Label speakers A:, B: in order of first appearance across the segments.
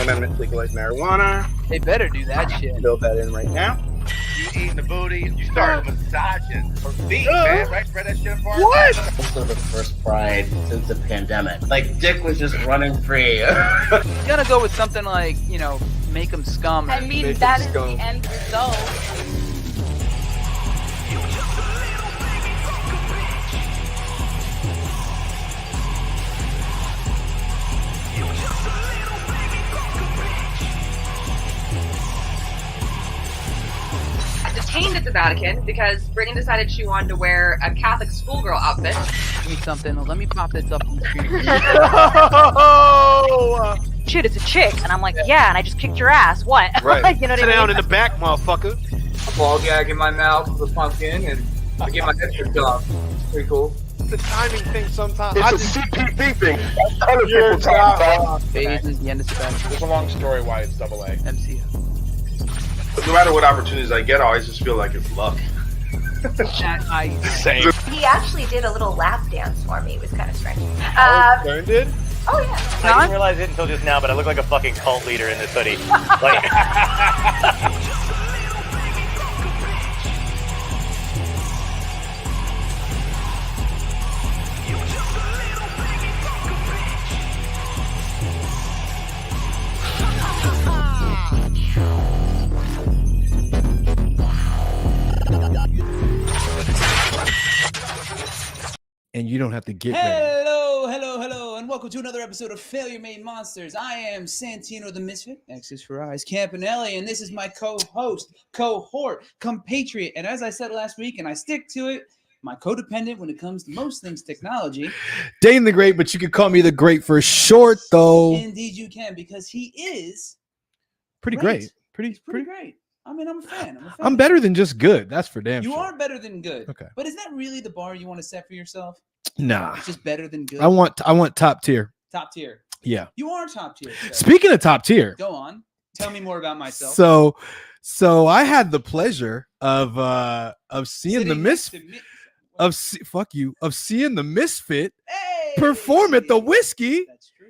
A: Amendment to legalize marijuana.
B: They better do that shit.
A: Build that in right now.
C: You eating the booty, you start massaging her feet, man, right? Spread that shit apart.
A: What?
D: Also the first pride since the pandemic. Like, dick was just running free.
B: You gotta go with something like, you know, make them scum.
E: I mean,
A: Make
E: that
A: them
E: is
A: scum.
E: the end result.
F: Detained at the Vatican because Brittany decided she wanted to wear a Catholic schoolgirl outfit.
B: Give me something. Let me pop this up on the screen.
A: Oh!
G: Shit, it's a chick. And I'm like, yeah, and I just kicked your ass. What?
A: Right.
G: You know what
A: Sit
G: I
A: down
G: mean?
A: in the back, motherfucker.
H: Ball gag in my mouth with a pumpkin, and I get my head ripped off. Pretty cool.
A: It's a timing thing sometimes.
I: It's a CPP thing. Other people talk about.
B: Phases, the end of spend.
C: There's a long story why it's double A.
B: MCF.
I: No matter what opportunities I get, I always just feel like it's luck.
C: Same.
E: He actually did a little lap dance for me. It was kind of strange.
A: Karen did?
E: Oh, yeah.
J: I didn't realize it until just now, but I look like a fucking cult leader in this hoodie. Like,
K: And you don't have to get ready.
B: Hello, and welcome to another episode of Failure Made Monsters. I am Santino the Misfit, X is for Eyes, Campanelli, and this is my co-host, cohort, compatriot, and as I said last week, and I stick to it, my codependent when it comes to most things technology.
K: Dane the Great, but you can call me the Great for short, though.
B: Indeed you can, because he is
K: Pretty
B: great.
K: great.
B: Pretty great. I mean, I'm a fan.
K: I'm better than just good. That's for damn
B: You
K: sure.
B: are better than good.
K: Okay.
B: But is that really the bar you want to set for yourself?
K: Nah.
B: It's just better than good.
K: I want top tier.
B: top tier.
K: Yeah.
B: You are top tier. sir.
K: Speaking of top tier.
B: Go on. Tell me more about myself.
K: So I had the pleasure of seeing
B: Sitting
K: the
B: next to
K: misfit
B: me-
K: of seeing the misfit
B: Hey!
K: perform at the whiskey.
B: That's true.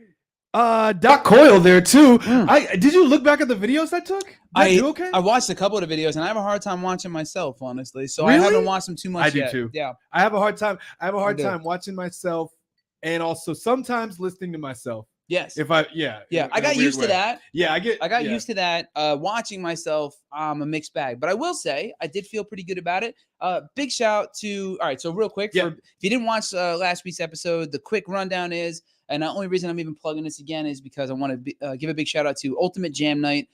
K: Doc Coyle there too.
B: Mm.
K: Did you look back at the videos I took? Did I do okay?
B: I watched a couple of the videos and I have a hard time watching myself, honestly. So
K: Really?
B: I haven't watched them too much
K: I do
B: yet.
K: too.
B: Yeah.
K: I have a hard time. I have a hard
B: do.
K: time watching myself and also sometimes listening to myself.
B: Yes.
K: If I yeah.
B: Yeah.
K: in
B: I
K: a
B: got
K: weird
B: used to
K: way.
B: that.
K: Yeah, I got
B: used to that. Watching myself, a mixed bag. But I will say I did feel pretty good about it. Big shout to all right. So real quick,
K: Yeah.
B: if you didn't watch last week's episode, the quick rundown is, and the only reason I'm even plugging this again is because I want to give a big shout out to Ultimate Jam Night.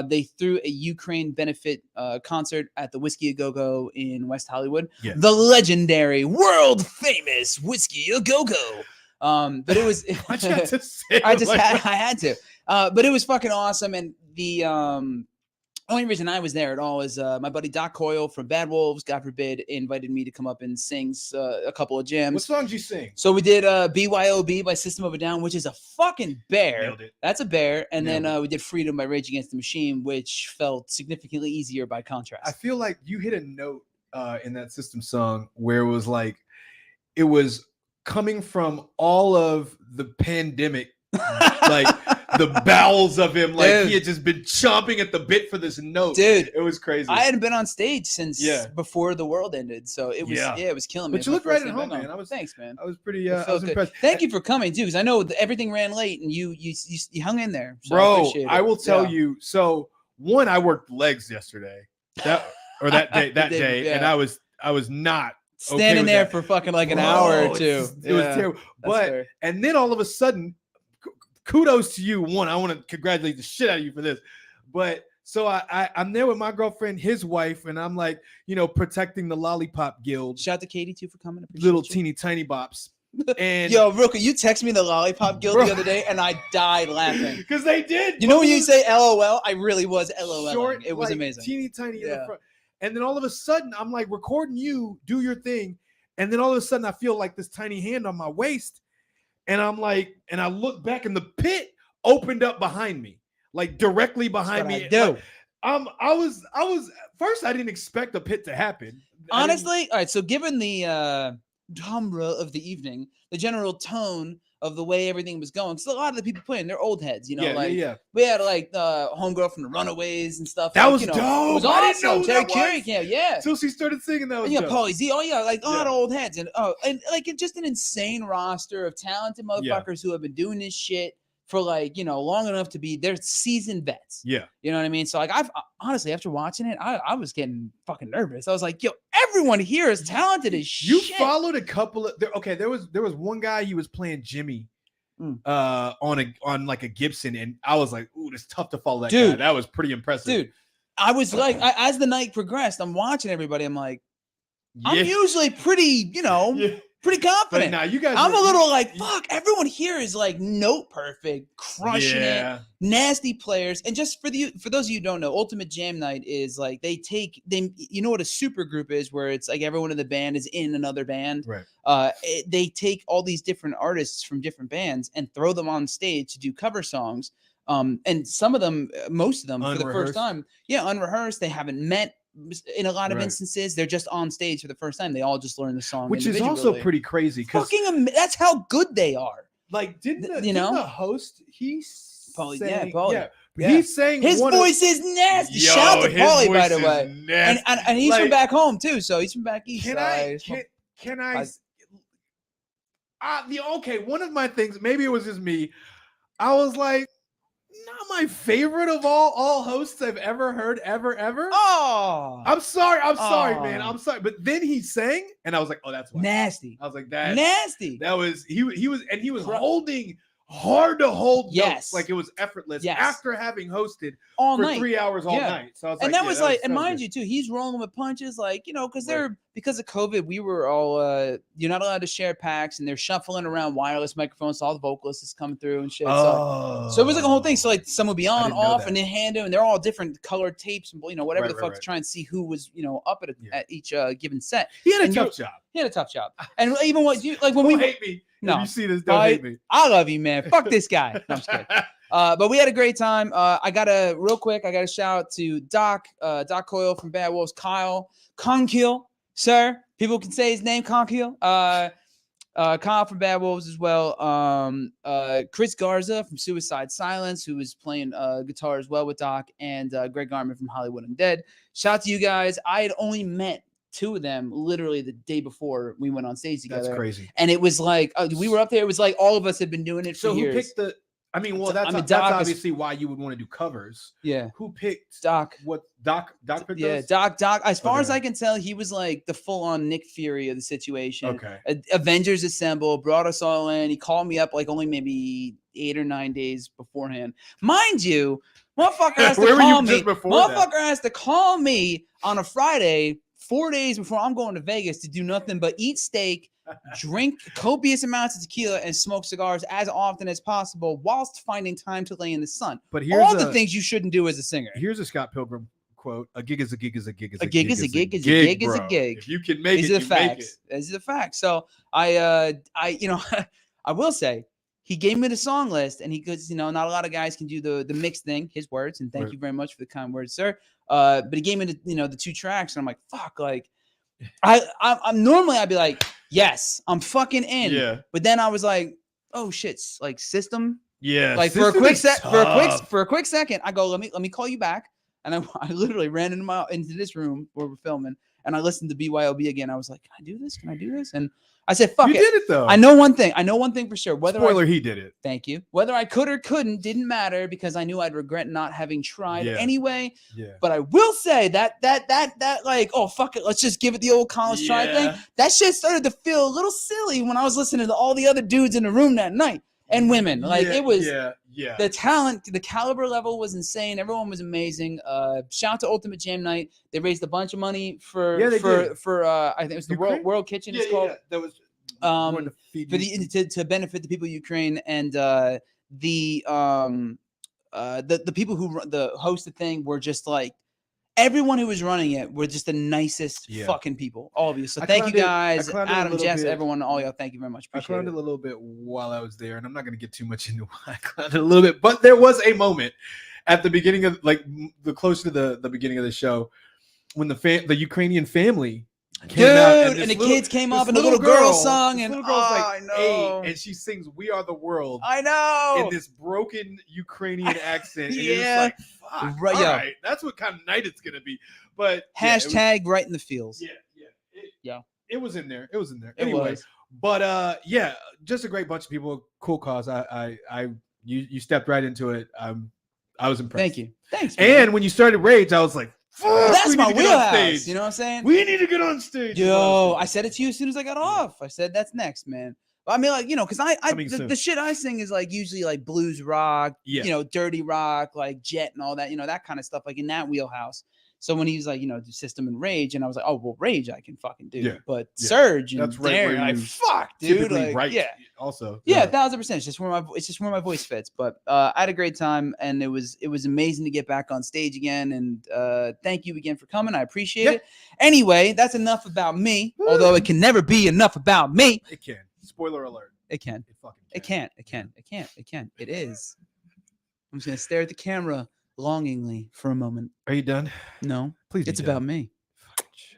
B: They threw a Ukraine benefit concert at the Whiskey A Go Go in West Hollywood.
K: Yeah.
B: The legendary, world famous Whiskey A Go Go. But it was.
K: Why'd you have to say
B: I
K: it
B: just
K: like
B: had
K: that?
B: I had to. But it was fucking awesome. And the only reason I was there at all is my buddy Doc Coyle from Bad Wolves, God forbid, invited me to come up and sing a couple of jams.
K: What songs you sing?
B: So we did BYOB by System of a Down, which is a fucking bear.
K: Nailed it.
B: That's a bear. And
K: Nailed
B: then we did Freedom by Rage Against the Machine, which felt significantly easier by contrast.
K: I feel like you hit a note in that System song where it was like it was coming from all of the pandemic, like the bowels of him, like
B: Dude.
K: he had just been chomping at the bit for this note.
B: Dude,
K: it was crazy.
B: I hadn't been on stage since
K: Yeah.
B: before the world ended. So it was it was killing me.
K: But
B: It
K: you
B: was
K: look
B: my
K: right
B: first
K: at
B: time
K: home,
B: back on.
K: man.
B: Thanks, man.
K: I was pretty.
B: It
K: I was
B: felt good.
K: impressed.
B: Thank you for coming too, because I know everything ran late and you hung in there. So
K: Bro.
B: appreciate it.
K: I will tell
B: Yeah.
K: you. So one, I worked legs yesterday. That day,
B: Yeah.
K: and I was not okay
B: standing
K: with
B: there
K: that.
B: for fucking like an
K: Bro,
B: hour or two.
K: It was
B: Yeah,
K: terrible.
B: that's
K: But
B: fair.
K: and then all of a sudden, kudos to you. One, I want to congratulate the shit out of you for this. But so I'm there with my girlfriend, his wife, and I'm like, protecting the Lollipop Guild,
B: Shout out to Katie too for coming. Appreciate
K: little
B: you.
K: teeny tiny bops. And
B: Yo, real quick, you text me the Lollipop Guild
K: Bro.
B: the other day, and I died laughing.
K: because they did.
B: You know when you say LOL, I really was LOL.
K: short,
B: It was
K: like,
B: amazing.
K: teeny tiny in the
B: Yeah.
K: front. And then all of a sudden, I'm like recording you, do your thing. And then all of a sudden, I feel like this tiny hand on my waist. And I'm like, and I look back and the pit opened up behind me, like directly behind me.
B: Do.
K: Like, I was first, I didn't expect a pit to happen. I didn't-
B: Honestly, all right. So given the genre of the evening, the general tone of the way everything was going. Because a lot of the people playing, they're old heads, you know.
K: Yeah.
B: We had like the homegirl from the Runaways and stuff.
K: That
B: like,
K: was
B: you know,
K: dope.
B: It was
K: I
B: awesome.
K: didn't know who
B: Terry
K: that
B: Carey
K: was.
B: came, yeah.
K: Until she started singing, that was
B: Yeah,
K: dope.
B: Pauly Z. Oh yeah, like a lot
K: Yeah.
B: of old heads, and like it's just an insane roster of talented motherfuckers who have been doing this shit for like, you know, long enough to be they're seasoned vets.
K: Yeah.
B: You know what I mean? So like I've honestly after watching it, I was getting fucking nervous. I was like, yo, everyone here is talented as shit.
K: You followed a couple of there was one guy, he was playing Jimmy on like a Gibson, and I was like, ooh, it's tough to follow that guy. That was pretty impressive.
B: Dude, I was like, as the night progressed, I'm watching everybody. I'm like, I'm usually pretty, you know, pretty confident.
K: But now you guys,
B: I'm a little like, fuck, everyone here is like note perfect, crushing it, nasty players. And just for those of you who don't know, Ultimate Jam Night is like you know what a super group is, where it's like everyone in the band is in another band.
K: Right.
B: They take all these different artists from different bands and throw them on stage to do cover songs. And some of them, most of them, for the first time, unrehearsed. They haven't met. In a lot of instances, they're just on stage for the first time. They all just learn the song,
K: which is also pretty crazy.
B: Fucking, that's how good they are.
K: Like, didn't the host? He
B: Pauly,
K: sang,
B: Pauly.
K: He sang.
B: His voice is nasty.
K: Yo,
B: Shout out to Pauly, by the way.
K: Nasty.
B: And he's from back home too, so he's from back east.
K: Can I? One of my things, maybe it was just me. I was like, not my favorite of all hosts I've ever heard, ever.
B: Oh,
K: I'm sorry, man. I'm sorry. But then he sang, and I was like, oh, that's why.
B: Nasty.
K: I was like, that
B: nasty.
K: That was he was holding hard to hold notes, like it was effortless after having hosted
B: all
K: for
B: night.
K: 3 hours all night. So I was
B: and that was like, and mind you too, he's rolling with punches, like, you know, because of COVID, we were all you're not allowed to share packs, and they're shuffling around wireless microphones, so all the vocalists is coming through and shit. So it was like a whole thing. So like some would be on, off, and then hand them, and they're all different colored tapes and, you know, whatever the fuck to try and see who was, you know, up at each given set.
K: He had a tough job.
B: He had a tough job. And even what you like when we
K: hate me.
B: No,
K: if you see this, don't hate me.
B: I love you, man. Fuck this guy. No, I'm just kidding. But we had a great time. I got a shout out to Doc Coyle from Bad Wolves, Kyle Conkiel, sir. People can say his name, Conkiel. Kyle from Bad Wolves as well. Chris Garza from Suicide Silence, who was playing guitar as well with Doc, and Greg Garman from Hollywood Undead. Shout out to you guys. I had only met two of them literally the day before we went on stage together.
K: That's crazy.
B: And it was like we were up there. It was like all of us had been doing it for years.
K: So who picked the? I mean, well, that's obviously why you would want to do covers.
B: Yeah.
K: Who picked
B: Doc?
K: What Doc picked?
B: Yeah,
K: those?
B: Doc. As far as I can tell, he was like the full-on Nick Fury of the situation.
K: Okay.
B: Avengers Assemble brought us all in. He called me up like only maybe 8 or 9 days beforehand. Mind you, motherfucker has to call me. Motherfucker has to call me on a Friday, 4 days before I'm going to Vegas to do nothing but eat steak, drink copious amounts of tequila, and smoke cigars as often as possible, whilst finding time to lay in the sun.
K: But here's
B: all the things you shouldn't do as a singer.
K: Here's a Scott Pilgrim quote: "A gig is a gig is a gig is
B: a gig is a gig is a gig is a gig.
K: If you can make
B: These
K: it,
B: are the facts. These are the facts." So I you know, I will say, he gave me the song list, and he goes, you know, not a lot of guys can do the mix thing. His words, and thank you very much for the kind words, sir. But he gave me the 2 tracks, and I'm like, fuck, like. I'm normally I'd be like, yes, I'm fucking in.
K: Yeah.
B: But then I was like, oh shit, like System.
K: Yeah.
B: Like for a quick second, I go, let me call you back. And I literally ran into this room where we're filming, and I listened to BYOB again. I was like, can I do this? Can I do this? And I said, fuck it.
K: You did it though.
B: I know one thing for sure.
K: Spoiler, he did it.
B: Thank you. Whether I could or couldn't didn't matter, because I knew I'd regret not having tried anyway.
K: Yeah.
B: But I will say that like, oh fuck it, let's just give it the old college try thing. That shit started to feel a little silly when I was listening to all the other dudes in the room that night, and women. Like it was the talent, the caliber level was insane. Everyone was amazing. Shout out to Ultimate Jam Night. They raised a bunch of money for I think it was the World Kitchen. It's called.
K: That was
B: to benefit the people of Ukraine, and the people who host the thing were just like, everyone who was running it were just the nicest fucking people, all of you. So thank you guys, Adam, Jess, everyone, all y'all. Thank you very much. Appreciate
K: I clowned it a little bit while I was there, and I'm not going to get too much into why I clowned it a little bit, but there was a moment at the beginning of, like, the closer to the beginning of the show, when the Ukrainian family came out,
B: Dude, and
K: this
B: the kids came
K: this
B: up and the little girl sung,
K: this
B: and
K: little girl's
B: I know.
K: 8, and she sings "We Are the World"
B: I know
K: in this broken Ukrainian accent. And
B: Yeah.
K: you're just like, fuck,
B: Right,
K: all
B: yo.
K: right, that's what kind of night it's gonna be. But
B: hashtag right in the feels.
K: It was in there. It was in there.
B: It
K: Anyway,
B: was.
K: but yeah, just a great bunch of people. Cool cause. You stepped right into it. I was impressed.
B: Thank you. Thanks. Man.
K: And when you started Rage, I was like, fuck,
B: That's
K: we
B: my
K: need to get on
B: wheelhouse.
K: stage.
B: You know what I'm saying?
K: We need to get on stage.
B: Yo, I said it to you as soon as I got off. I said that's next, man. I mean, like, you know, because
K: Coming soon.
B: the shit I sing is like usually like blues rock,
K: Yeah.
B: you know, dirty rock, like Jet and all that, you know, that kind of stuff, like in that wheelhouse. So when he was like, you know, do System and Rage, and I was like, oh well, Rage I can fucking do,
K: Yeah.
B: but
K: Yeah.
B: Surge and
K: That's right
B: there,
K: where
B: like
K: you
B: fuck, dude,
K: typically
B: like,
K: right.
B: yeah.
K: Also,
B: Yeah, 1000%. It's just where my voice fits. But I had a great time, and it was amazing to get back on stage again. And thank you again for coming. I appreciate it. Anyway, that's enough about me. Although it can never be enough about me.
K: It can. Spoiler alert.
B: It can.
K: It fucking
B: It can't. It can. It can't. It can. It is. I'm just gonna stare at the camera longingly for a moment.
K: Are you done?
B: No,
K: Please.
B: it's
K: be done.
B: about me.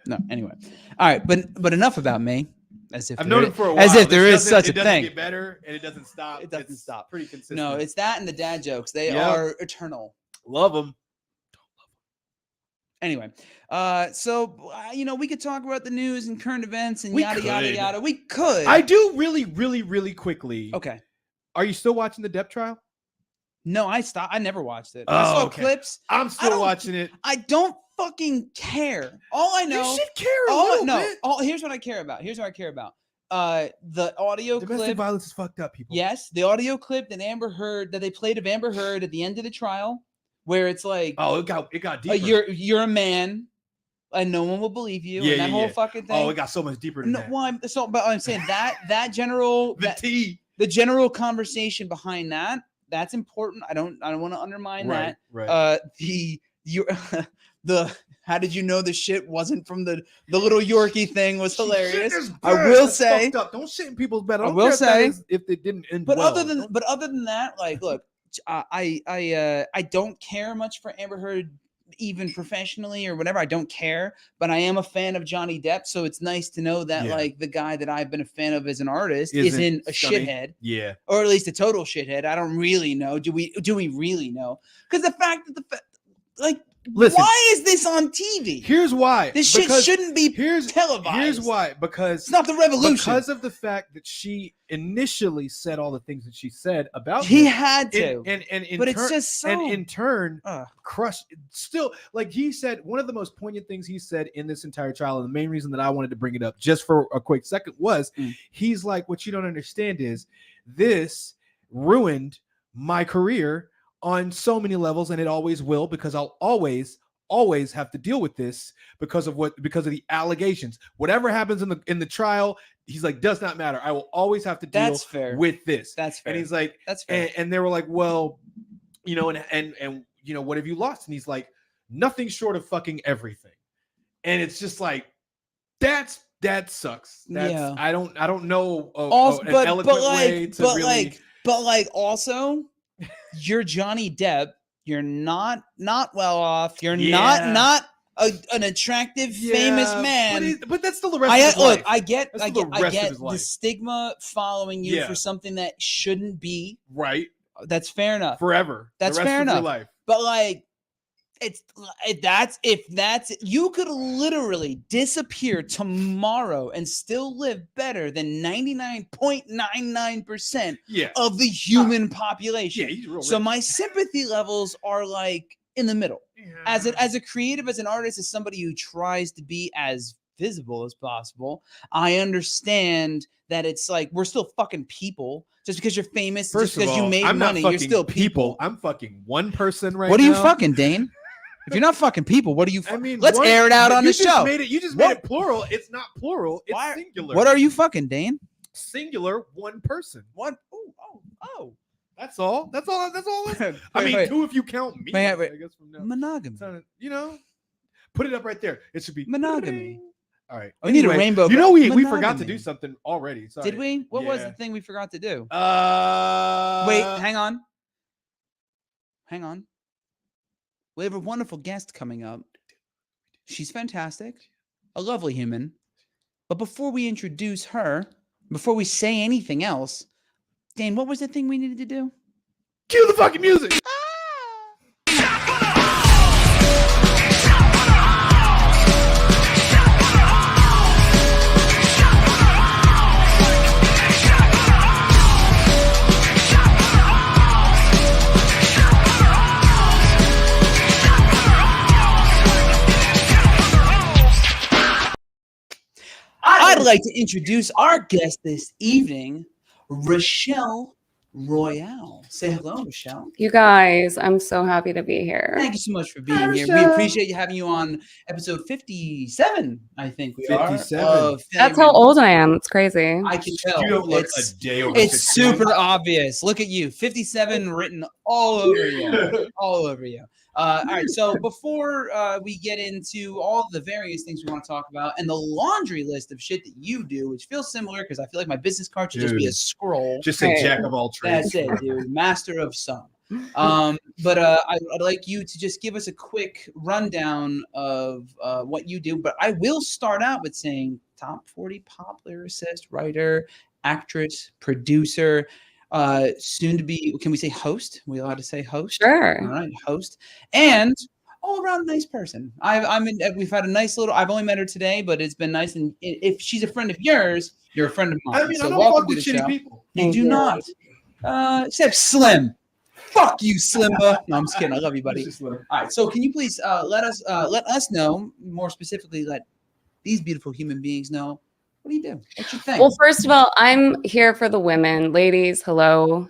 B: No. Anyway, all right. But enough about me. As if
K: I've
B: there
K: known
B: is-
K: him for a while.
B: As if there
K: This
B: is such a
K: it doesn't
B: thing.
K: get better and it doesn't stop.
B: It doesn't
K: It's
B: stop.
K: Pretty consistent.
B: No, it's that and the dad jokes. They
K: Yeah.
B: are eternal.
K: love them.
B: Anyway, so you know, we could talk about the news and current events and
K: We
B: yada yada
K: could.
B: yada. We could.
K: I do really quickly.
B: Okay.
K: Are you still watching the Depp trial?
B: No, I stopped. I never watched it. I saw
K: okay.
B: clips.
K: I'm
B: I
K: still
B: don't-
K: watching it.
B: I don't fucking care. All I know.
K: You should care a little bit.
B: Here's what I care about. Here's what I care about. The audio
K: Domestic
B: clip.
K: violence is fucked up, people.
B: Yes, the audio clip that Amber Heard that they played of Amber Heard at the end of the trial, where it's like,
K: Oh, it got deeper.
B: you're a man, and no one will believe you.
K: Yeah,
B: and that
K: yeah,
B: whole
K: yeah.
B: fucking thing.
K: Oh, it got so much deeper than
B: No,
K: that.
B: well, but I'm saying that general the general conversation behind that, that's important. I don't want to undermine that.
K: Right.
B: The how did you know the shit wasn't from the little Yorkie thing was hilarious.
K: Shit is
B: I
K: bad.
B: will
K: That's
B: say,
K: fucked up. Don't shit in people's bed.
B: I
K: don't
B: will
K: care if that
B: say-
K: is- if it didn't end
B: but
K: well.
B: other than that, like, look, I don't care much for Amber Heard, even professionally or whatever. I don't care, but I am a fan of Johnny Depp, so it's nice to know that
K: Yeah.
B: like the guy that I've been a fan of as an artist isn't a
K: scummy.
B: shithead.
K: Yeah.
B: Or at least a total shithead. I don't really know. Do we really know? Because the fact that like,
K: Listen,
B: why is this on TV?
K: Here's why.
B: This shit
K: Because
B: shouldn't be
K: here's
B: televised.
K: Here's why. Because
B: It's not the revolution.
K: Because of the fact that she initially said all the things that she said about
B: He
K: him.
B: had to.
K: And in
B: But
K: turn,
B: it's just so-
K: and in turn
B: Ugh.
K: crushed. Still, like he said, one of the most poignant things he said in this entire trial, and the main reason that I wanted to bring it up just for a quick second was he's like, what you don't understand is this ruined my career on so many levels, and it always will, because I'll always have to deal with this because of the allegations. Whatever happens in the trial, he's like, does not matter. I will always have to deal
B: That's fair.
K: with this.
B: That's fair.
K: And he's like,
B: That's fair.
K: and they were like, well, you know, and you know, what have you lost? And he's like, nothing short of fucking everything. And it's just like, that sucks. That's,
B: Yeah.
K: I don't know
B: Also,
K: an eloquent way to really.
B: but also, you're Johnny Depp. You're not well off. You're
K: Yeah.
B: not an attractive, famous man.
K: But that's still the rest of his life.
B: I get
K: That's still the rest of his
B: the
K: life.
B: stigma following you
K: Yeah.
B: for something that shouldn't be.
K: Right.
B: That's fair enough.
K: Forever.
B: That's
K: the rest
B: fair
K: of your
B: enough.
K: life.
B: But like, if that's you could literally disappear tomorrow and still live better than 99.99%
K: Yeah.
B: of the human population.
K: Yeah, he's real
B: So
K: rich.
B: my sympathy levels are like in the middle. As a creative, as an artist, as somebody who tries to be as visible as possible, I understand that it's like we're still fucking people. Just because you're famous,
K: First
B: just because
K: of all,
B: you made
K: I'm not
B: money, you're
K: fucking
B: still people.
K: I'm fucking one person right now.
B: What are you fucking, Dane? If you're not fucking people, what are you?
K: I mean,
B: let's air it out on
K: you
B: the
K: just
B: show.
K: You just made it plural. It's not plural. It's singular.
B: What are you fucking, Dane?
K: Singular, one person.
B: One. Oh.
K: That's all. That's all. I
B: Wait,
K: mean,
B: wait.
K: two if you count me.
B: Wait.
K: I guess from now.
B: Monogamy.
K: You know, put it up right there. It should be
B: monogamy.
K: All right.
B: We need a rainbow.
K: You know, we forgot to
B: monogamy.
K: do something already. Sorry.
B: Did we? What was
K: Yeah.
B: the thing we forgot to do?
K: Wait,
B: hang on. We have a wonderful guest coming up. She's fantastic, a lovely human, But before we introduce her, before we say anything else, Dane, what was the thing we needed to do?
K: Cue the fucking music.
B: I'd like to introduce our guest this evening, Rachele Royale. Say hello, Rachele.
L: You guys, I'm so happy to be here.
B: Thank you so much for being here. We
K: Rachele.
B: appreciate you having you on episode 57, I think we are.
K: 57.
B: of
L: That's
B: Failure
L: how
B: Made
L: old I am. It's crazy.
B: I can tell.
K: You don't look
B: It's-
K: a day over
B: It's
K: 60.
B: super obvious. Look at you, 57 written all over you, all over you. All right, so before we get into all the various things we want to talk about and the laundry list of shit that you do, which feels similar because I feel like my business card should just be a
K: Dude.
B: scroll.
K: Just say
L: Hey.
K: jack of all trades.
B: That's it, dude. Master of some. But I'd like you to just give us a quick rundown of what you do. But I will start out with saying top 40 pop lyricist, writer, actress, producer, soon to be, can we say host? We allowed to say host?
L: Sure.
B: All right, host. And all around nice person. We've had a nice little, I've only met her today, but it's been nice. And if she's a friend of yours, you're a friend of mine.
K: I mean,
B: So
K: I don't
B: welcome
K: fuck
B: to
K: with
B: the
K: shitty
B: show.
K: people.
B: You
L: Thank
B: do
L: you.
B: not. Except Slim. Fuck you, Slimba. No, I'm just kidding. I love you, buddy.
K: It's just like-
B: All right. So can you please let us know, more specifically, let these beautiful human beings know, what do you do? What's your thing?
L: Well, first of all, I'm here for the women. Ladies, hello.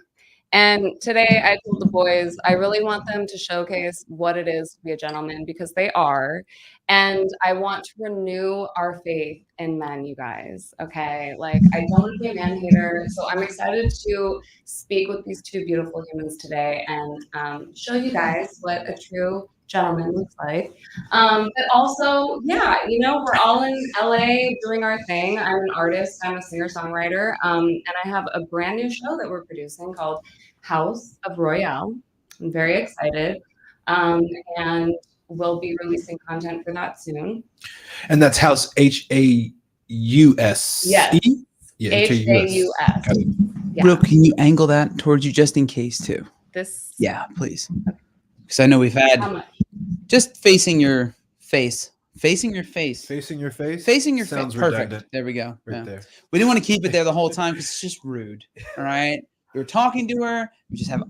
L: And today I told the boys I really want them to showcase what it is to be a gentleman because they are. And I want to renew our faith in men, you guys. Okay. Like, I don't want to be a man hater. So I'm excited to speak with these two beautiful humans today and show you guys what a true gentleman looks like. But also, yeah, you know, we're all in LA doing our thing. I'm an artist, I'm a singer-songwriter, and I have a brand new show that we're producing called House of Royale. I'm very excited. And we'll be releasing content for that soon.
K: And that's House HAUS.
L: Yes.
K: Yeah,
L: HAUS.
K: Got it.
L: Yeah.
B: Real, can you angle that towards you just in case too?
L: This.
B: Yeah, please. Because I know we've
L: How
B: had
L: much?
B: just facing your face. Facing your face.
K: Facing your face.
B: Facing your face.
K: Sounds
B: Perfect.
K: redundant.
B: There we go.
K: Right
B: Yeah.
K: there.
B: We didn't want to keep it there the whole time because it's just rude. All right. We were talking to her. We just have,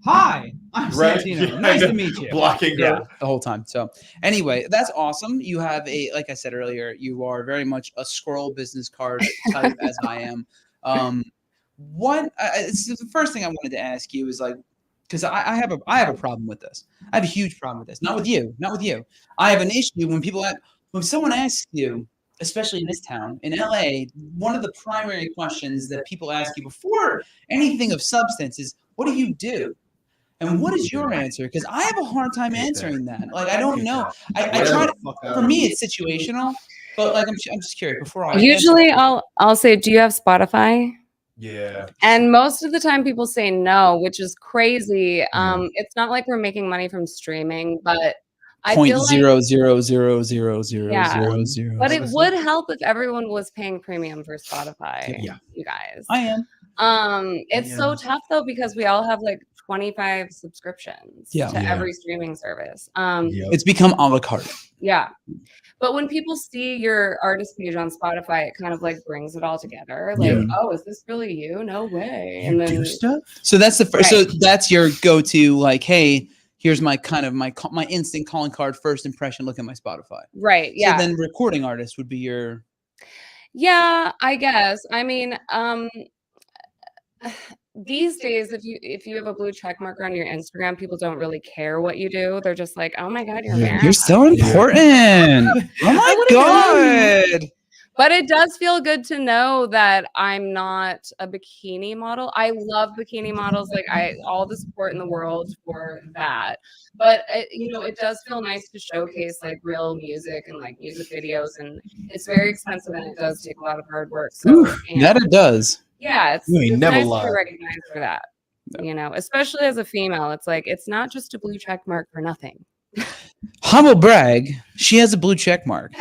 B: hi, I'm
K: Right.
B: Santino.
K: Yeah.
B: Nice to meet you.
K: Blocking her.
B: Yeah, the whole time. So anyway, that's awesome. You have like I said earlier, you are very much a scroll business card type as I am. It's the first thing I wanted to ask you is like, because I have a problem with this. I have a huge problem with this. Not with you. I have an issue when someone asks you, especially in this town, in LA, one of the primary questions that people ask you before anything of substance is, what do you do? And what is your answer? Because I have a hard time answering that. Like, I don't know. I try to, for me, it's situational, but like, I'm just curious before I
L: Usually I'll say, do you have Spotify?
K: Yeah.
L: And most of the time people say no, which is crazy. It's not like we're making money from streaming, but I
B: point
L: feel like,
B: zero zero zero zero zero
L: Yeah.
B: zero zero.
L: but it would help if everyone was paying premium for Spotify.
K: Yeah.
L: You guys.
B: I am.
L: It's so tough though because we all have like 25 subscriptions
B: Yeah.
L: to
K: Yeah.
L: every streaming service.
B: It's become a la carte.
L: Yeah. But when people see your artist page on Spotify, it kind of like brings it all together. Like,
K: Yeah.
L: oh, is this really you? No way. And then
K: stuff?
B: So that's the first.
L: Right.
B: So that's your go-to. Like, hey, here's my kind of my instant calling card, first impression. Look at my Spotify.
L: right, yeah.
B: So then recording artist would be your.
L: Yeah, I guess. I mean, these days, if you have a blue check marker on your Instagram, people don't really care what you do. They're just like, oh my God, you're
K: Yeah.
L: mad.
B: You're so important. Oh my god.
L: But it does feel good to know that I'm not a bikini model. I love bikini models. Like all the support in the world for that. But it does feel nice to showcase like real music and like music videos. And it's very expensive and it does take a lot of hard work. So
B: Oof, that it does.
L: yeah, it's,
K: You ain't
L: it's
K: never
L: nice to
K: lied.
L: be recognized for that. You know, especially as a female, it's like it's not just a blue check mark for nothing.
B: Humble brag. She has a blue check mark.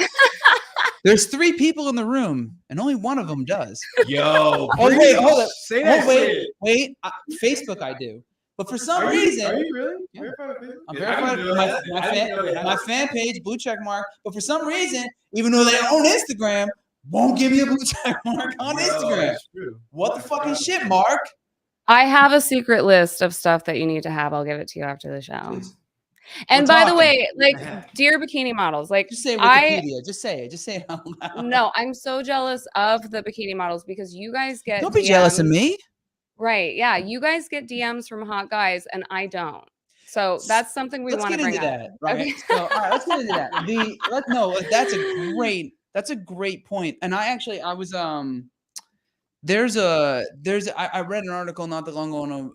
B: There's 3 people in the room, and only one of them does.
K: Yo,
B: Oh wait, hold up.
K: Say that
B: Wait. Facebook, I do. But for some reason,
K: are you really?
B: Yeah.
K: Verified?
B: I'm verified. My fan page, blue check mark. But for some reason, even though they own Instagram, won't give me a blue check mark on Instagram. What the fucking shit, Mark?
L: I have a secret list of stuff that you need to have. I'll give it to you after the show.
B: Please.
L: And
B: We're
L: by the
B: talking.
L: way, like, dear bikini models, like,
B: Just say Wikipedia. Just say it. Just say it out loud.
L: No, I'm so jealous of the bikini models because you guys get
B: Don't be jealous of me.
L: Right. Yeah. You guys get DMs from hot guys and I don't. So that's something we want to bring
B: into
L: up.
B: that, right?
L: Okay.
B: So, all right, let's get into that. That's a great point. And I was I read an article not that long ago on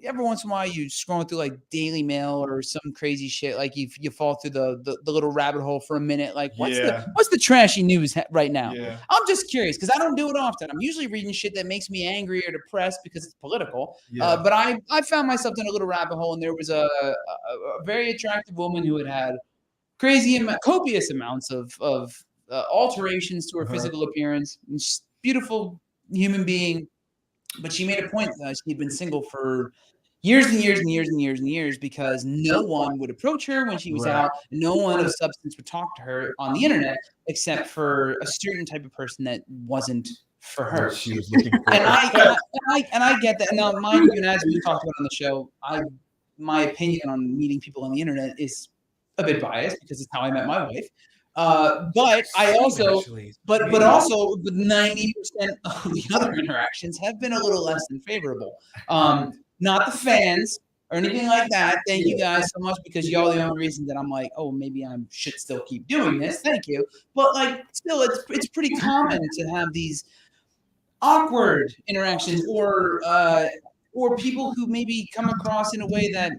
B: every once in a while you scrolling through like Daily Mail or some crazy shit, like you fall through the little rabbit hole for a minute, like what's the trashy news right now? I'm just curious because I don't do it often. I'm usually reading shit that makes me angry or depressed because it's political. But I found myself in a little rabbit hole, and there was a very attractive woman who had copious amounts of alterations to her physical appearance. Beautiful human being, but she made a point that she'd been single for years and years and years and years and years because no one would approach her when she was out. No one of substance would talk to her on the internet except for a certain type of person that wasn't for her.
K: She was looking for
B: and I get that. Now, mind you, and as we talked about on the show, my opinion on meeting people on the internet is a bit biased because it's how I met my wife. But I also, but also 90% of the other interactions have been a little less than favorable. Not the fans or anything like that. Thank you guys so much because y'all are the only reason that I'm like, oh, maybe I should still keep doing this. Thank you. But like, still, it's pretty common to have these awkward interactions or people who maybe come across in a way that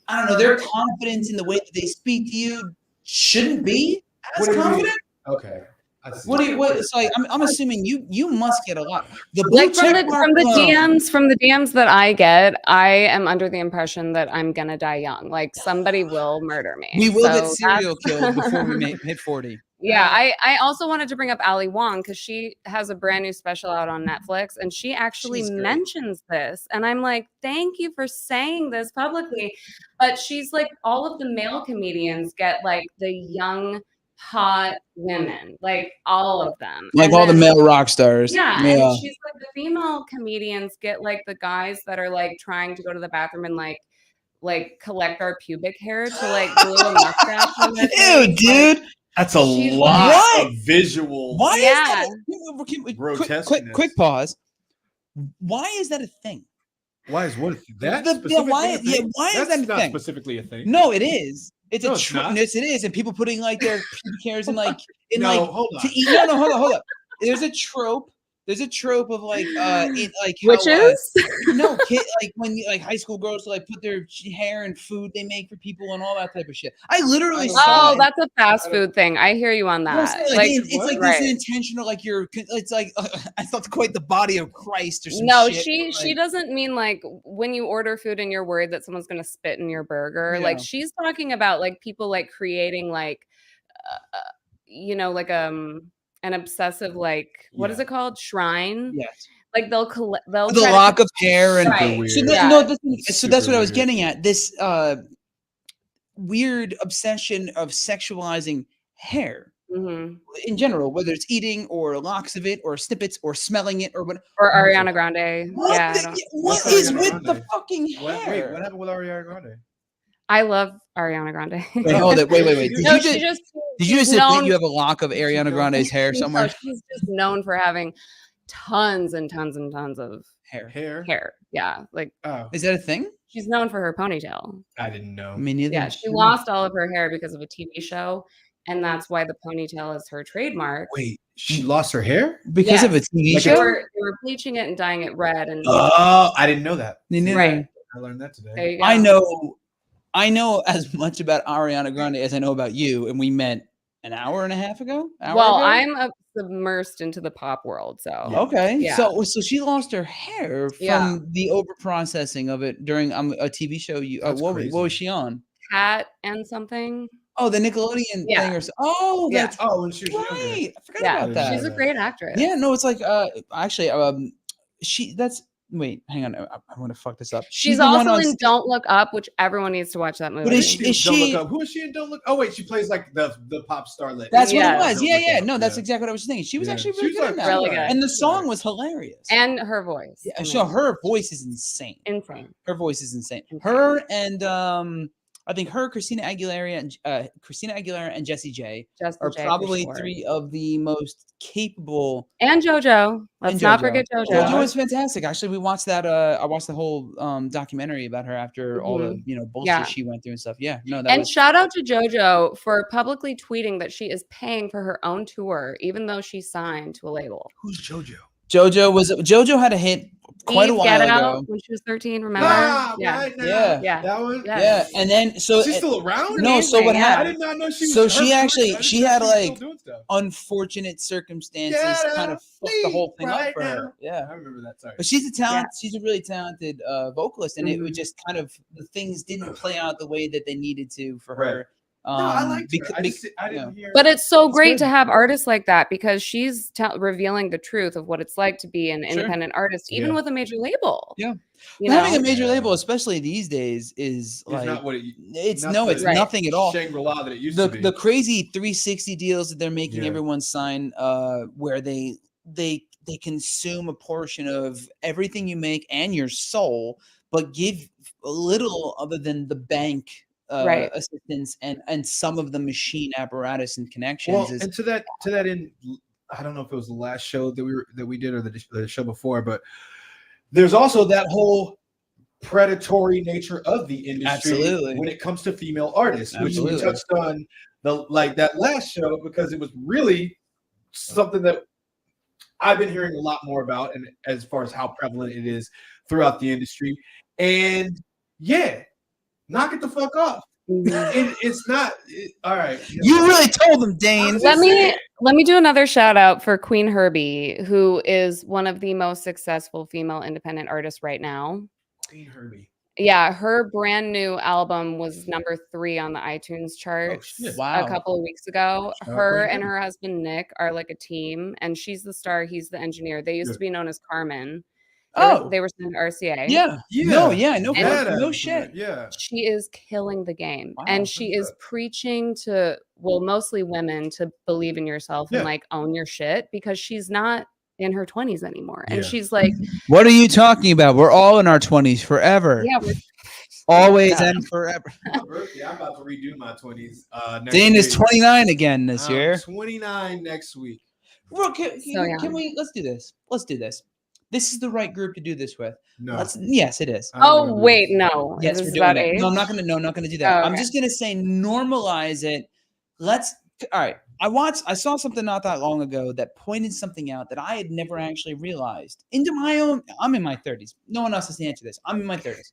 B: I don't know. Their confidence in the way that they speak to you shouldn't be as confident.
K: Okay.
B: It's like I'm assuming you must get a lot.
L: Like from the DMs that I get, I am under the impression that I'm gonna die young. Like somebody will murder me.
B: We will get serial killed before we hit 40.
L: Yeah, I also wanted to bring up Ali Wong because she has a brand new special out on Netflix, and she actually mentions this. And I'm like, thank you for saying this publicly. But she's like, all of the male comedians get like the young, hot women, like all of them.
B: Like all the male rock stars.
L: Yeah. And she's like, the female comedians get like the guys that are like trying to go to the bathroom and like collect our pubic hair to like glue a mustache on their face.
B: Ew, dude.
K: That's a lot of visual.
B: Why is that? Quick pause. Why is that a thing?
K: Why is what that?
B: Why is that a thing?
K: Specifically a thing.
B: No, it is. It's
K: no,
B: a trope. Yes, it is. And people putting like their pubic hairs in like
K: hold on.
B: to eat. No, hold up. There's a trope. There's a trope of like
L: witches.
B: Like when like high school girls like put their hair in food they make for people and all that type of shit. I literally saw.
L: Oh, that's a fast food thing. I hear you on that.
B: It's like this intentional. Like it's like I thought quite the body of Christ or something.
L: No, she doesn't mean like when you order food and you're worried that someone's gonna spit in your burger. Like she's talking about like people like creating like, like an obsessive what is it called? Shrine.
B: Yes.
L: Like they'll
B: the lock of hair and so that's what I was
K: weird.
B: getting at. This weird obsession of sexualizing hair in general, whether it's eating or locks of it or snippets or smelling it or what.
L: Or Ariana Grande.
B: What is with the fucking hair?
K: Wait, what happened with Ariana Grande?
L: I love Ariana Grande.
B: Wait, hold it. Wait. Did you just admit you have a lock of Ariana Grande's hair somewhere?
L: She's just known for having tons and tons and tons of
K: hair.
L: Yeah, like
B: is that a thing?
L: She's known for her ponytail.
K: I didn't know.
B: Me neither.
L: Yeah, she lost all of her hair because of a TV show, and that's why the ponytail is her trademark.
K: Wait, she lost her hair
B: because of a TV show?
L: They were bleaching it and dyeing it red. And
K: I didn't know that.
L: Right.
K: I learned that today.
L: There you go.
B: I know as much about Ariana Grande as I know about you, and we met an hour and a half ago.
L: I'm submersed into the pop world, so
B: okay.
L: Yeah.
B: So she lost her hair from the overprocessing of it during a TV show. What was she on?
L: Cat and something.
B: Oh, the Nickelodeon
L: Yeah.
B: thing or so. Oh,
L: Yeah.
B: that's
K: Oh, when she was younger.
B: right. I forgot
L: Yeah,
B: about that.
L: she's a great actress.
B: Yeah, no, it's like actually that's wait, hang on. I'm gonna fuck this up.
L: She's
B: the one
L: also
B: on
L: in Don't Look Up, which everyone needs to watch that movie.
B: But is
K: Don't
B: she
K: look up. Who is she in Don't Look? Oh wait, she plays like the pop starlet.
B: That's what
L: Yeah.
B: it was.
K: Don't
B: Yeah,
K: Look
B: yeah.
K: Up.
B: No, that's
K: Yeah.
B: exactly what I was thinking. She was
K: Yeah.
B: actually
K: She
B: really
K: was
B: good in
K: like
B: that.
L: really good.
B: And the song was hilarious.
L: And her voice.
B: Yeah,
L: I
B: so
L: mean,
B: her voice is insane.
L: insane.
B: Her voice is insane.
L: Insane.
B: Her and I think her, Christina Aguilera and Jessie J
L: Just
B: are
L: J for
B: probably
L: sure.
B: 3 of the most capable.
L: And JoJo. Let's
B: And
L: not
B: JoJo.
L: forget JoJo.
B: JoJo was fantastic. Actually, we watched that. I watched the whole documentary about her after all the bullshit
L: Yeah.
B: she went through and stuff. Yeah, no, that
L: And
B: was
L: shout out to JoJo for publicly tweeting that she is paying for her own tour, even though she's signed to a label.
K: Who's JoJo?
B: JoJo had a hit quite a
L: Eve
B: while
L: Get
B: ago.
L: Out when she was 13, remember?
K: Ah, right now.
B: Yeah.
K: That one.
B: Yeah, and then so
K: She's still around.
B: no, so what
L: Yeah.
K: I
B: happened?
K: did not know she was.
B: So
K: her
B: she
K: career-
B: actually
K: I didn't
B: she
K: know
B: had
K: was still
B: like
K: doing stuff.
B: unfortunate circumstances
K: Get
B: kind of
K: up,
B: fucked the whole thing
K: right
B: up for
K: now.
B: her. Yeah.
K: I remember that. Sorry.
B: But she's a talent. She's a really talented vocalist, and it
K: Mm-hmm.
B: was just kind of the things didn't play out the way that they needed to for
K: Right.
B: her.
K: No, I liked her.
B: becau-
K: I
B: bec-
K: didn't hear.
L: But it's so great
K: good.
L: to have artists like that because she's revealing the truth of what it's like to be an independent artist, even
K: Yeah.
L: with a major label.
B: Yeah.
L: You
B: But having
L: know?
B: a major label, especially these days, is
K: It's
B: like
K: not what it.
B: it's
K: not
B: no,
K: the
B: it's nothing at all.
K: Shangri-La that it used
B: The
K: to be.
B: the crazy 360 deals that they're making
K: Yeah.
B: everyone sign, where they consume a portion of everything you make and your soul, but give a little other than the bank
L: Right.
B: assistance and some of the machine apparatus and connections.
K: Well, and to that end, I don't know if it was the last show that we did or the show before, but there's also that whole predatory nature of the industry
B: Absolutely.
K: when it comes to female artists, which we
B: Absolutely.
K: touched on that last show because it was really something that I've been hearing a lot more about, and as far as how prevalent it is throughout the industry, and yeah. Knock it the fuck off. It's not all right.
B: You really told them, Dane.
L: Let me do another shout out for Queen Herbie, who is one of the most successful female independent artists right now.
K: Queen Herbie.
L: Yeah, her brand new album was number 3 on the iTunes charts
B: Wow.
L: a couple of weeks ago.
K: Shout out
L: Her
K: Queen
L: and
K: Herbie.
L: her husband Nick are like a team, and she's the star, he's the engineer. They used to be known as Carmen. They were signed to RCA.
B: Yeah. No, yeah, no, no shit.
K: Yeah.
L: She is killing the game.
B: Wow,
L: and she is preaching to, well, mostly women to believe in yourself and
K: Yeah.
L: like own your shit because she's not in her 20s anymore. And
K: Yeah.
L: she's like,
B: What are you talking about? We're all in our 20s forever.
L: yeah,
B: Always and forever.
K: My birthday, I'm about to redo my 20s. Next
B: Dane is
K: week.
B: 29 again this year.
K: 29 next week.
B: Bro, can
L: young.
B: we? Let's do this. Let's do this. This is the right group to do this with.
K: No.
B: Yes, it is.
K: I don't
L: oh,
K: wanna do
L: wait,
K: this.
L: no.
B: Yes,
L: This
B: we're
L: is
B: doing
L: about
B: it.
L: age.
B: No, I'm not gonna do that.
L: Oh,
B: I'm
L: okay.
B: just gonna say normalize it. All right. I saw something not that long ago that pointed something out that I had never actually realized. I'm in my 30s. No one else has to answer this. I'm in my 30s.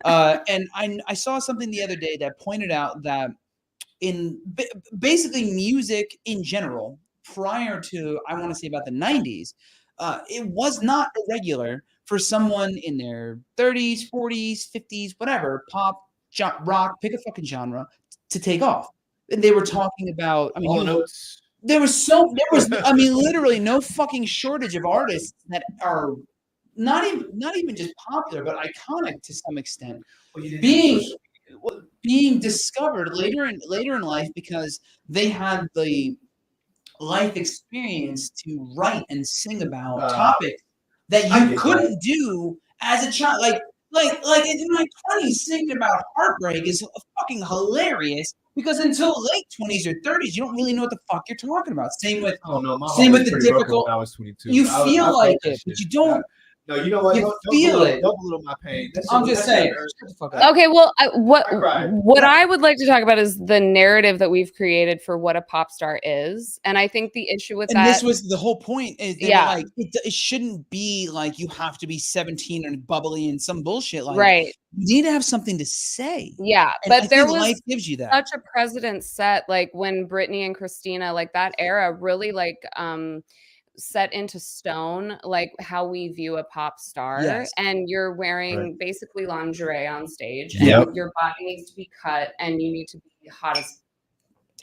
B: And I saw something the other day that pointed out that in basically music in general, prior to, I want to say about the 90s, it was not irregular for someone in their 30s, 40s, 50s, whatever, pop, rock, pick a fucking genre, to take off. And they were talking about, I mean,
K: All notes.
B: there was I mean, literally no fucking shortage of artists that are not even just popular, but iconic to some extent, being discovered later in life because they had the life experience to write and sing about topics that you couldn't do as a child. Like in my 20s, singing about heartbreak is fucking hilarious because until late 20s or 30s, you don't really know what the fuck you're talking about. Same with the difficult.
K: I was 22.
B: You
K: I
B: feel like
K: that
B: it, but
K: shit.
B: you don't.
K: No, you know what?
B: You
K: Don't
B: feel
K: belittle-
B: it.
K: Don't belittle my pain.
B: I'm just saying. Shut the fuck up.
L: Okay, well, what
K: cried.
L: I would like to talk about is the narrative that we've created for what a pop star is, and I think the issue with
B: And
L: that,
B: this was the whole point. Is they were
L: Yeah.
B: like it shouldn't be like you have to be 17 and bubbly and some bullshit like
L: right?
B: You need to have something to say.
L: Yeah,
B: And I
L: but there
B: think
L: was
B: life gives you that.
L: such a precedent set, like when Britney and Christina, like that era, really like set into stone like how we view a pop star.
B: Yes.
L: And you're wearing basically lingerie on stage,
K: Yep.
L: and your body needs to be cut, and you need to be hot as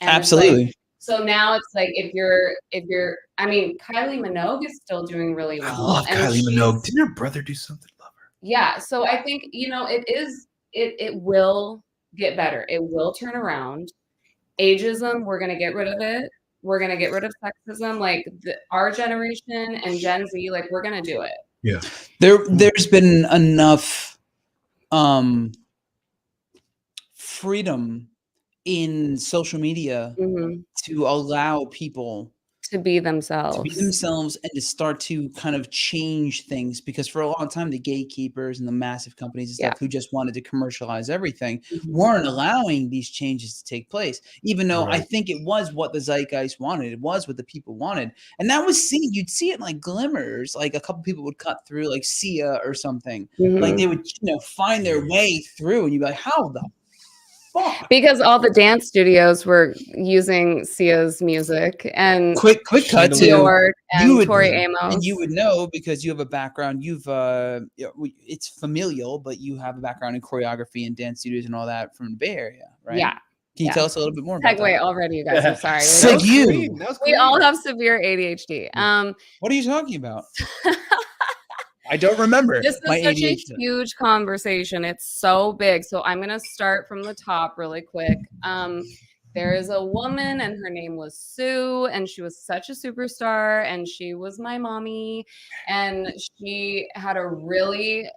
L: And it's
B: Absolutely.
L: like, so now it's like if you're, I mean, Kylie Minogue is still doing really well.
K: I love
L: and
K: Kylie
L: she's-
K: Minogue. Didn't her brother do something? Love her.
L: Yeah. So I think, you know, it will get better. It will turn around. Ageism, we're going to get rid of it. We're going to get rid of sexism. Like our generation and Gen Z, like we're going to do it.
K: Yeah.
B: There's been enough freedom in social media to allow people
L: to be themselves
B: and to start to kind of change things, because for a long time the gatekeepers and the massive companies and stuff who just wanted to commercialize everything weren't allowing these changes to take place, even though I think it was what the zeitgeist wanted. It was what the people wanted, and that was seen. You'd see it in like glimmers, like a couple people would cut through, like Sia or something, like they would, you know, find their way through, and you'd be like, how the fuck?
L: Because all the dance studios were using Sia's music. And
B: quick cut to
L: York and Tori Amos.
B: And you would know because you have a background. You've it's familial, but you have a background in choreography and dance studios and all that from the Bay Area, right?
L: Yeah.
B: Can you tell us a little bit more about
L: Segue
B: that?
L: already, you guys. I'm sorry.
B: Sick you.
L: We all have severe ADHD.
B: What are you talking about? I don't remember.
L: This is
B: my
L: such
B: ADHD.
L: a huge conversation. It's so big. So I'm going to start from the top really quick. There is a woman and her name was Sue, and she was such a superstar, and she was my mommy, and she had a really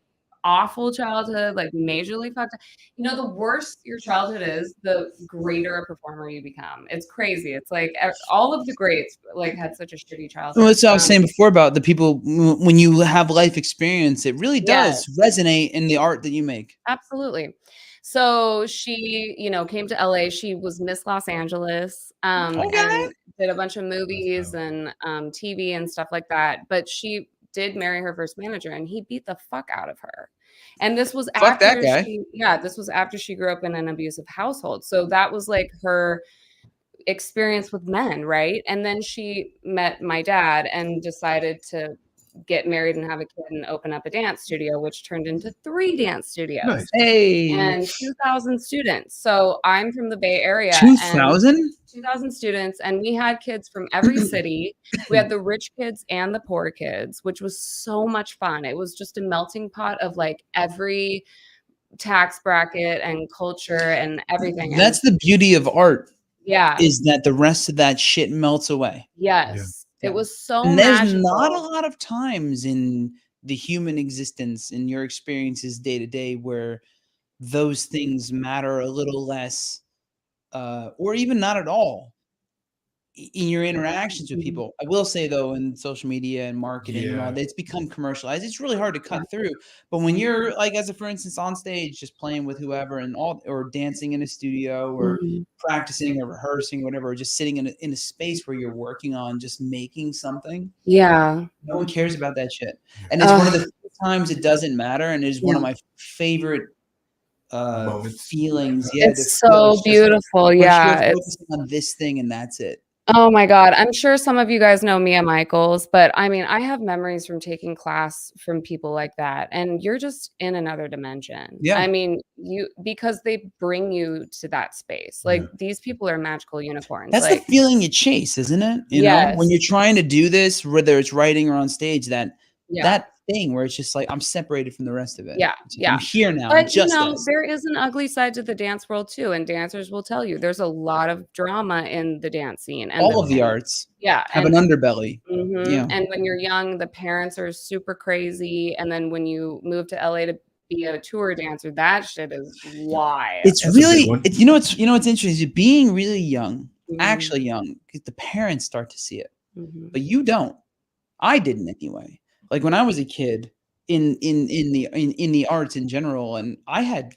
L: awful childhood, like majorly fucked up. You know, the worse your childhood is, the greater a performer you become. It's crazy. It's like all of the greats like had such a shitty childhood.
B: Well, that's what I was saying before about the people. When you have life experience, it really does resonate in the art that you make.
L: Absolutely. So she, you know, came to LA. She was Miss Los Angeles, and did a bunch of movies and TV and stuff like that. But she did marry her first manager, and he beat the fuck out of her. And this was after this was after she grew up in an abusive household. So that was like her experience with men, right? And then she met my dad and decided to get married and have a kid and open up a dance studio, which turned into 3 dance studios.
B: Nice. Hey.
L: And 2,000 students. So I'm from the Bay Area.
B: 2,000?
L: 2,000 students, and we had kids from every city. We had the rich kids and the poor kids, which was so much fun. It was just a melting pot of like every tax bracket and culture and everything.
B: That's the beauty of art.
L: Yeah.
B: Is that the rest of that shit melts away.
L: Yes. It was so
B: and there's
L: magical.
B: not a lot of times in the human existence, in your experiences day to day, where those things matter a little less, or even not at all, in your interactions with people. I will say though, in social media and marketing and all that, it's become commercialized. It's really hard to cut through. But when you're like, as a for instance, on stage, just playing with whoever and all, or dancing in a studio, or practicing or rehearsing, or whatever, or just sitting in a space where you're working on just making something.
L: Yeah.
B: No one cares about that shit. And it's one of the few times it doesn't matter. And it is one of my favorite feelings. Yeah.
L: It's so beautiful. Yeah.
B: It's focusing on this thing and that's it.
L: Oh my God. I'm sure some of you guys know Mia Michaels, but I mean, I have memories from taking class from people like that. And you're just in another dimension.
B: Yeah.
L: I mean, because they bring you to that space. Like these people are magical unicorns.
B: That's
L: like,
B: the feeling you chase, isn't it? You know, when you're trying to do this, whether it's writing or on stage, that thing where it's just like, I'm separated from the rest of it.
L: Yeah.
B: I'm here now.
L: But
B: just
L: you know,
B: this.
L: there is an ugly side to the dance world too. And dancers will tell you there's a lot of drama in the dance scene. And
B: all of the arts have an underbelly.
L: Yeah. And when you're young, the parents are super crazy. And then when you move to LA to be a tour dancer, that shit is wild.
B: It's really, you know, it's interesting. Being really young, actually young, the parents start to see it, but you don't. I didn't anyway. Like when I was a kid in the arts in general, and I had,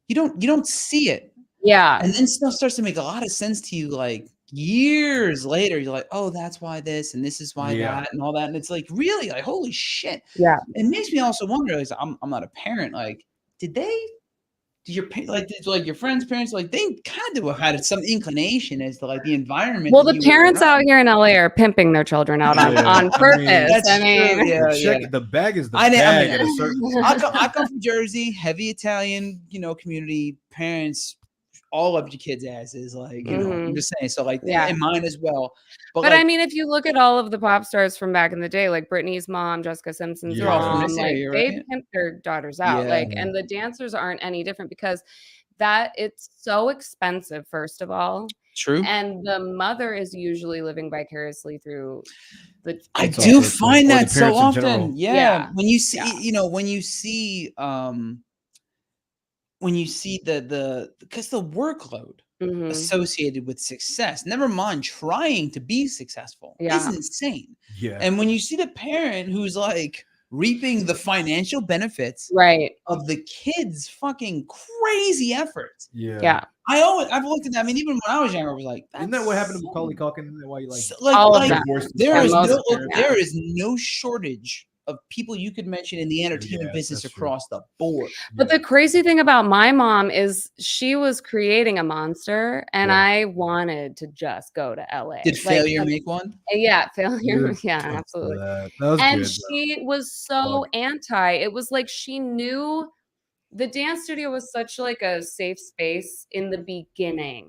B: you don't see it.
L: Yeah.
B: And then stuff starts to make a lot of sense to you like years later. You're like, oh, that's why this, and this is why that, and all that. And it's like, really, like, holy shit.
L: Yeah.
B: It makes me also wonder, like, I'm not a parent. Like, did your friends' parents, like, they kind of had some inclination as to like the environment?
L: Well, the parents out here in LA are pimping their children out on purpose.
B: I mean,
K: the bag is the bag at a certain.
B: I come from Jersey, heavy Italian, community. Parents all of your kids' asses. Like, you know, I'm just saying. So like, and mine as well.
L: But
B: like,
L: I mean, if you look at all of the pop stars from back in the day, like Britney's mom, Jessica Simpson's mom, like they pimp their daughters out. Like, and the dancers aren't any different because it's so expensive, first of all.
B: True.
L: And the mother is usually living vicariously through the.
B: I do find that so often. Yeah. When you see, you know, when you see the because the workload associated with success, never mind trying to be successful, is insane.
K: Yeah.
B: And when you see the parent who's like reaping the financial benefits of the kids' fucking crazy efforts.
L: Yeah.
B: I've looked at that. I mean, even when I was younger, I was like,
K: isn't that what happened to Macaulay Culkin? Isn't that why you
B: there is no shortage of people you could mention in the entertainment business across the board.
L: But the crazy thing about my mom is she was creating a monster, and I wanted to just go to LA.
B: Did Failure make one?
L: Yeah, Failure. Yeah, absolutely.
K: That was
L: and
K: good,
L: she was so anti. It was like she knew the dance studio was such like a safe space in the beginning,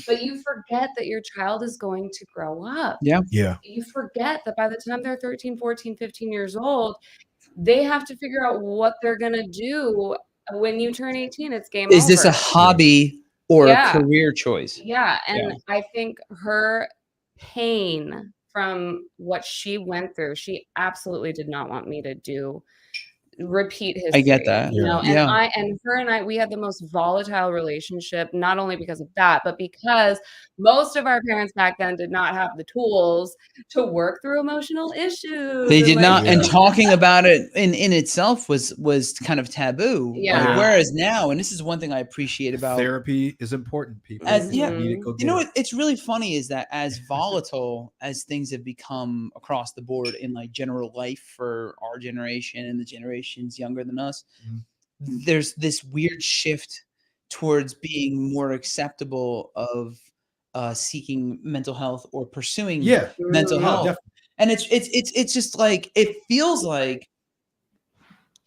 L: but you forget that your child is going to grow up.
K: Yeah.
L: You forget that by the time they're 13, 14, 15 years old, they have to figure out what they're going to do when you turn 18. It's game over.
B: Is this a hobby or a career choice?
L: Yeah. And I think her pain from what she went through, she absolutely did not want me to repeat history.
B: I get that.
L: You know, and her and I, we had the most volatile relationship, not only because of that, but because most of our parents back then did not have the tools to work through emotional issues.
B: They did not, and talking about it in itself was kind of taboo.
L: Yeah.
B: Like, whereas now, and this is one thing I appreciate about
K: therapy is important, people.
B: You know what? It's really funny is that as volatile as things have become across the board in like general life for our generation and the generations younger than us, there's this weird shift towards being more acceptable of seeking mental health or pursuing mental health.
K: Definitely.
B: And it's just like, it feels like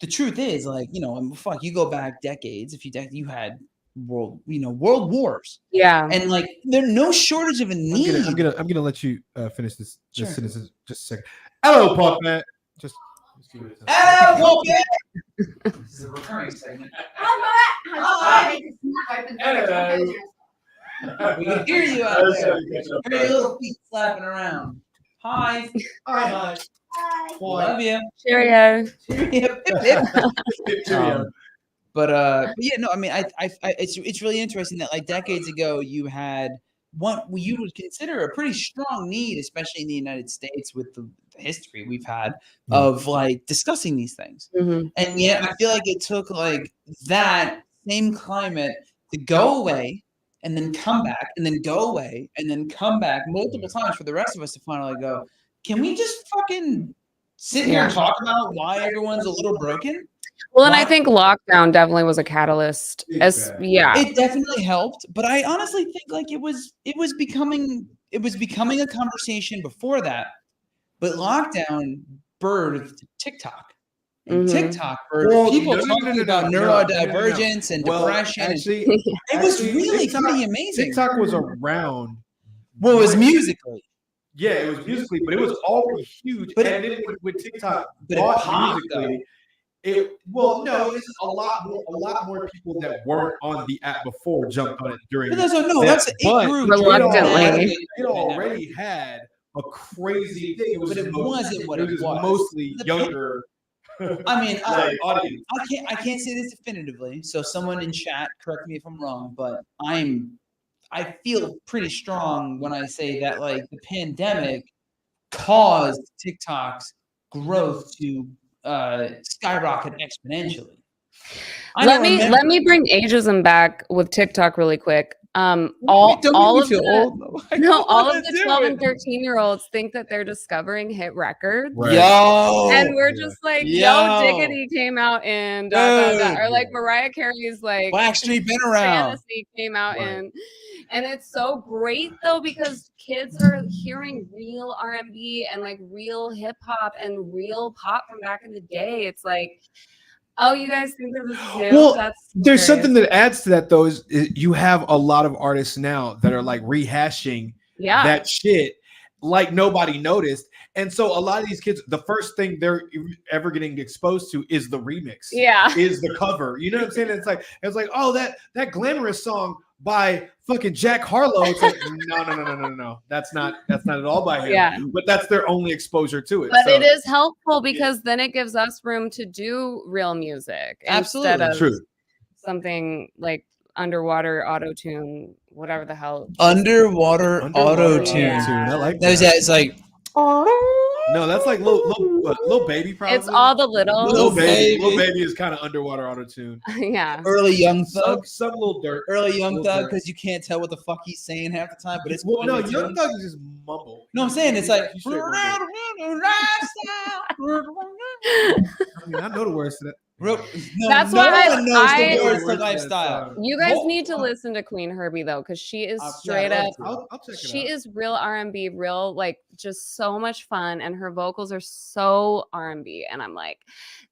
B: the truth is like, you know, fuck, you go back decades, you had world wars.
L: Yeah.
B: And like there's no shortage of a need.
K: I'm gonna let you finish this sentence just a second. Hello, Pop Man. Just
B: hello, Pop Man. This is a recurring segment. Hi. We can hear you out there. Hear your little feet slapping around. Hi. Hi. Love you.
L: Cheerio.
B: But yeah, no, I mean, it's really interesting that like decades ago you had what you would consider a pretty strong need, especially in the United States with the history we've had of like discussing these things. And yet I feel like it took like that same climate to go away and then come back and then go away and then come back multiple times for the rest of us to finally go, can we just fucking sit here and talk about why everyone's a little broken?
L: Well, and I think lockdown definitely was a catalyst.
B: It definitely helped, but I honestly think like it was becoming a conversation before that. But lockdown birthed TikTok. And TikTok birthed people talking about neurodivergence and depression.
K: Actually,
B: it was really pretty amazing.
K: TikTok was around.
B: Well, it was musically.
K: Yeah, it was musically, but it was already huge. But and then with TikTok,
B: but it popped
K: musically. It's a lot more people that weren't on the app before jumped on it during.
B: It grew
L: reluctantly.
K: It already had a crazy thing.
B: It wasn't what it was.
K: Mostly younger.
B: I mean,
K: audience.
B: I can't say this definitively. So someone in chat, correct me if I'm wrong, but I feel pretty strong when I say that like the pandemic caused TikTok's growth to skyrocket exponentially.
L: Let me bring ageism back with TikTok really quick. All of the 12 and 13-year-olds think that they're discovering hit records.
K: Right.
L: And we're just like, Yo Diggity came out in or like Mariah Carey's like
B: Blackstreet been around.
L: Fantasy came out in. And it's so great though, because kids are hearing real R&B and like real hip hop and real pop from back in the day. It's like Oh, you guys think that this is new?
K: Well,
L: That's
K: there's
L: hilarious.
K: something that adds to that though. Is you have a lot of artists now that are like rehashing that shit like nobody noticed. And so a lot of these kids, the first thing they're ever getting exposed to is the remix.
L: Yeah.
K: Is the cover. You know what I'm saying? It's like, oh, that glamorous song by fucking Jack Harlow. It's like, no. That's not at all by him.
L: Yeah.
K: But that's their only exposure to it.
L: But
K: so.
L: it is helpful because then it gives us room to do real music instead of something like underwater auto-tune, whatever the hell.
B: Underwater auto-tune.
K: Yeah. I like
B: that. It's like
K: no, that's like little baby probably.
L: It's all the little
K: baby is kind of underwater auto-tune.
L: Yeah.
B: Early Young Thug.
K: Some little dirt.
B: Early Young Thug because you can't tell what the fuck he's saying half the time, but it's
K: well, no, Young Thug is just mumble.
B: No, I'm saying it's like
K: I know the words to that.
L: That's why I
B: knows the words to Lifestyle.
L: You guys need to listen to Queen Herbie though, because she is straight up.
K: I'll check it
L: she
K: out.
L: is real R&B, real like just so much fun, and her vocals are so R&B. And I'm like,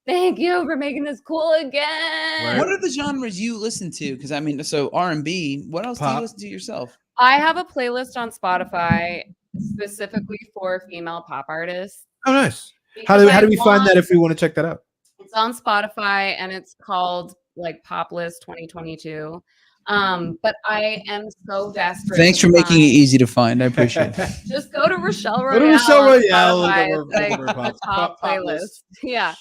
L: thank you for making this cool again.
B: What are the genres you listen to? Because I mean, so R&B. What else do you listen to yourself?
L: I have a playlist on Spotify specifically for female pop artists.
K: Oh, nice. How do we find that if we want to check that out?
L: It's on Spotify and it's called like Pop List 2022. But I am so desperate.
B: Thanks for making it easy to find. I appreciate it.
L: Just go to Rachele Royale.
K: Go to Rachele Royale.
L: Like the top playlist. Yeah.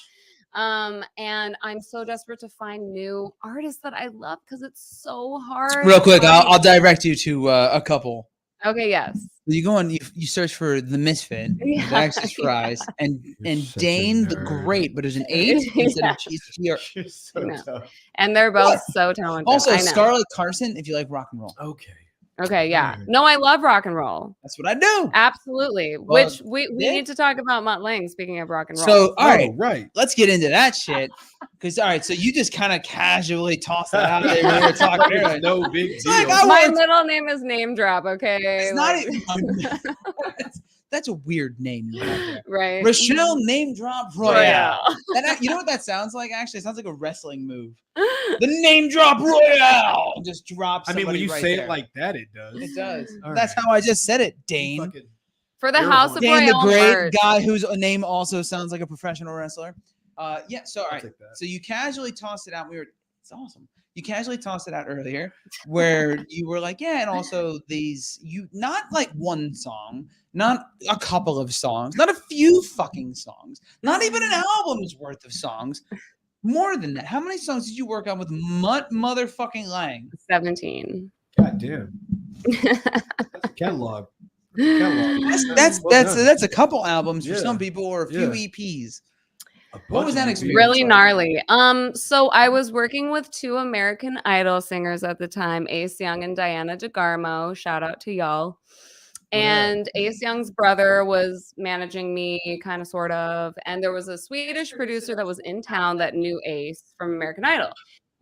L: And I'm so desperate to find new artists that I love because it's so hard.
B: Real quick, I'll direct you to a couple.
L: Okay, yes.
B: You go on, you search for The Misfit, Access Fries, and Dane the Great, but there's an 8 instead of cheese.
L: And they're both so talented.
B: Also, Scarlett Carson, if you like rock and roll.
L: Okay, yeah. No, I love rock and roll.
B: That's what I do.
L: Absolutely.
B: Well,
L: which we need to talk about Mutt Lange, speaking of rock and roll.
B: So, all right. Let's get into that shit. Because, all right, so you just kind of casually tossed that out there when we were talking earlier.
K: No big deal.
B: Like,
L: my middle name is Name Drop, okay?
B: It's not even... That's a weird name.
L: Right.
B: Rachele Name Drop Royale. You know what that sounds like, actually? It sounds like a wrestling move. The Name Drop Royale. Just drops.
K: I mean, when you say it like that, it does.
B: It does. That's how I just said it, Dane.
L: For the House of
B: Dane
L: Royale
B: the Great
L: merch.
B: guy whose name also sounds like a professional wrestler. Yeah, so all right. So you casually tossed it out. It's awesome. You casually tossed it out earlier where you were like, yeah, and also not like one song, not a couple of songs, not a few fucking songs, not even an album's worth of songs. More than that. How many songs did you work on with Mutt motherfucking Lange? 17.
K: God damn. That's a catalog.
B: That's a couple albums for some people or a few EPs. What was that experience?
L: Really gnarly. So I was working with 2 American Idol singers at the time, Ace Young and Diana DeGarmo. Shout out to y'all. And Ace Young's brother was managing me, kind of, sort of. And there was a Swedish producer that was in town that knew Ace from American Idol.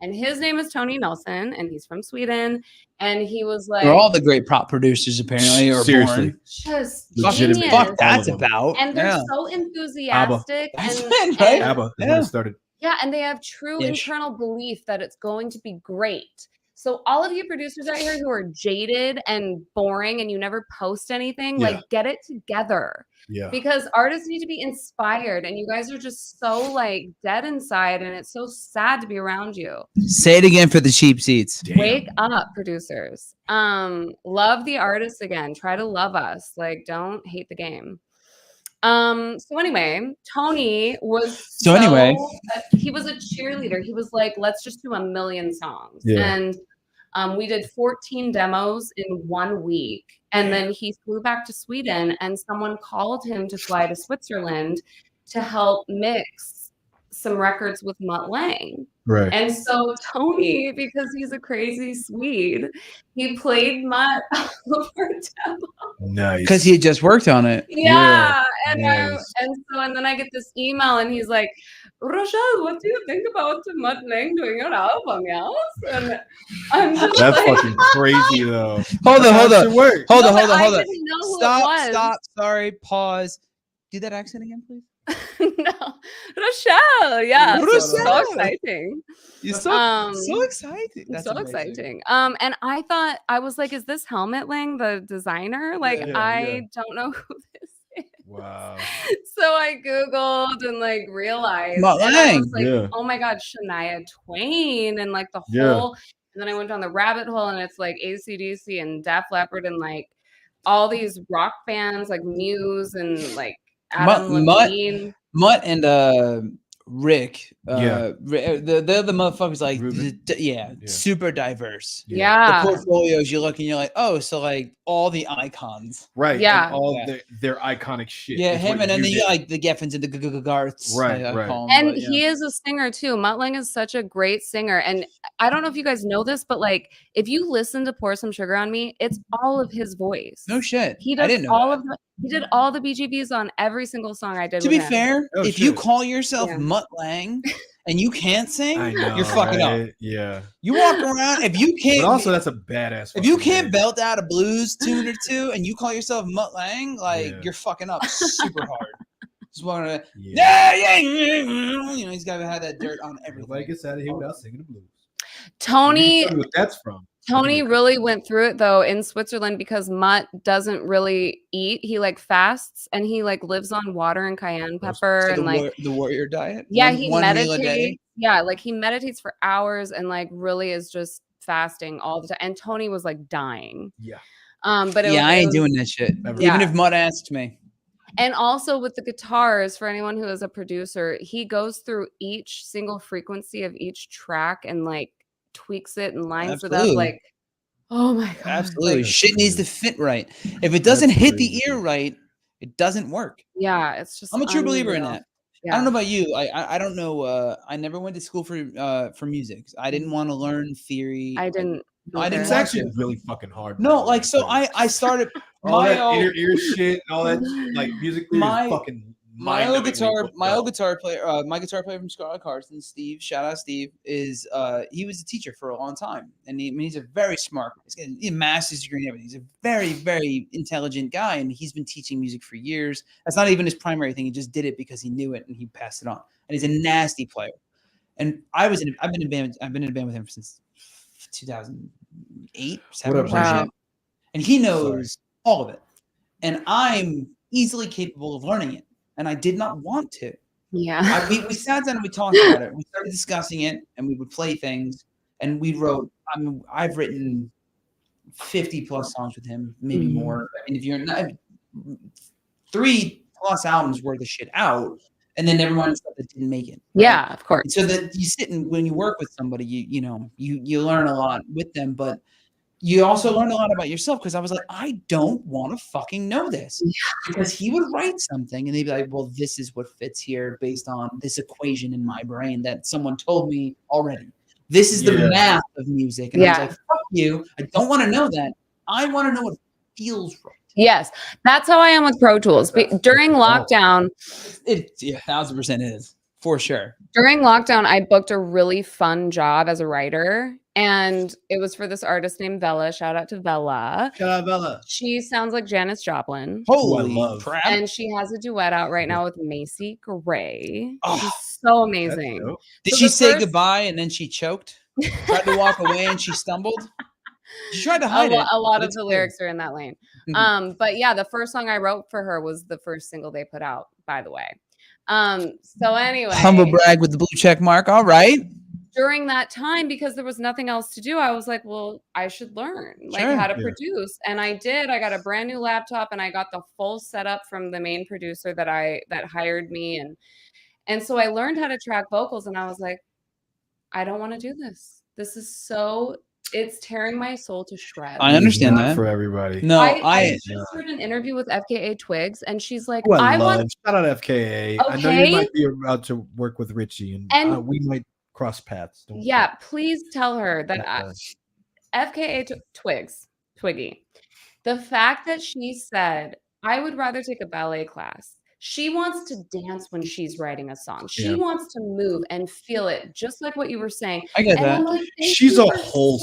L: And his name is Tony Nelson, and he's from Sweden. And he was like...
B: They're all the great pop producers, apparently, are
K: seriously
B: born.
L: Just
B: legitimate. Fuck that's about.
L: And they're so enthusiastic.
K: ABBA. That's when it started.
L: Yeah, and they have true internal belief that it's going to be great. So all of you producers out here who are jaded and boring and you never post anything, like, get it together.
K: Yeah.
L: Because artists need to be inspired, and you guys are just so like dead inside, and it's so sad to be around you.
B: Say it again for the cheap seats.
L: Wake up, producers. Love the artists again. Try to love us. Like, don't hate the game. So anyway, Tony was he was a cheerleader. He was like, let's just do 1 million songs. And we did 14 demos in 1 week. And then he flew back to Sweden, and someone called him to fly to Switzerland to help mix some records with Mutt Lange.
K: Right.
L: And so Tony, because he's a crazy Swede, he played Mutt all over demo.
K: Nice.
B: Because he had just worked on it.
L: Yeah. And
K: nice.
L: and then I get this email, and he's like, Rachele, what do you think about Mutt Lange doing your album? Yes. And I'm just
K: That's
L: like,
K: fucking crazy though.
B: Hold on.
L: I didn't know who it was.
B: Stop. Sorry. Pause. Do that accent again, please.
L: No, Rochelle. Yeah,
B: Rochelle.
L: so exciting.
B: You're so exciting. That's
L: so
B: amazing.
L: exciting. And I thought, I was like, is this Helmet Lang the designer? Like, I don't know who this is.
K: Wow.
L: So I Googled and like realized,
B: Mutt
L: and I
B: Lang.
L: was like, oh my God, Shania Twain, and like the whole, and then I went down the rabbit hole, and it's like AC/DC and Def Leppard and like all these rock bands like Muse and like Adam Levine.
B: Mutt and Rick, they're the motherfuckers like, super diverse.
L: Yeah.
B: The portfolios you look and you're like, oh, so like all the icons,
K: right?
L: Yeah,
K: and all their iconic shit.
B: Yeah, him and then you like the Geffens and the Garths,
K: right?
L: And he is a singer too. Mutt Lang is such a great singer, and I don't know if you guys know this, but like if you listen to "Pour Some Sugar on Me," it's all of his voice.
B: No shit,
L: he does
B: I didn't know
L: all
B: that.
L: of the. He did all the BGVs on every single song I did.
B: To
L: with
B: be
L: him.
B: fair, if you call yourself Mutt Lang and you can't sing, you're fucking up.
K: Yeah.
B: You walk around if you can't.
K: But also, that's a badass.
B: If you can't belt out a blues tune or two and you call yourself Mutt Lang, like you're fucking up super hard. Just walking around, you know, he's got to have that dirt on everything.
K: Nobody gets out of here without singing the blues.
L: Tony,
K: what that's from.
L: Tony really went through it though in Switzerland because Mutt doesn't really eat. He like fasts and he like lives on water and cayenne pepper
B: So
L: and like
B: the warrior diet.
L: Yeah,
B: One
L: he
B: meal a day?
L: meditates. Yeah, like he meditates for hours and like really is just fasting all the time. And Tony was like dying.
K: Yeah.
L: But it
B: I ain't doing that shit. Even if Mutt asked me.
L: And also with the guitars, for anyone who is a producer, he goes through each single frequency of each track and like tweaks it and lines it up like, oh my God.
B: Absolutely.
L: Like,
B: Shit needs to fit right. If it doesn't hit the ear right, it doesn't work.
L: Yeah, it's just
B: I'm a true believer in that.
L: Yeah.
B: I don't know about you. I don't know. I never went to school for music. I didn't want to learn theory.
L: I didn't.
K: It's actually really fucking hard.
B: No, like so I started
K: all that inner ear shit and all that like music theory is fucking
B: my old guitar player, my guitar player from Scarlet Carson, Steve, shout out Steve, is he was a teacher for a long time. And he's a very smart, he's got a master's degree and everything. He's a very, very intelligent guy, and he's been teaching music for years. That's not even his primary thing. He just did it because he knew it and he passed it on. And he's a nasty player. And I've been in a band with him since 2008, 7 or some shit. And he knows all of it. And I'm easily capable of learning it. And I did not want to.
L: Yeah.
B: We sat down and we talked about it. We started discussing it, and we would play things. And we wrote. I mean, I've written 50 plus songs with him, maybe more. I mean, if you're not 3+ albums worth of shit out, and then never mind stuff that didn't make it. Right?
L: Yeah, of course.
B: And so that you sit and when you work with somebody, you learn a lot with them, but you also learn a lot about yourself, because I was like, I don't want to fucking know this. Because he would write something and they'd be like, well, this is what fits here based on this equation in my brain that someone told me already. This is the math of music. And I was like, fuck you. I don't want to know that. I want to know what feels right.
L: Yes, that's how I am with Pro Tools. During lockdown,
B: it 1000% is. For sure.
L: During lockdown, I booked a really fun job as a writer, and it was for this artist named Vella. Shout out to Vella.
K: Shout out Vella.
L: She sounds like Janis Joplin.
B: Holy crap.
L: And she has a duet out right now with Macy Gray. She's so amazing.
B: Did she say goodbye and then she choked? Tried to walk away and she stumbled? She tried to hide it.
L: A lot of the lyrics are in that lane. But yeah, the first song I wrote for her was the first single they put out, by the way. So anyway,
B: humble brag with the blue check mark. All right.
L: During that time, because there was nothing else to do, I was like, well, I should learn how to produce. And I did. I got a brand new laptop and I got the full setup from the main producer that hired me. And so I learned how to track vocals, and I was like, I don't want to do this. This is it's tearing my soul to shreds.
B: I understand that
K: for everybody.
B: No,
L: I just heard an interview with FKA Twigs, and she's like,
K: shout out FKA.
L: Okay.
K: I know you might be about to work with Richie, and we might cross paths.
L: Please tell her that FKA Twiggy. The fact that she said, I would rather take a ballet class. She wants to dance when she's writing a song. She wants to move and feel it, just like what you were saying.
B: I get that.
L: Like,
K: she's a whole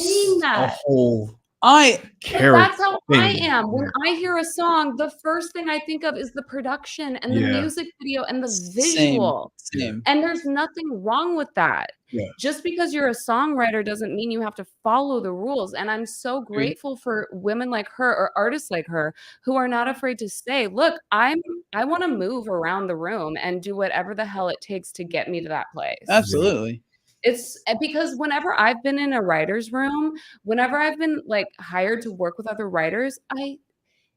L: But
K: Carrot
L: that's how I
K: thing.
L: am. When I hear a song, the first thing I think of is the production and the
K: Yeah.
L: music video and the visual.
B: Same.
L: And there's nothing wrong with that.
K: Yeah.
L: Just because you're a songwriter doesn't mean you have to follow the rules. And I'm so grateful for women like her or artists like her who are not afraid to say, look, I want to move around the room and do whatever the hell it takes to get me to that place.
B: Absolutely.
L: It's because whenever I've been in a writer's room, whenever I've been like hired to work with other writers,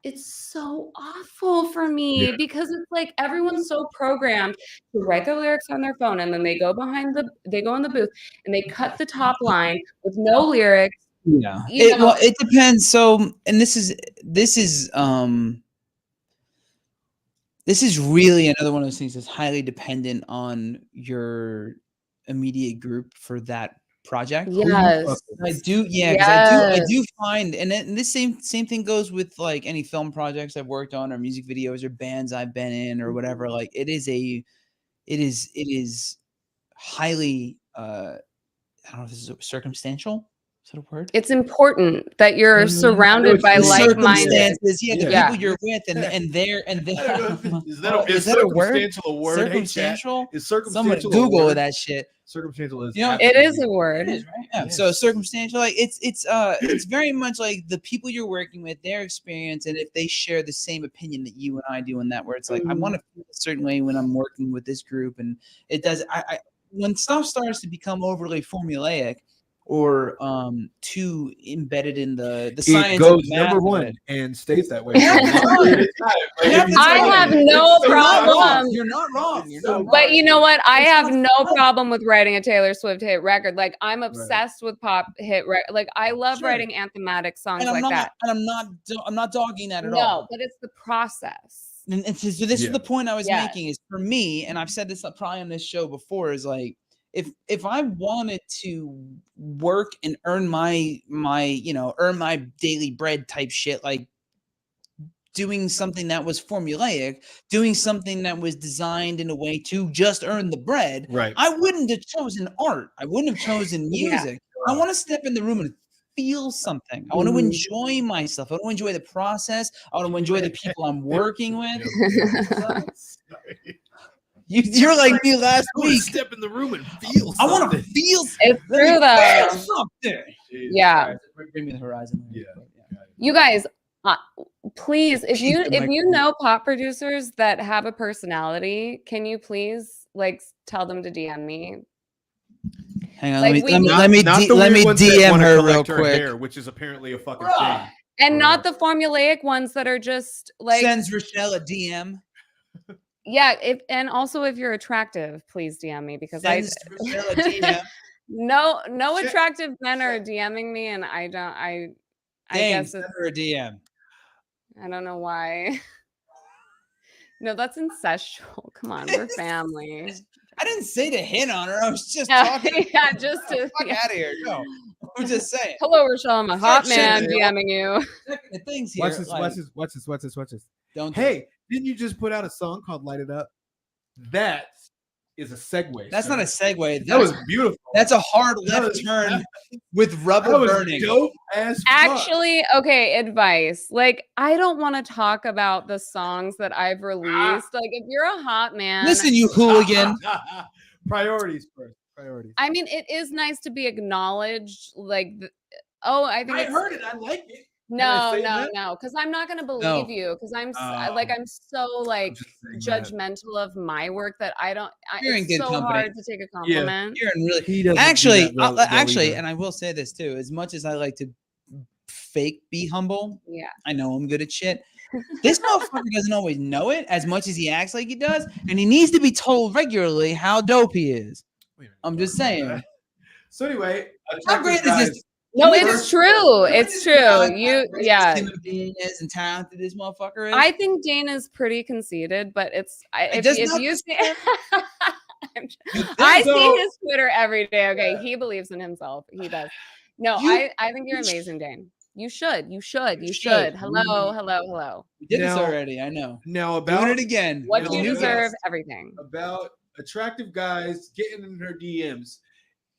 L: it's so awful for me because it's like everyone's so programmed to write their lyrics on their phone and then they go in the booth and they cut the top line with no lyrics.
B: Yeah. It depends. So, and this is really another one of those things that's highly dependent on your immediate group for that project.
L: Yes.
B: I do. Yeah. Because I do find, and this same thing goes with like any film projects I've worked on or music videos or bands I've been in or whatever. Like it is highly, I don't know if this is circumstantial. Is that a word?
L: It's important that you're surrounded by like-minded.
B: The people you're with, and they're.
K: Is that a word?
B: Circumstantial.
K: Is circumstantial?
B: Someone Google that shit.
K: Circumstantial is.
L: It is a word.
B: It is, right? Yeah. So circumstantial, like it's very much like the people you're working with, their experience, and if they share the same opinion that you and I do in that, where it's like I want to feel a certain way when I'm working with this group, and it does. When stuff starts to become overly formulaic or too embedded in the science,
K: it goes
B: of math
K: number one and stays that way.
L: I have no problem.
B: You're not wrong.
L: But you know what? I have no problem with writing a Taylor Swift hit record. Like I'm obsessed with pop hit record. Like I love writing anthematic songs like that.
B: And I'm not dogging that at all.
L: No, but it's the process.
B: And so this is the point I was making is for me, and I've said this probably on this show before, is like if I wanted to work and earn my daily bread type shit, like doing something that was formulaic, doing something that was designed in a way to just earn the bread,
K: right?
B: I wouldn't have chosen art. I wouldn't have chosen music. I want to step in the room and feel something. I want to enjoy myself. I want to enjoy the process. I want to enjoy the people I'm working with. You're like me last week.
K: Step in the room and feel.
B: I want to feel.
L: It's true though.
B: Something.
L: Yeah.
B: Bring me the horizon.
K: Yeah.
L: You guys, please, if you know pop producers that have a personality, can you please like tell them to DM me?
B: Hang on,
L: like,
B: let me DM her real quick.
K: Hair, which is apparently a fucking thing.
L: And not the formulaic ones that are just like
B: sends Rachele a DM.
L: Yeah, and also if you're attractive, please DM me because no attractive men are DMing me, and I guess
B: send her a DM.
L: I don't know why. No, that's incestual. Come on, we're family.
B: I didn't say to hit on her. I was just talking.
L: Yeah, just to
B: fuck out of here. No, I'm just saying.
L: Hello, Rachele. I'm a hot man DMing you.
B: The things here.
K: Watch this.
B: Don't.
K: Hey, didn't you just put out a song called "Light It Up"? That is a segue.
B: That's not a segue.
K: That was beautiful.
B: That's a hard left turn with rubber burning.
K: Dope as
L: actually, okay, advice. Like, I don't want to talk about the songs that I've released. Like, if you're a hot man,
B: listen, you hooligan.
K: Priorities first. Priorities.
L: I mean, it is nice to be acknowledged. Like, I
K: heard it. I like it.
L: No, because I'm not gonna believe you. Because I'm so like judgmental of my work that I don't. It's so hard to take a compliment.
B: Yeah, you're in really. Actually, and I will say this too. As much as I like to fake be humble, I know I'm good at shit. This motherfucker doesn't always know it as much as he acts like he does, and he needs to be told regularly how dope he is. I'm just saying.
K: So anyway,
B: how great is this?
L: No, it's true. It's true.
B: And talented this motherfucker is.
L: I think Dana's pretty conceited, but I see his Twitter every day. Okay, he believes in himself. He does. No, I think you're amazing, Dane. You should. Hello.
B: We did this already. I know.
K: Now about
B: doing it again.
L: What you deserve, everything.
K: About attractive guys getting in her DMs.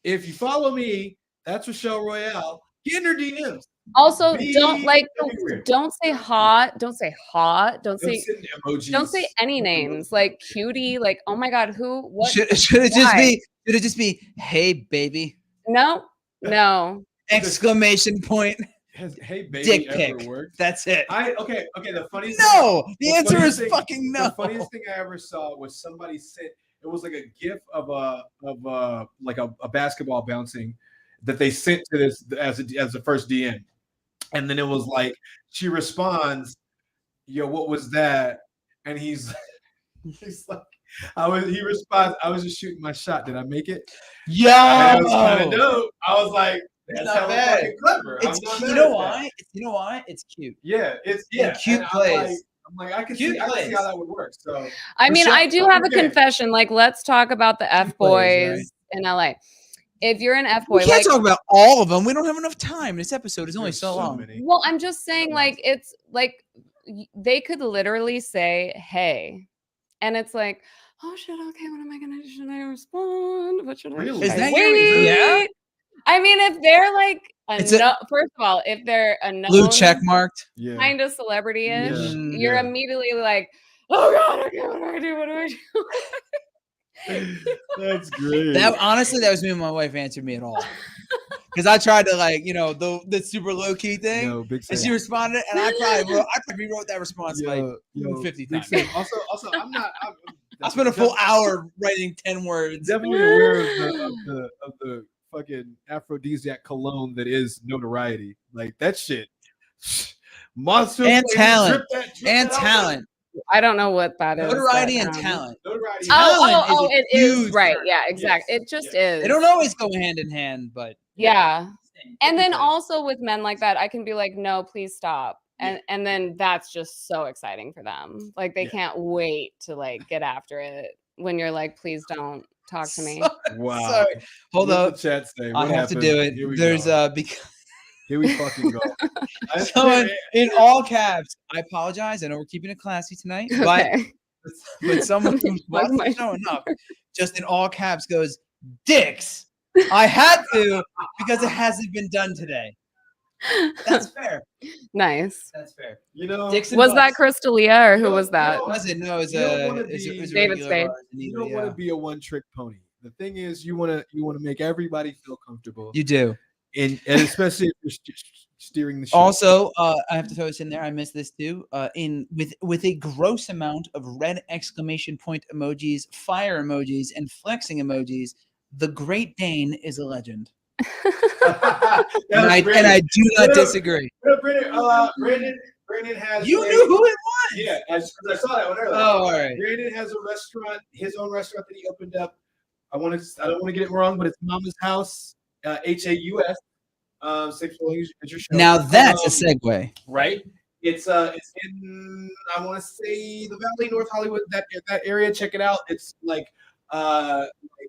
K: If you follow me, that's Rachele Royale. Get in her DMs.
L: Also,
K: Be-
L: don't like
K: that'd be weird.
L: don't say hot. Don't say hot. Don't say
K: send emojis.
L: don't say any names like cutie. Like, oh my god, who? What?
B: Should it just be? Should it just be? Hey, baby!
L: No, no.
B: Exclamation point!
K: Has hey baby
B: Dick
K: ever
B: pic.
K: worked?
B: That's it.
K: Okay. The funniest.
B: No, the
K: the
B: answer
K: funniest
B: is fucking no.
K: The funniest thing I ever saw was somebody sent. It was like a GIF of a basketball bouncing that they sent to this as the first DM, and then it was like she responds, "Yo, what was that?" And he's like, he responds, "I was just shooting my shot. Did I make it?"
B: Yeah,
K: it was kind of dope. I was like, "That's
B: not
K: hella
B: bad.
K: fucking clever."
B: It's
K: I'm not
B: you
K: mad
B: know
K: at
B: why?
K: that.
B: You know why? It's cute.
K: Yeah, it's
B: cute
K: and
B: plays.
K: I'm like, I can
B: Cute
K: see how
B: plays.
K: that would work. So
L: I mean,
K: Rachele,
L: I do have a
K: okay.
L: confession. Like, let's talk about the F boys
B: right?
L: in LA. If you're an F
B: We
L: boy,
B: can't
L: like,
B: talk about all of them. We don't have enough time. This episode is only
K: There's
B: so long.
K: many.
L: well, I'm just saying, like, it's like they could literally say, "Hey," and it's like, "Oh shit, okay, what am I gonna do? Should I respond? What should I
K: Really?
L: should
B: Is
L: I
B: that
L: wait?"
B: yeah?
L: I mean, if they're like
B: It's a-
L: first of all, if they're a
B: Blue
L: known
B: check marked.
K: Yeah.
L: kind of celebrity-ish,
K: Yeah,
L: you're
K: yeah.
L: immediately like, "Oh god, okay, what do I do? What do I do?"
K: That's great.
B: That honestly, that was me and my wife answered me at all. Because I tried to the super low key thing,
K: Yo, big
B: and
K: Sam.
B: she responded, and I probably rewrote that response like
K: Yo,
B: 50
K: big
B: times.
K: Sam. Also, I'm
B: I spent a full hour writing 10 words.
K: definitely aware of the fucking aphrodisiac cologne that is notoriety. Like that shit. Monster
B: And
K: lady,
B: talent.
K: drip
B: And
K: that out
B: talent.
L: I don't know what that is.
B: Notoriety
L: but,
B: and talent.
K: Notoriety.
L: Oh,
B: Talent is a
L: it is
B: huge
L: right.
B: term.
L: Yeah, exactly.
K: Yes,
L: It just
K: yes.
L: is.
B: They don't always go hand in hand, but
L: Yeah. And then
B: Everything.
L: also with men like that, I can be like, no, please stop. And then that's just so exciting for them. Like they
K: Yeah.
L: can't wait to like get after it when you're like, please don't talk to me.
K: Wow.
B: Sorry. Hold
K: What's
B: up.
K: the chat say?
B: I
K: What
B: have to
K: happened?
B: do it.
K: Here we
B: There's
K: go.
B: because
K: Here we fucking go.
B: someone in all caps. I apologize. I know we're keeping it classy tonight, but
L: Okay.
B: but someone who's
L: Plug
B: watched
L: my-
B: the show enough, just in all caps, goes, "Dicks." I had to because it hasn't been done today. That's fair.
L: Nice.
B: That's fair.
K: You know,
B: Dicks and
L: Was that
B: butts.
L: Crystalia or who
K: You
L: was that?
K: know,
B: Was it? No, it was
K: You don't wanna
B: it was
K: be-
B: a
L: David
B: regular
L: Spade.
B: bar.
K: you don't want to be a one-trick pony. The thing is, you want to make everybody feel comfortable,
B: You do.
K: and especially if you're steering the ship.
B: Also, I have to throw this in there. I missed this too. With a gross amount of red exclamation point emojis, fire emojis, and flexing emojis, the Great Dane is a legend, and I do not disagree.
K: Brandon has.
B: You knew who it was.
K: Yeah, because I saw that one earlier.
B: Oh, all right.
K: Brandon has a restaurant, his own restaurant that he opened up. I don't want to get it wrong, but it's Mama's House, HAUS. Sexual Adventure Show.
B: Now that's a segue.
K: Right? It's in I want to say the Valley, North Hollywood, that area. Check it out. It's like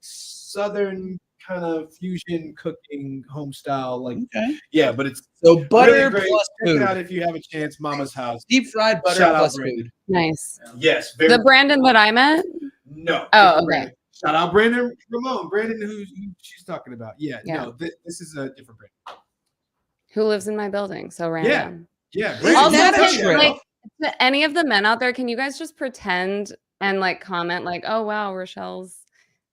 K: southern kind of fusion cooking, home style. Like
B: Okay.
K: yeah, but it's
B: So butter
K: really great.
B: plus
K: Check
B: food.
K: it out if you have a chance. Mama's House.
B: Deep fried butter
K: Shout out
B: plus
K: Brandon.
B: food.
L: Nice.
K: Yes, very
L: The Brandon that I met?
K: no.
L: Oh,
K: different
L: okay.
K: Brandon. Shout out Brandon Ramon. Brandon who she's talking about. Yeah.
L: Yeah.
K: No, this is a different Brandon.
L: Who lives in my building? So random.
K: Yeah.
B: Isn't
L: Also,
B: that a
L: can,
B: trip?
L: like to any of the men out there, can you guys just pretend and like comment like, "Oh wow, Rochelle's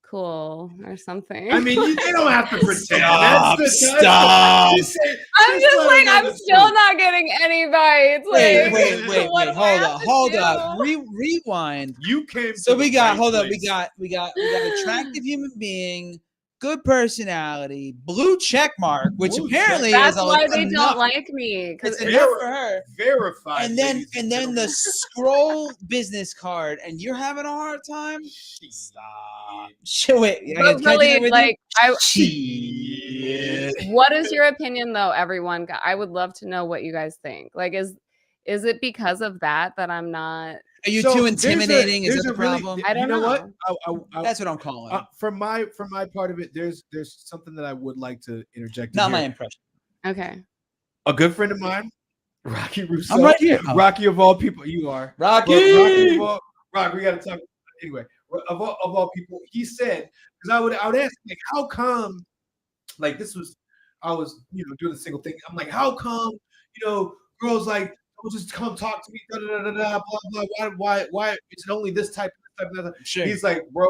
L: cool" or something?
K: I mean, they don't have to pretend.
B: Stop,
K: That's the
B: stop.
K: Just say-
L: I'm just
K: let
L: like,
K: them know
L: I'm
K: the
L: still
K: truth.
L: not getting any bites.
B: Wait,
L: Like,
B: wait.
L: what do I have to
B: Hold
L: do?
B: up. Rewind.
K: You came.
B: So
K: to
B: we
K: the
B: got,
K: right
B: hold up,
K: place.
B: we got attractive human being, good personality, blue check mark, which
K: Blue
B: apparently
L: That's
B: is
L: why they
B: enough.
L: don't like me.
B: It's
L: Because
B: enough for her.
K: Verified.
B: And then
K: ladies
B: and then
K: gentlemen.
B: the scroll business card, and you're having a hard time.
K: Stop.
B: Shit, wait.
L: but
B: can I do
L: really,
B: that with
L: like,
B: you?
L: what is your opinion though, everyone? I would love to know what you guys think. Like, is it because of that I'm not?
B: Are you
K: So,
B: too
K: there's a-
B: intimidating? Is
K: there's
B: that
K: a
B: the
K: really-
B: problem?
L: I don't
K: you know.
L: know.
K: What?
B: That's what I'm calling.
K: From my part of it, there's something that I would like to interject.
B: Not
K: in
B: my
K: here.
B: impression.
L: Okay.
K: A good friend of mine, Rocky Russo.
B: I'm right here.
K: Rocky of all people, you are
B: Rocky.
K: But Rock, we got to talk. Anyway, of all people, he said, because I would ask like, how come? Like this was I was, doing the single thing. I'm like, how come, girls like don't just come talk to me, da da da da, blah blah. Why is it only this type of stuff?
B: Sure.
K: He's like, bro,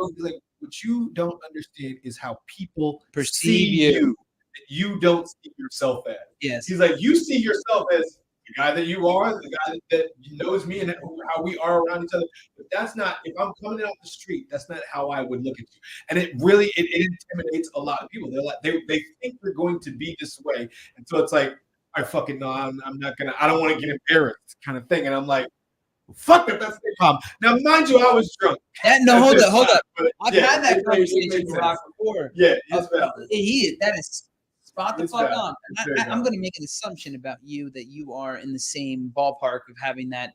K: what you don't understand is how people
B: Perceive
K: see
B: you.
K: that you don't see yourself as.
B: Yes.
K: He's like, you see yourself as the guy that you are, the guy that knows me and how we are around each other. But that's not, if I'm coming out the street, that's not how I would look at you. And it really, it intimidates a lot of people. They're like, they think they're going to be this way. And so it's like, I fucking no, I'm not gonna, I don't want to get embarrassed kind of thing. And I'm like, fuck that, that's the problem. Now, mind you, I was drunk.
B: Hold up. I've
K: yeah,
B: had that
K: it
B: conversation
K: makes
B: with Rock before.
K: Yeah, it's valid.
B: That is spot the
K: It's
B: fuck
K: valid.
B: on. I'm going to make an assumption about you that you are in the same ballpark of having that.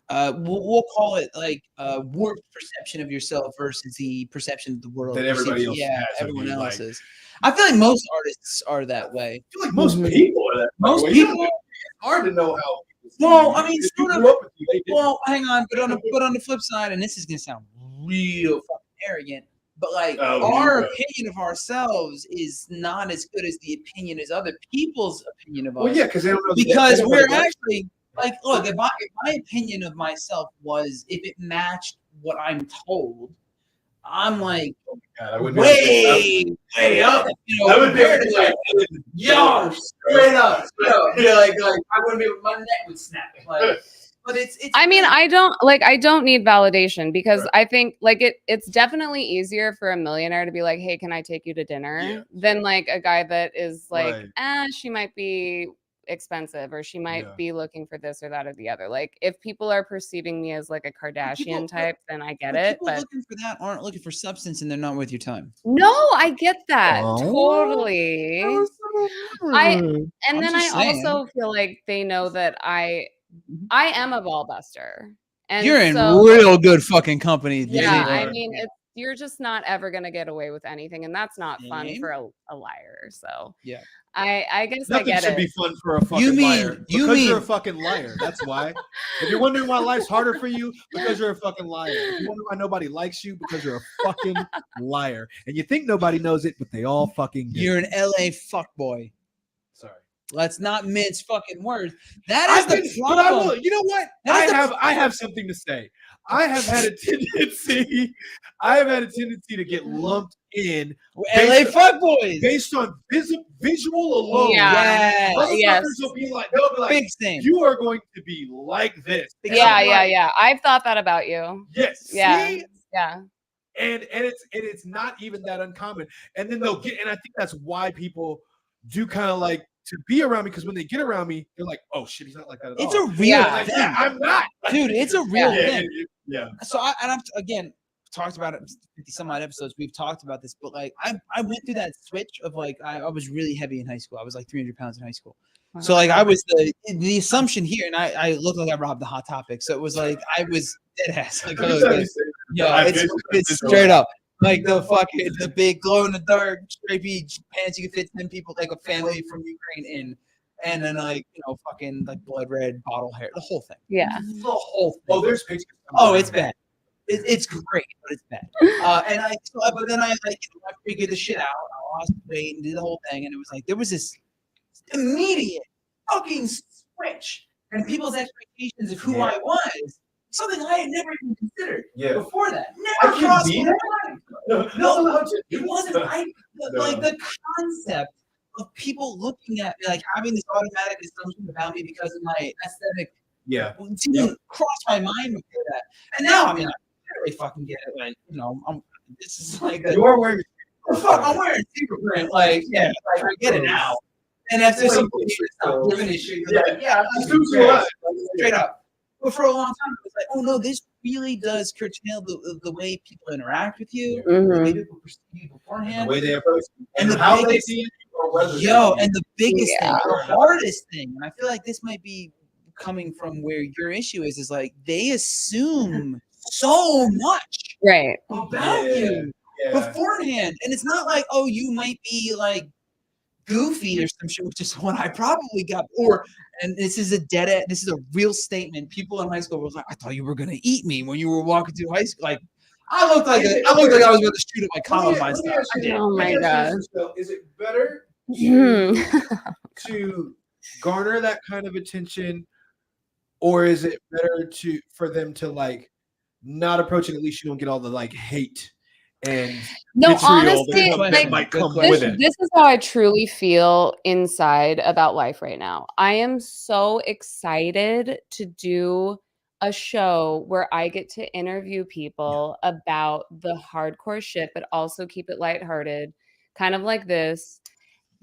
B: We'll call it like warped perception of yourself versus the perception of the world
K: That everybody else has.
B: everyone
K: Like,
B: else is. I feel like most artists are that way.
K: I feel like most people are that
B: Most
K: way.
B: people.
K: It's hard to know how.
B: Well, I mean,
K: people
B: sort of.
K: grew up with you, they didn't.
B: Well, hang on, but on the flip side, and this is gonna sound real fucking arrogant, but like our opinion of ourselves is not as good as the opinion as other people's opinion of us.
K: Well, yeah, because they don't know.
B: Because we're actually like, look, if my opinion of myself was if it matched what I'm told, I'm like way up.
K: I would be
B: like, yo, straight up. Like I wouldn't be, my neck would snap. Like, but it's.
L: I mean, I don't need validation because I think like it's definitely easier for a millionaire to be like, hey, can I take you to dinner than like a guy that is like, she might be expensive or she might be looking for this or that or the other. Like if people are perceiving me as like a Kardashian type, then I get it.
B: People looking for that aren't looking for substance and they're not worth your time.
L: No, I get that totally. And then I also feel like they know that I am a ball buster. And
B: you're in real good fucking company.
L: Yeah, I mean, you're just not ever gonna get away with anything, and that's not fun for a liar. So
B: yeah,
L: I guess
K: nothing
L: I get
K: should be fun for a fucking liar. You're a fucking liar. That's why. If you're wondering why life's harder for you, because you're a fucking liar. If you wonder why nobody likes you, because you're a fucking liar. And you think nobody knows it, but they all fucking do.
B: You're an LA fuckboy.
K: Sorry.
B: Let's not mince fucking words. That is the
K: but I
B: problem.
K: will, you know what? I have something to say. I have had a tendency to get lumped in
B: LA fuckboys
K: based on visual alone.
L: Yeah.
K: Yes. They'll be like,
B: big thing.
K: You are going to be like this.
L: Yeah. I've thought that about you.
K: Yes.
L: Yeah.
K: See?
L: Yeah.
K: And it's not even that uncommon. And then they'll get, and I think that's why people do kind of like to be around me, because when they get around me, they're like, "Oh shit, he's not like that at all."
B: It's a real thing.
K: Yeah, I'm not,
B: dude. It's a real thing.
K: Yeah.
B: So I've again talked about it 50 some odd episodes. We've talked about this, but like I went through that switch of like I was really heavy in high school. I was like 300 pounds in high school. So like I was the assumption here, and I looked like I robbed the Hot Topic. So it was like I was dead ass. Like it's straight up. Like the big glow in the dark stripy pants you can fit 10 people, like a family from Ukraine in, and then like fucking like blood red bottle hair, the whole thing.
L: Yeah,
B: the whole thing.
K: Oh, there's pictures.
B: Oh, it's bad. It's great, but it's bad. But then I figured the shit out. I lost weight and did the whole thing, and it was like there was this immediate fucking switch, and people's expectations of who I was. Something I had never even considered before that. Never crossed my mind. No, it wasn't. Like the concept of people looking at me, like having this automatic assumption about me because of my aesthetic.
K: Yeah,
B: didn't cross my mind before that. And now, I mean, I really fucking get it. Like, this is like
K: you are wearing.
B: I'm wearing super print. Like, yeah, like I get it now. And if there's some giving a shit, straight up. But for a long time, it was like, oh no, this really does curtail the way people interact with you, the way people perceive you beforehand,
K: the way they approach you,
B: and the
K: how
B: biggest,
K: they see it.
B: and the biggest thing, the hardest thing, and I feel like this might be coming from where your issue is like they assume so much about you beforehand, and it's not like, oh, you might be like goofy or some shit, which is what I probably got. And this is a real statement. People in high school was like, I thought you were gonna eat me when you were walking through high school. Like I looked like I was about to shoot at my Columbine stuff.
L: Oh my god!
K: Is it better to garner that kind of attention, or is it better for them to like not approach it? At least you don't get all the like hate and
L: No,
K: vitriol
L: honestly,
K: that might come
B: Good
K: with it.
L: this is how I truly feel inside about life right now. I am so excited to do a show where I get to interview people about the hardcore shit, but also keep it lighthearted, kind of like this.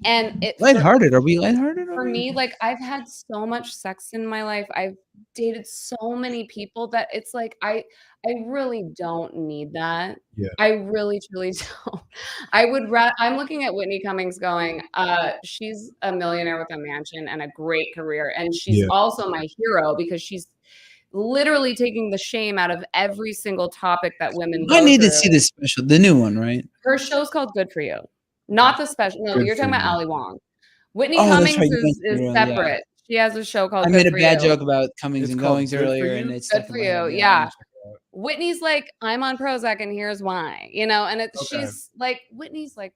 L: And
B: Lighthearted? Are we lighthearted?
L: For me, like I've had so much sex in my life. I've dated so many people that it's like I really don't need that.
K: Yeah.
L: I really truly don't. I'm looking at Whitney Cummings going, she's a millionaire with a mansion and a great career. And she's also my hero because she's literally taking the shame out of every single topic that women go
B: I need to
L: through.
B: see this special, the new one, right?
L: Her show's called Good For You. Not the special. No,
K: Good
L: you're talking
K: For
L: about
K: You.
L: Ali Wong. Whitney
B: Oh, that's
L: Cummings
B: right, you
L: is
B: mentioned earlier, yeah.
L: separate. She has a show called
B: I
L: Good
B: made a
L: For
B: bad
L: You.
B: joke about Cummings
K: It's
B: and
K: called
B: Goings
K: Good For
B: earlier,
K: You?
B: and it's
L: Good
B: stuck
L: for
B: in my head.
L: you. Yeah.
K: Check it out.
L: Whitney's like, I'm on Prozac and here's why, and
K: Okay.
L: she's like, Whitney's like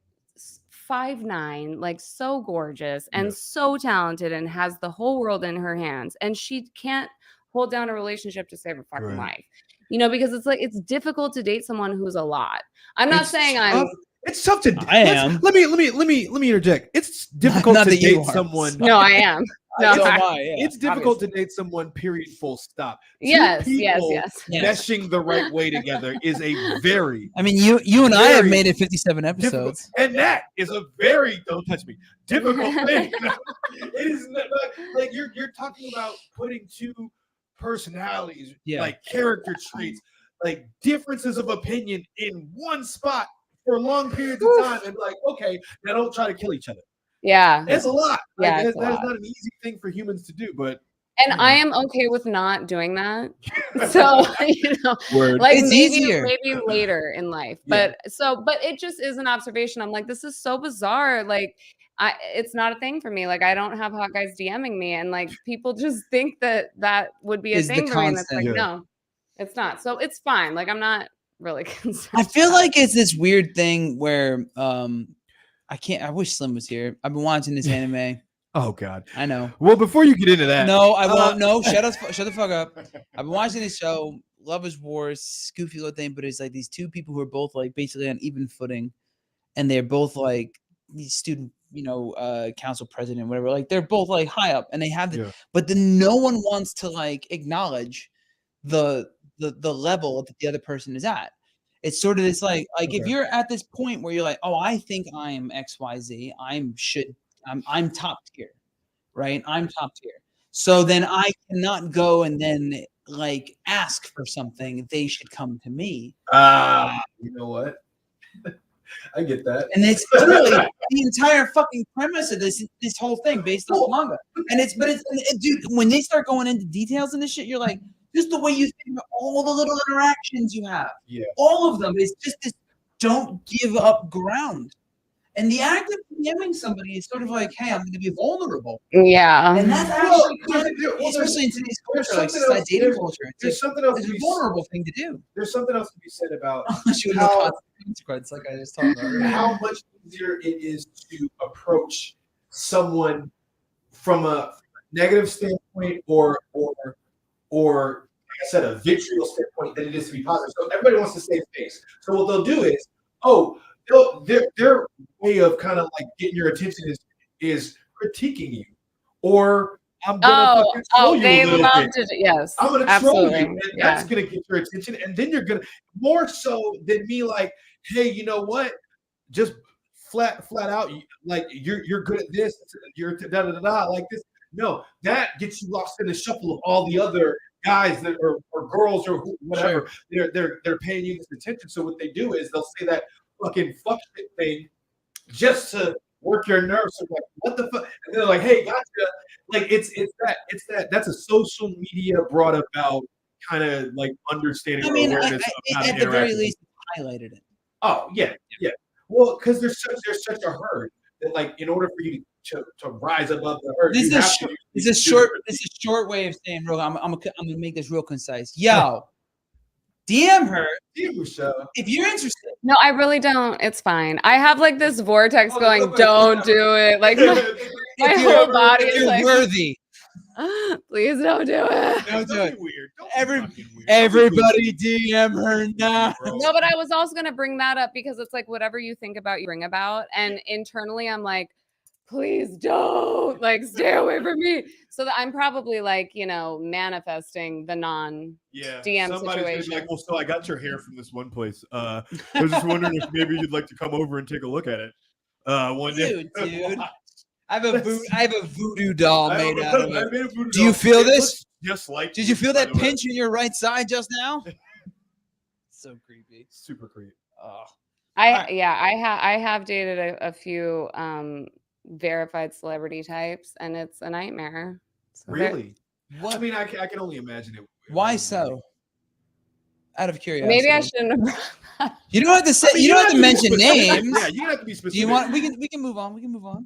L: 5'9", like so gorgeous and so talented and has the whole world in her hands. And she can't hold down a relationship to save her fucking life, because it's like, it's difficult to date someone who's a lot. I'm not saying I'm.
K: It's tough to.
B: I am.
K: Let me interject. It's difficult
B: Not
K: to
B: that you
K: date
B: are.
K: someone.
L: No, I am. No,
B: So am I, yeah,
K: It's difficult
L: obviously.
K: to date someone. Period. Full stop.
L: Yes,
K: Two
L: yes,
K: people
L: yes.
K: meshing the right way together is a very
B: I mean, you and I have
K: Very
B: made it 57
K: difficult,
B: episodes.
K: and that is a very don't touch me difficult thing. It is not, like you're talking about putting two personalities, like character traits, like differences of opinion in one spot for long periods of time, and like, okay, now don't try to kill each other.
L: Yeah.
K: It's a lot.
L: Yeah,
K: Like,
L: it's a
K: that is
L: lot.
K: not an easy thing for humans to do, but
L: And I am okay with not doing that. So,
K: Word.
L: like
B: It's easier.
L: maybe later in life.
K: Yeah.
L: But it just is an observation. I'm like, this is so bizarre. Like, it's not a thing for me. Like, I don't have hot guys DMing me, and like people just think that would be a
B: Is the
L: thing for me. And it's like,
B: constant.
L: no, it's not. So it's fine. Like, I'm not really concerned.
B: I feel like it's this weird thing where I wish Slim was here. I've been watching this anime.
K: Oh God.
B: I know.
K: Well, before you get into that,
B: No, I won't. No, shut the fuck up. I've been watching this show, Love is War, goofy little thing, but it's like these two people who are both like basically on even footing, and they're both like these student, council president, whatever. Like they're both like high up, and they have the, but then no one wants to like acknowledge the level that the other person is at. It's sort of this like if you're at this point where you're like, oh, I think I'm XYZ, I'm top tier, right? I'm top tier. So then I cannot go and then like ask for something. They should come to me.
K: You know what? I get that.
B: And it's literally the entire fucking premise of this whole thing based on manga. And dude, when they start going into details and this shit, you're like, just the way you think of all the little interactions you have.
K: Yeah.
B: All of them. It's just this don't give up ground. And the act of DMing somebody is sort of like, hey, I'm going to be vulnerable.
L: Yeah.
B: And that's actually especially in today's culture, like society dating culture.
K: There's something else.
B: It's a vulnerable thing to do.
K: There's something else to be said about
B: how consequence, like I just talked about.
K: How much easier it is to approach someone from a negative standpoint or like I said, a vitriol standpoint than it is to be positive. So everybody wants to save face. So what they'll do is, their way of kind of like getting your attention is critiquing you, or I'm gonna fucking troll you a little bit.
L: Yes,
K: I'm gonna
L: absolutely.
K: troll you, and that's gonna get your attention, and then you're gonna more so than me like, hey, you know what? Just flat out, like you're good at this, you're da da da da like this. No, that gets you lost in the shuffle of all the other guys that or girls or whatever. Sure. They're paying you this attention. So what they do is they'll say that fucking fuck shit thing just to work your nerves. So like, what the fuck? And they're like, hey, gotcha. Like it's that that's a social media brought about kind of like understanding.
B: I mean,
K: awareness of how to
B: at the very
K: interact.
B: least, highlighted it.
K: Oh yeah. Well, because there's such a herd that like in order for you to rise above the herd,
B: This is a short way of saying real. I'm gonna make this real concise. Yo, DM her
K: Michelle.
B: if you're interested.
L: No, I really don't. It's fine. I have like this vortex going, don't do it. Like my whole body is
B: You're
L: like,
B: worthy.
L: please don't do it.
B: Don't do it.
K: Weird.
B: Everybody DM her now.
L: No, but I was also going to bring that up because it's like whatever you think about, you bring about. And internally, I'm like, please don't, like, stay away from me. So that I'm probably like, manifesting the non-DM
K: Somebody's gonna be
L: situation.
K: like, well, so I got your hair from this one place. I was just wondering if maybe you'd like to come over and take a look at it. One day.
B: Dude. I have a voodoo doll made out of it.
K: I made a voodoo
B: Do you
K: doll.
B: feel
K: It
B: this?
K: looks just like
B: Did you feel that
K: by the way.
B: pinch in your right side just now? So creepy.
K: Super creepy.
B: Oh.
L: I have dated a few verified celebrity types, and it's a nightmare. So
K: Really?
B: What?
K: I mean, I can only imagine it.
B: Why so? Out of curiosity.
L: Maybe I shouldn't have.
B: You don't have to say. You don't have to mention names.
K: Yeah, you don't have to be specific.
B: Do you want? We can move on. We can move on.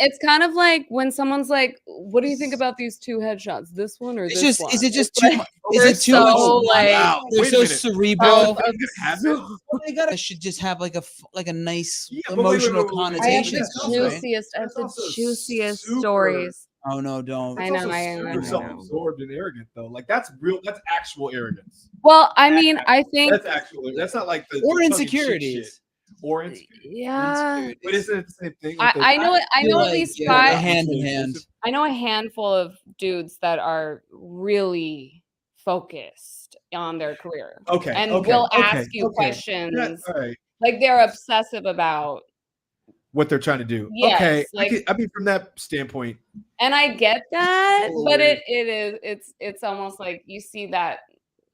L: It's kind of like when someone's like, "What do you think about these two headshots? This one or
B: It's
L: this
B: just.
L: one?"
B: Is it just
L: It's
B: too?
L: like,
B: Is
L: they're
B: it too
L: so,
B: much?
L: like,
K: Wow.
B: They're
K: Wait a
B: so
K: minute.
B: cerebral.
K: Happen?
B: They gotta should just have like a nice
K: Yeah, but wait,
B: emotional
K: wait, wait, wait.
L: I have
B: connotation.
L: the
K: That's also-
L: juiciest. I have
K: that's
L: the
K: also
L: juiciest
K: super-
L: stories.
B: Oh no, don't.
L: I know,
K: Also
L: I
K: super
L: know.
K: self-absorbed and arrogant though. Like that's real. That's actual arrogance.
L: Well, I mean, I think
K: That's actual. That's not like the
B: Or
K: the tongue-in-cheek
B: insecurities.
K: shit. Or insecurities.
L: yeah.
K: But isn't it the same thing?
L: I know it. I know at least
B: yeah,
L: five.
B: hand in hand.
L: I know a handful of dudes that are really focused on their career.
K: Okay.
L: And
K: okay,
L: will
K: okay,
L: ask you
K: okay.
L: questions.
K: Yeah, all right.
L: Like they're obsessive about.
K: What they're trying to do.
L: Yes,
K: okay.
L: like-
K: I mean, from that standpoint,
L: And I get that,
K: Oh,
L: but
K: weird.
L: it's almost like you see that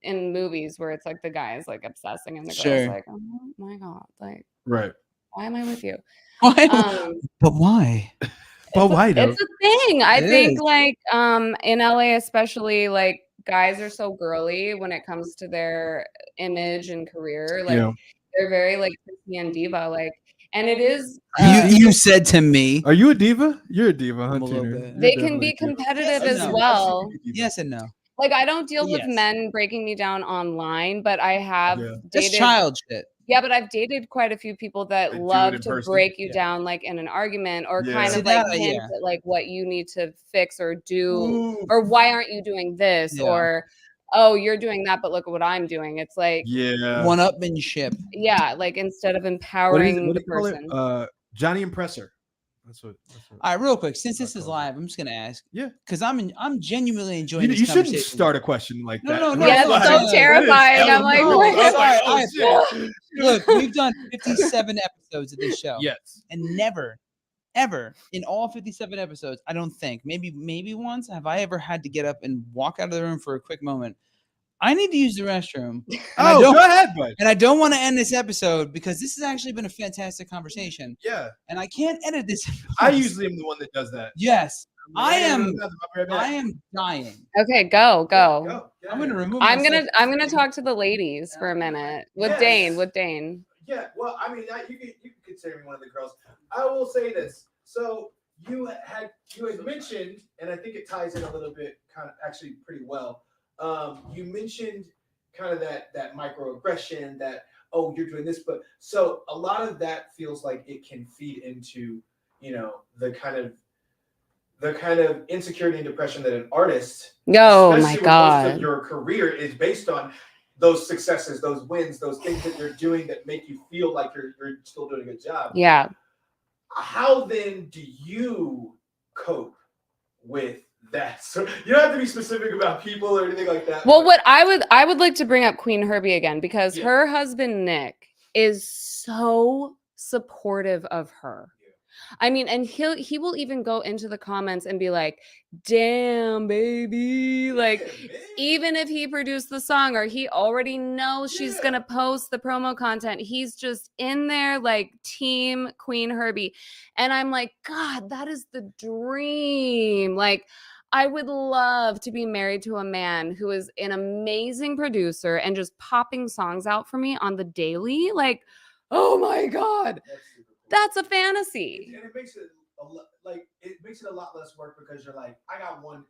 L: in movies where it's like the guy is like obsessing and the
B: Sure.
L: girl's like, oh my god, like
K: right?
L: why am I with you?
B: Why?
L: Um,
B: But why?
K: But why though?
L: It's a thing. I
B: It
L: think
B: is.
L: like in LA especially, like guys are so girly when it comes to their image and career. Like
K: Yeah.
L: they're very like prissy and diva, like, and it is
B: You said to me.
K: Are you a diva? You're a diva, huh?
B: I'm a little
K: Tina?
B: bit.
K: You're
L: they can be
K: definitely a diva.
L: competitive
B: Yes,
L: as
B: I know.
L: well.
B: Yes and no.
L: Like I don't deal with
B: Yes.
L: men breaking me down online, but I have
K: Yeah.
B: That's
L: dated.
B: child shit.
L: Yeah, but I've dated quite a few people that
K: That do it
L: love
K: in
L: to
K: person?
L: break you
B: Yeah.
L: down like in an argument or
K: Yeah.
L: kind
B: See
L: of like
B: that,
L: hint
B: yeah.
L: at like what you need to fix or do
K: Ooh.
L: or why aren't you doing this
B: Yeah.
L: or oh you're doing that but look at what I'm doing. It's like
K: Yeah.
L: like
B: One-upmanship.
L: instead of
K: What
L: empowering
K: do
L: the
K: you call it?
L: person.
K: Johnny Impressor. That's what.
B: All right, real quick, since this is
K: call it.
B: live, I'm just gonna ask.
K: Yeah.
B: Because I'm genuinely enjoying this
K: You shouldn't
B: conversation.
K: start a question like
B: No,
K: that.
B: no, no,
L: Yeah,
B: no,
L: it's
B: no,
L: so
B: no, no.
L: terrifying. I'm like,
K: No,
L: wait.
K: I was like,
B: Sorry,
K: oh, shit.
B: Look, we've done 57 episodes of this show.
K: Yes.
B: And never, ever in all 57 episodes, I don't think, maybe once, have I ever had to get up and walk out of the room for a quick moment. I need to use the restroom. And I
K: Oh,
B: don't,
K: go ahead, bud.
B: and I don't want to end this episode because this has actually been a fantastic conversation.
K: Yeah.
B: And I can't edit this.
K: I usually am the one that does that.
B: Yes. I am
K: Right back.
B: I am dying.
L: Okay, go.
K: Go.
B: I'm gonna remove
L: I'm
B: myself.
L: gonna talk to the ladies for a minute with
K: Yes.
L: Dane. With Dane.
K: Yeah, well, I mean, you can consider me one of the girls. I will say this. So you had mentioned, and I think it ties in a little bit, kind of actually pretty well. You mentioned kind of that microaggression, that you're doing this, but so a lot of that feels like it can feed into the kind of insecurity and depression that an artist,
L: Oh my
K: especially when most of
L: god.
K: your career is based on those successes, those wins, those things that you're doing that make you feel like you're still doing a good job.
L: Yeah.
K: How then do you cope with that? So you don't have to be specific about people or anything like that.
L: Well,
K: but-
L: what I would like to bring up Queen Herbie again because
K: Yeah.
L: her husband Nick is so supportive of her. I mean, and he will even go into the comments and be like, "Damn, baby!" Like, even if he produced the song or he already knows she's gonna post the promo content, he's just in there like team Queen Herbie, and I'm like, God, that is the dream. Like, I would love to be married to a man who is an amazing producer and just popping songs out for me on the daily. Like, oh my God.
K: That's super cool.
L: That's a fantasy.
K: And it makes it like it makes it a lot less work because you're like, I got one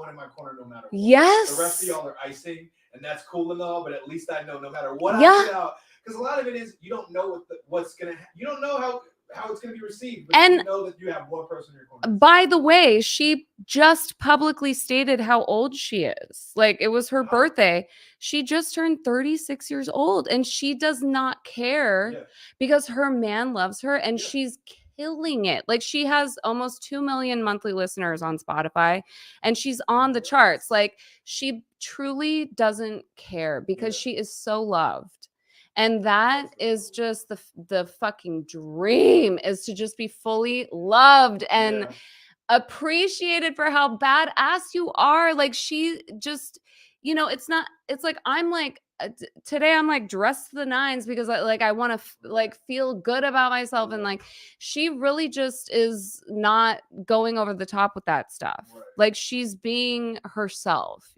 K: in my corner no matter what.
L: Yes.
K: The rest of y'all are icing, and that's cool and all, but at least I know no matter what
L: Yeah.
K: I put out, because a lot of it is you don't know what's gonna you don't know how it's gonna be received, but
L: And
K: you know that you have one person in your corner.
L: by the way, she just publicly stated how old she is. Like it was her birthday. She just turned 36 years old and she does not care because her man loves her and she's killing it. Like she has almost 2 million monthly listeners on Spotify and she's on the charts. Like she truly doesn't care because she is so loved. And that is just the fucking dream, is to just be fully loved and appreciated for how badass you are. Like she just, it's like I'm like today I'm like dressed to the nines because I want to feel good about myself, and like she really just is not going over the top with that stuff. Like she's being herself,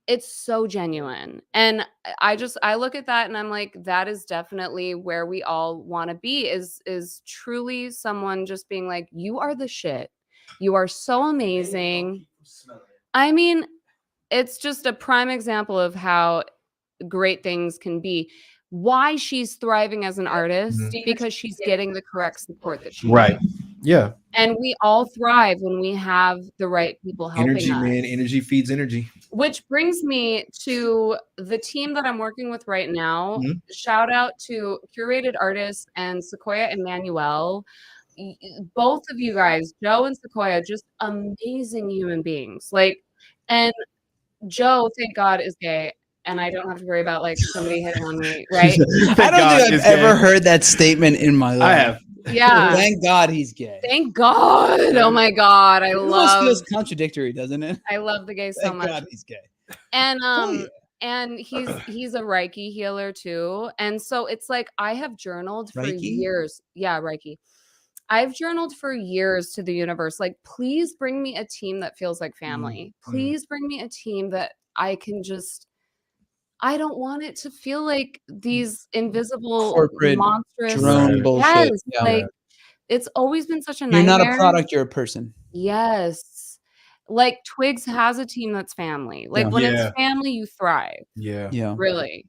L: it's so genuine. And I look at that and I'm like, that is definitely where we all want to be, is truly someone just being like, you are the shit. You are so amazing. I mean, it's just a prime example of how great things can be. Why she's thriving as an artist, because she's getting the correct support that she needs.
K: Yeah.
L: And we all thrive when we have the right people helping
K: Energy,
L: us.
K: man. Energy feeds energy.
L: Which brings me to the team that I'm working with right now. Shout out to Curated Artists and Sequoia and Manuel. Both of you guys, Joe and Sequoia, just amazing human beings. And Joe, thank God, is gay. And I don't have to worry about somebody hitting on me, right?
B: I don't think I've ever heard that statement in my life.
K: I have.
L: Yeah.
B: Thank God he's gay.
L: Thank God. Oh my God.
B: It almost feels contradictory, doesn't it?
L: I love the gay so
B: Thank
L: much.
B: God he's gay.
L: And and he's a Reiki healer too. And so it's like I have journaled for years. Yeah, Reiki. I've journaled for years to the universe. Like, please bring me a team that feels like family. Please bring me a team that I can just, I don't want it to feel like these invisible
B: corporate
L: monstrous
B: drone bullshit.
L: Yes, it's always been such a
B: You're
L: nightmare.
B: not a product, you're a person.
L: Yes. Like Twigs has a team that's family. Like when it's family, you thrive.
B: Yeah.
L: Really.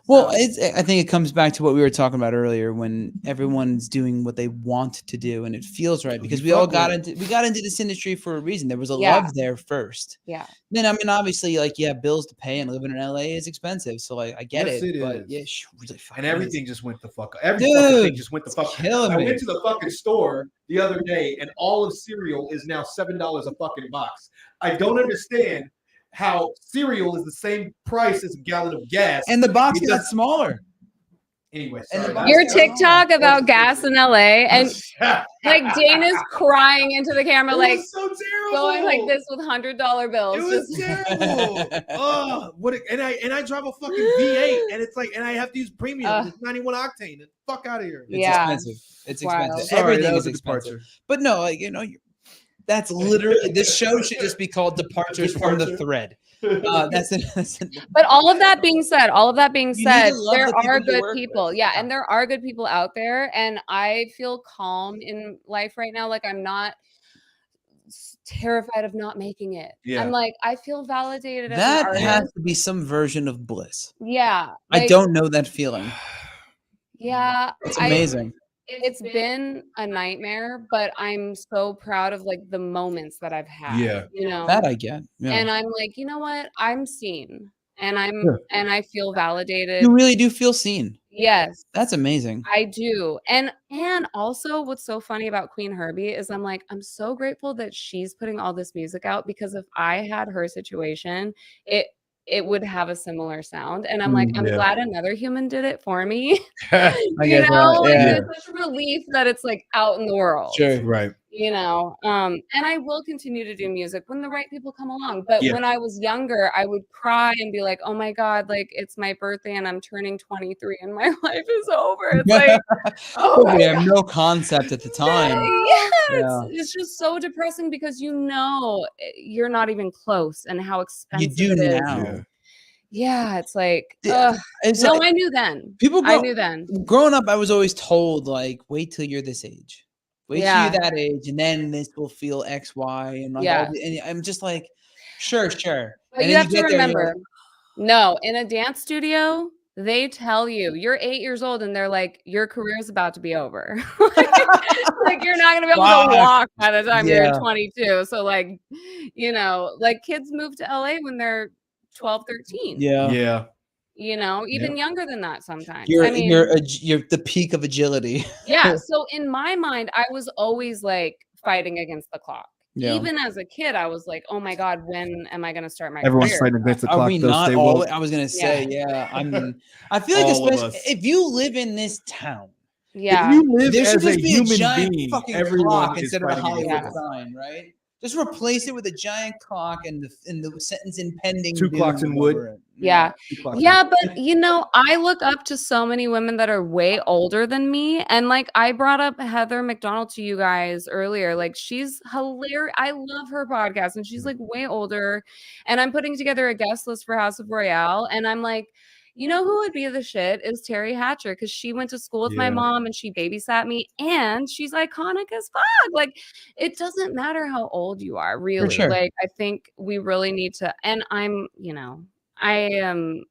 B: Well, I think it comes back to what we were talking about earlier, when everyone's doing what they want to do and it feels right, because we all got into this industry for a reason. There was a love there first.
L: Yeah.
B: Then obviously bills to pay and living in LA is expensive. So I get it. But
K: is.
B: Really
K: and everything just went the fuck up. Everything just went the fuck up. I went to the fucking store the other day and all of cereal is now $7 a fucking box. I don't understand how cereal is the same price as a gallon of gas,
B: and the box got smaller.
K: Anyway,
L: your TikTok about gas in LA, and Dana's crying into the camera,
K: so terrible,
L: going like this with $100 bills.
K: It was terrible. And I drive a fucking V8, and it's like, and I have to use premium. It's 91 octane. And fuck out of here.
B: It's expensive. It's expensive.
K: Sorry,
B: everything is expensive. But no, that's literally, this show should just be called Departures from the Thread. That's it.
L: But all of that being said, there are good people.
B: Yeah,
L: and there are good people out there. And I feel calm in life right now. Like I'm not terrified of not making it.
K: Yeah.
L: I'm like, I feel validated.
B: That has to be some version of bliss.
L: Yeah.
B: I don't know that feeling.
L: Yeah.
B: It's amazing.
L: It's been a nightmare, but I'm so proud of the moments that I've had.
K: Yeah.
B: That I get. Yeah.
L: And I'm like, you know what? I'm seen, and and I feel validated.
B: You really do feel seen.
L: Yes.
B: That's amazing.
L: I do. And also what's so funny about Queen Herbie is I'm like, I'm so grateful that she's putting all this music out, because if I had her situation, it would have a similar sound. And I'm like, I'm glad another human did it for me. It's such a relief that it's out in the world.
B: Sure.
K: Right.
L: And I will continue to do music when the right people come along. But when I was younger, I would cry and be like, oh my God, it's my birthday and I'm turning 23 and my life is over. It's like,
B: we have no concept at the time.
L: It's just so depressing, because you're not even close, and how expensive
B: you do
L: it is.
B: now.
L: Yeah, it's like,
B: I
L: knew then.
B: I knew
L: then.
B: Growing up, I was always told, wait till you're this age. Wait till you're that age, and then this will feel X, Y, and like all and I'm just like, sure.
L: But
B: And
L: you
B: then
L: have
B: you
L: to
B: get there,
L: remember, no, in a dance studio, they tell you you're 8 years old, and they're like, your career's about to be over. like you're not gonna be able to walk by the time you're 22. So like, like kids move to LA when they're 12, 13.
K: Yeah.
L: Even younger than that sometimes.
B: You're the peak of agility.
L: Yeah. So in my mind, I was always like fighting against the clock. Yeah. Even as a kid, I was like, "Oh my god, when am I going to start my
K: Everyone's
L: career?"
K: fighting against the clock.
B: Are we not all? I was gonna say, I feel like especially if you live in this town,
L: yeah,
K: if you live
B: there should
K: as
B: just
K: a
B: be a
K: human
B: giant
K: being,
B: fucking
K: everyone
B: clock
K: is
B: instead of a
K: fighting against
B: Hollywood
K: the clock.
B: sign, right? Just replace it with a giant clock and the sentence impending.
K: 2 clocks in wood.
L: Yeah. Yeah, but I look up to so many women that are way older than me. And like I brought up Heather McDonald to you guys earlier. Like she's hilarious. I love her podcast and she's like way older. And I'm putting together a guest list for House of Royale. And I'm like, who would be the shit is Terry Hatcher because she went to school with my mom and she babysat me and she's iconic as fuck. Like it doesn't matter how old you are, really.
B: Sure.
L: Like I think we really need to, and I'm, I am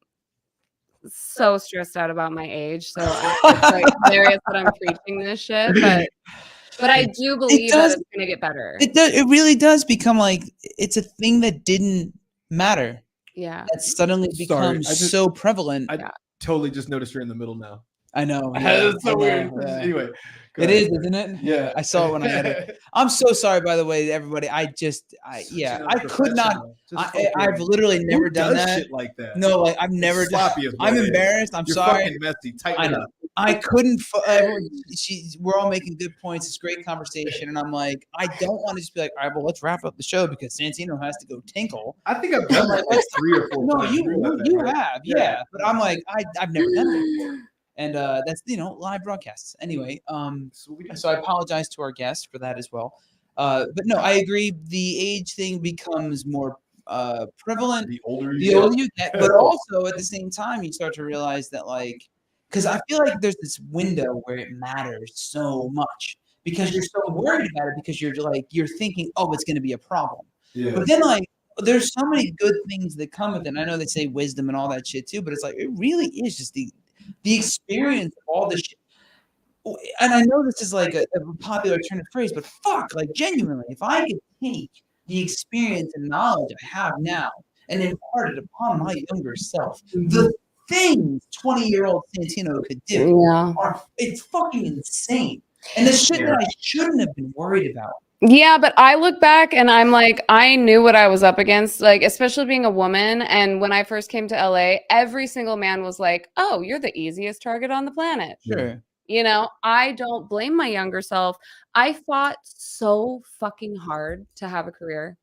L: so stressed out about my age. So it's like hilarious that I'm preaching this shit, but I do believe that it's gonna get better.
B: It really does become like it's a thing that didn't matter.
L: Yeah.
B: That suddenly becomes so prevalent.
K: I totally just noticed you're in the middle now.
B: I know.
K: It's so weird. Anyway.
B: It is, isn't it?
K: Yeah.
B: I saw it when I had it. I'm so sorry, by the way, everybody. I could not. I've literally never done that.
K: Shit like that.
B: No, like I've never done. I'm embarrassed. I'm sorry.
K: Fucking messy. Tighten it up.
B: I couldn't. We're all making good points. It's great conversation, and I'm like, I don't want to just be like, all right, well, let's wrap up the show because Santino has to go tinkle.
K: I think I've done that like 3 or 4
B: no,
K: times.
B: you have, yeah. But I'm like, I've never done it before. And that's live broadcasts. Anyway, so I apologize to our guests for that as well. But no, I agree. The age thing becomes more prevalent
K: the older
B: you get. But also at the same time, you start to realize that because I feel like there's this window where it matters so much because you're so worried about it because you're thinking, oh, it's going to be a problem.
K: Yeah.
B: But then there's so many good things that come with it. And I know they say wisdom and all that shit too, but it's like it really is just the experience of all this shit. And I know this is like a popular turn of phrase, but fuck, like genuinely, if I could take the experience and knowledge I have now and impart it upon my younger self, the things 20-year-old Santino could do it's fucking insane. And the shit that I shouldn't have been worried about.
L: Yeah, but I look back and I'm like, I knew what I was up against, like, especially being a woman. And when I first came to LA, every single man was like, oh, you're the easiest target on the planet.
B: Sure.
L: I don't blame my younger self. I fought so fucking hard to have a career.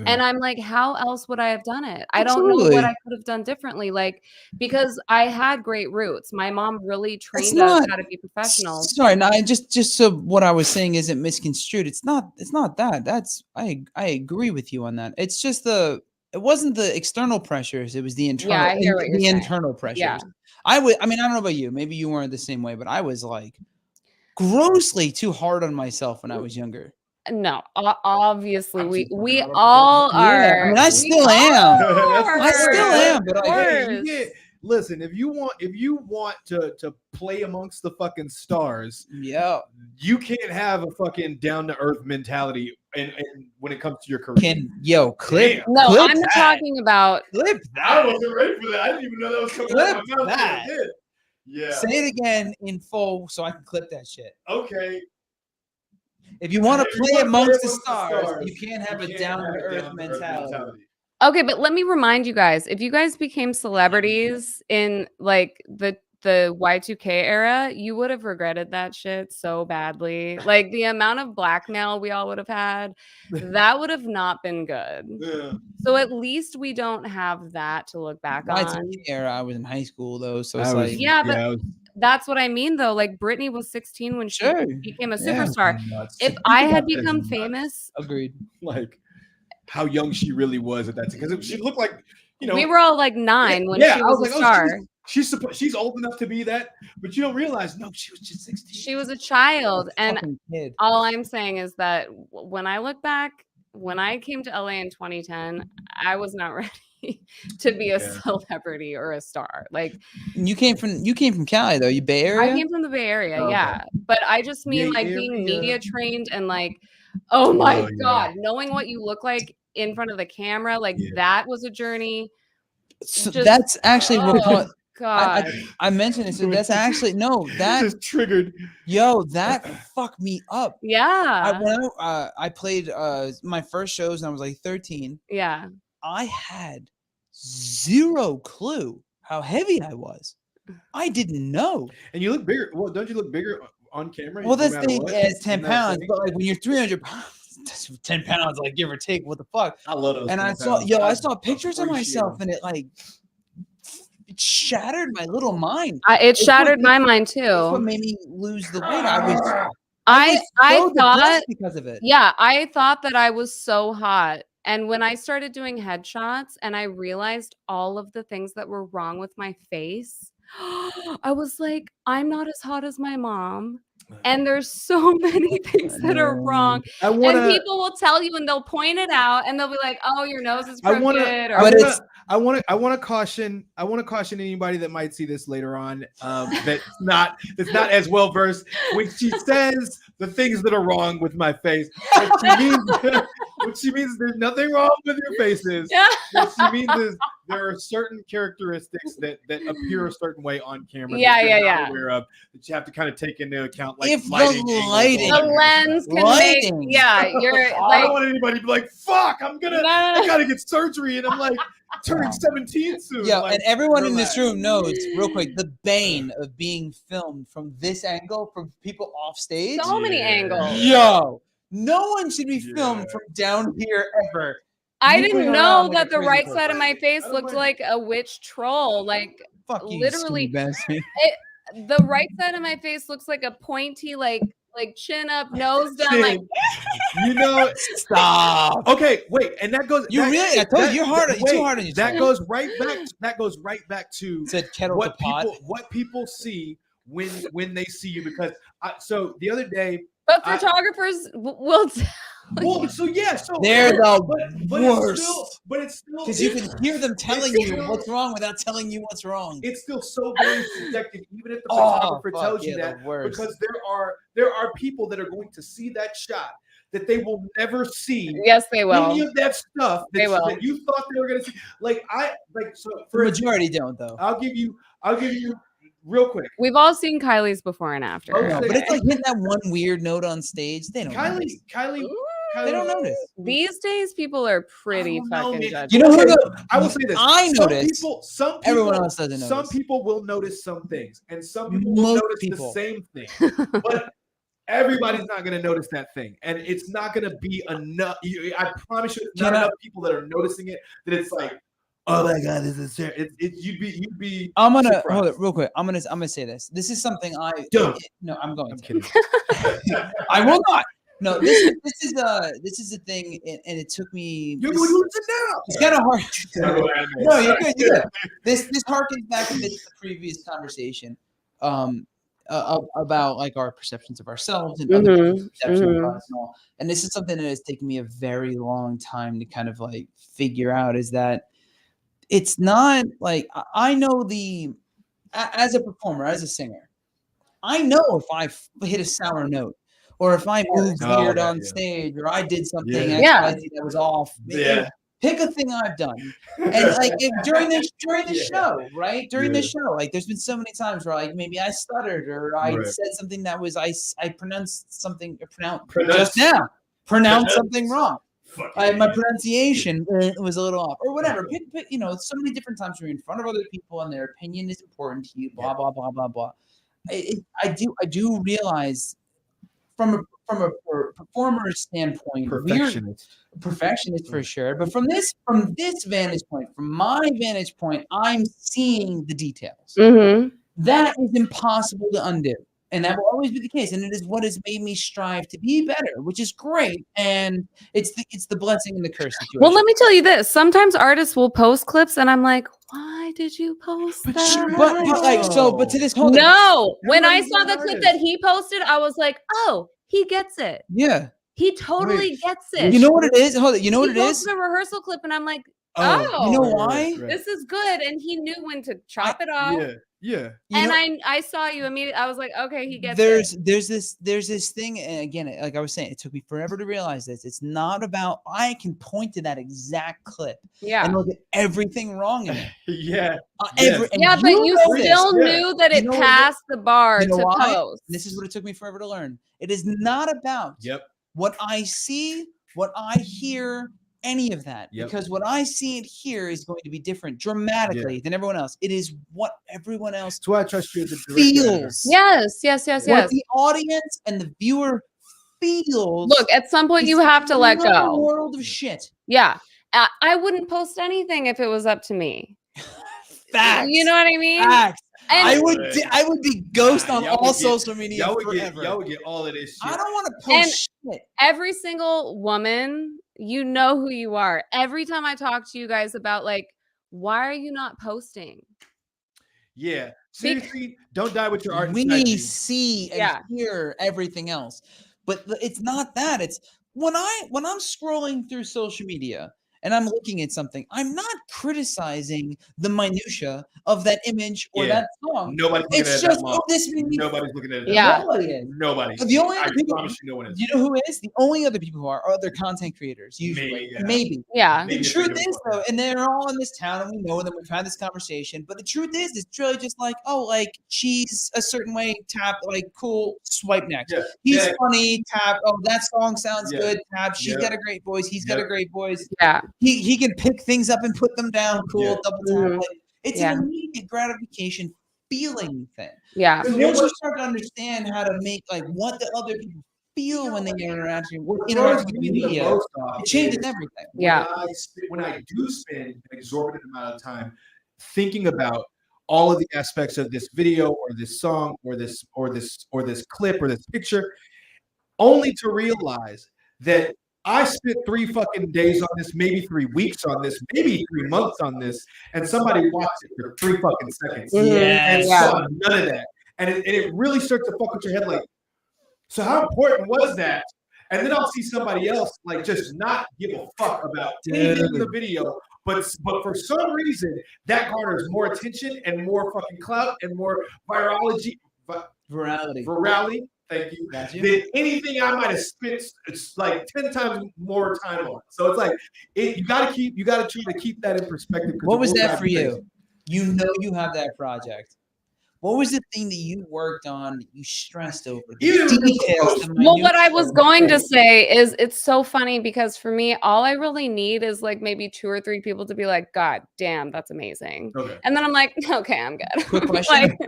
L: And I'm like, how else would I have done it? I don't know what I could have done differently. Like, because I had great roots. My mom really trained us how to be professionals.
B: Sorry, no, just so what I was saying isn't misconstrued. It's not that. I agree with you on that. It's just it wasn't the external pressures. It was the internal.
L: Yeah, I hear what you're saying.
B: Internal pressures.
L: Yeah.
B: I don't know about you. Maybe you weren't the same way, but I was like grossly too hard on myself when I was younger.
L: No, obviously we all are.
B: Yeah, I mean, I still am. I still am. But
K: listen, if you want to play amongst the fucking stars, you can't have a fucking down to earth mentality. And when it comes to your career,
B: clip.
L: No,
B: clip
L: I'm
B: that.
L: talking about
B: clip.
K: I wasn't ready for that. I didn't even know that was coming out of my mouth.
B: That.
K: Yeah.
B: Say it again in full so I can clip that shit.
K: Okay.
B: If you want to play amongst the stars, you can't have a down-to-earth mentality.
L: Okay, but let me remind you guys, if you guys became celebrities in like the Y2K era, you would have regretted that shit so badly. Like the amount of blackmail we all would have had, that would have not been good.
K: Yeah.
L: So at least we don't have that to look back on.
B: Y2K era, I was in high school though, so it's
L: that's what I mean, though. Like Britney was 16 when she became a superstar. If I had become famous,
B: agreed.
K: Like how young she really was at that time, because she looked like
L: we were all like 9 when she was a star.
K: she's old enough to be that, but you don't realize. No, she was just 16.
L: She was a child, and
B: Fucking kid.
L: all I'm saying is that when I look back, when I came to LA in 2010, I was not ready to be a celebrity or a star. Like
B: You came from Cali though. You Bay Area?
L: I came from the Bay Area,
K: Okay.
L: yeah. But I just mean
K: Bay
L: like being
K: Area.
L: media trained and like, oh my
K: Oh, yeah.
L: God, knowing what you look like in front of the camera, like that was a journey.
B: So
L: Just-
B: that's actually what
L: God.
B: I mentioned it. So that's actually that
K: just triggered.
B: Yo, that fucked me up.
L: Yeah.
B: I played my first shows when I was like 13.
L: Yeah.
B: I had zero clue how heavy I was. I didn't know.
K: And you look bigger. Well, don't you look bigger on camera?
B: Well,
K: no
B: that's
K: matter
B: thing
K: what?
B: is 10
K: Isn't that
B: pounds,
K: thing?
B: but like when you're 300 pounds, that's 10 pounds, like give or take, what the fuck?
K: I love those.
B: And
K: 10
B: I saw,
K: pounds.
B: I saw pictures of
K: appreciate
B: myself,
K: them.
B: and it shattered my little mind.
L: It shattered my mind
B: That's what
L: too.
B: made me lose the weight. I was
L: I
B: so
L: thought
B: depressed because of it.
L: Yeah, I thought that I was so hot. And when I started doing headshots and I realized all of the things that were wrong with my face, I was like, I'm not as hot as my mom. And there's so many things that are wrong.
K: I wanna.
L: And people will tell you and they'll point it out and they'll be like, oh, your nose is
K: I
L: crooked.
K: wanna. I want to caution anybody that might see this later on that's not as well versed when she says the things that are wrong with my face. What she means is there's nothing wrong with your faces.
L: Yeah.
K: What she means is there are certain characteristics that appear a certain way on camera.
L: Yeah,
K: that you're
L: yeah,
K: not
L: yeah.
K: aware of that you have to kind of take into account, like
B: If the
K: lighting, angles,
B: lighting-
K: all
L: The
K: that
L: lens
K: stuff.
L: can
B: Lighting.
L: make, yeah, you're
K: I
L: like,
K: don't want anybody to be like, "Fuck, I gotta get surgery," and I'm like turning 17 soon.
B: Yeah,
K: like,
B: and everyone in
K: relax.
B: this room knows, real quick, the bane of being filmed from this angle, from people off stage.
L: so many angles.
B: Yo, no one should be filmed
K: Yeah.
B: from down here ever.
L: I
B: Moving
L: didn't
B: around
L: know
B: like
L: that
B: a
L: the
B: crazy
L: right
B: person.
L: side of my face looked like a witch troll. Like
B: Fuck you,
L: literally,
B: skinny bastard.
L: the right side of my face looks like a pointy, like chin up, nose down. Like
K: You know,
B: Stop.
K: okay, wait, and that goes.
B: You
K: that-
B: really? I told you, you're hard. You're too
K: wait,
B: hard on yourself.
K: That goes right back. That goes right back to
B: Said kettle to pot.
K: what people see when they see you. Because so the other day,
L: but photographers will.
K: well, so yeah, so
B: They're the
K: but
B: worst.
K: it's still
B: Because you can hear them telling you what's wrong without telling you what's wrong.
K: it's still so very subjective, even if the
B: Oh,
K: photographer
B: fuck,
K: tells you
B: yeah,
K: that,
B: the worst.
K: because there are people that are going to see that shot that they will never see.
L: Yes, they will.
K: Any of that stuff
L: They will.
K: that you thought they were going to see, so
B: The
K: for
B: majority don't, though.
K: I'll give you real quick.
L: We've all seen Kylie's before and after.
K: Okay.
B: No, but it's like hitting that one weird note on stage. They don't notice.
K: Kylie,
B: They don't notice.
L: These days, people are pretty
K: I don't know,
L: fucking
K: man.
L: judgy.
B: You know who?
K: Okay,
B: the-
K: I will say this.
B: I
K: Some
B: notice.
K: people,
B: Everyone else doesn't
K: Some
B: notice.
K: people will notice some things, and some people will
B: Most
K: notice
B: people.
K: the same thing. But everybody's not going to notice that thing, and it's not going to be enough. I promise you, it's not
B: Can I-
K: enough people that are noticing it. That it's like, oh my god, this is terrible. You'd be.
B: I'm gonna
K: surprised.
B: hold it real quick. I'm gonna say this. This is something I
K: Don't.
B: No, I'm going
K: I'm
B: to.
K: kidding.
B: I will not. No, this is a thing, and it took me.
K: You're
B: this-
K: doing it now.
B: It's kind of hard. No, you're good. You're good. This harkens back a bit to the previous conversation, about like our perceptions of ourselves and other people's perception of us and all. And this is something that has taken me a very long time to kind of like figure out, is that it's not like I know as a performer, as a singer, I know if I hit a sour note, or if I moved weird on stage, or I did something XYZ that was off.
K: Yeah.
B: Pick a thing I've done, and like during the show, right? During the show, like there's been so many times where like maybe I stuttered, or I said something that was I pronounced something pronounced something wrong. My pronunciation was a little off, or whatever. Pick, so many different times where you're in front of other people and their opinion is important to you. Blah blah blah blah blah. I do realize from a performer's standpoint, perfectionist for sure. But from this vantage point, from my vantage point, I'm seeing the details. That is impossible to undo. And that will always be the case. And it is what has made me strive to be better, which is great. And it's the blessing and the curse situation.
L: Well, let me tell you this. Sometimes artists will post clips and I'm like, why did you post
K: But
L: that?
K: you're
B: But like so, but to this whole
L: No, when I
K: Everybody's
L: saw
K: an
L: the clip
K: artist.
L: that he posted, I was like, oh, he gets it.
B: yeah.
L: He totally
K: Wait,
L: gets it.
B: You know what it is? Hold on. You know what
L: He
B: it
L: posted
B: is?
L: a rehearsal clip, and I'm like,
K: Oh,
L: oh,
B: You know why?
L: this is good. And he knew when to chop it off.
K: Yeah.
B: You
L: And
B: know,
L: I saw you immediately. I was like, okay, he gets it.
B: there's this thing, and again, like I was saying, it took me forever to realize this. It's not about I can point to that exact clip
L: Yeah.
B: and look at everything wrong in it.
K: Yeah.
B: And
L: Yeah, but you
B: know this.
L: still knew that
B: You
L: it
B: know what
L: passed the bar
B: You know
L: to
B: why?
L: post.
B: This is what it took me forever to learn. It is not about what I see, what I hear, any of that. Because what I see and hear is going to be different dramatically than everyone else. It is what everyone else
K: That's why I trust you as a
B: feels.
L: Yes.
B: What the audience and the viewer feels.
L: Look, at some point you
B: is
L: have to let
B: another
L: go.
B: world of shit.
L: Yeah. I wouldn't post anything if it was up to me.
B: Facts.
L: You know what I mean?
B: Facts.
L: And
B: I would be ghost on
K: y'all
B: all
K: would get-
B: social media
K: Y'all would
B: forever.
K: get all of this shit.
B: I don't want to post shit.
L: every single woman, you know who you are. Every time I talk to you guys about like, why are you not posting?
K: Yeah. Seriously, don't die with your art
B: We
K: inside you.
B: see and hear everything else, but it's not that. It's when I'm scrolling through social media and I'm looking at something, I'm not criticizing the minutia of that image or that song.
K: Nobody's looking
B: It's
K: at
B: just
K: that
B: this made me.
K: Nobody's looking at it.
L: Yeah.
B: Nobody is.
K: Nobody.
B: The only
K: I
B: other people,
K: promise you no one is.
B: you know who is? The only other people who are other content creators, usually. Maybe.
L: Yeah.
B: The truth is, though, and they're all in this town, and we know them. We've had this conversation, but the truth is, it's really just like, oh, like she's a certain way, tap, like cool, swipe next.
K: Yeah.
B: He's funny, tap. Oh, that song sounds good, tap. She's
K: Yeah.
B: got a great voice. He's got a great voice.
L: Yeah.
B: He can pick things up and put them down. Cool, double tap.
L: Mhm.
B: Like, it's
L: Yeah.
B: an immediate gratification feeling thing.
L: Yeah.
B: Because once you start to understand how to make like what the other people feel when they interact with media, it changes everything.
L: Yeah.
K: When I do spend an exorbitant amount of time thinking about all of the aspects of this video or this song or this clip or this picture, only to realize that I spent 3 fucking days on this, maybe 3 weeks on this, maybe 3 months on this, and somebody watched it for 3 fucking seconds and saw none of that. And it really starts to fuck with your head like, so how important was that? And then I'll see somebody else like just not give a fuck about anything in the video, but for some reason that garners more attention and more fucking clout and more virality. Thank you. Than anything I might have spent. It's like 10 times more time on. So it's like you got to try to keep that in perspective.
B: What was that for you? You know you have that project. What was the thing that you worked on that you stressed over?
L: Well, what I was going to say is it's so funny because for me, all I really need is like maybe 2 or 3 people to be like, God damn, that's amazing. Okay. And then I'm like, okay, I'm good.
B: Quick question.
L: Like,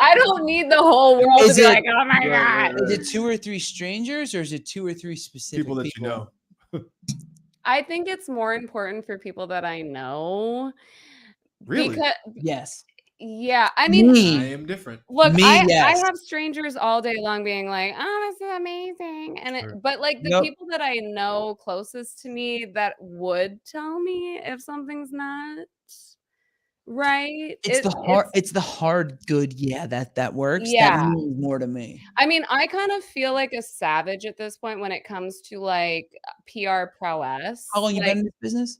L: I don't need the whole world to be like, oh my God.
B: Is it 2 or 3 strangers or is it 2 or 3 specific people
K: that you know?
L: I think it's more important for people that I know.
K: Really?
B: Yes.
L: Yeah, I mean,
K: I am different.
L: Look, I have strangers all day long being like, "Oh, this is amazing," and but like the people that I know closest to me that would tell me if something's not right.
B: It's the hard good. Yeah, that works.
L: Yeah,
B: that means more to me.
L: I mean, I kind of feel like a savage at this point when it comes to like PR prowess.
B: How long you been in this business?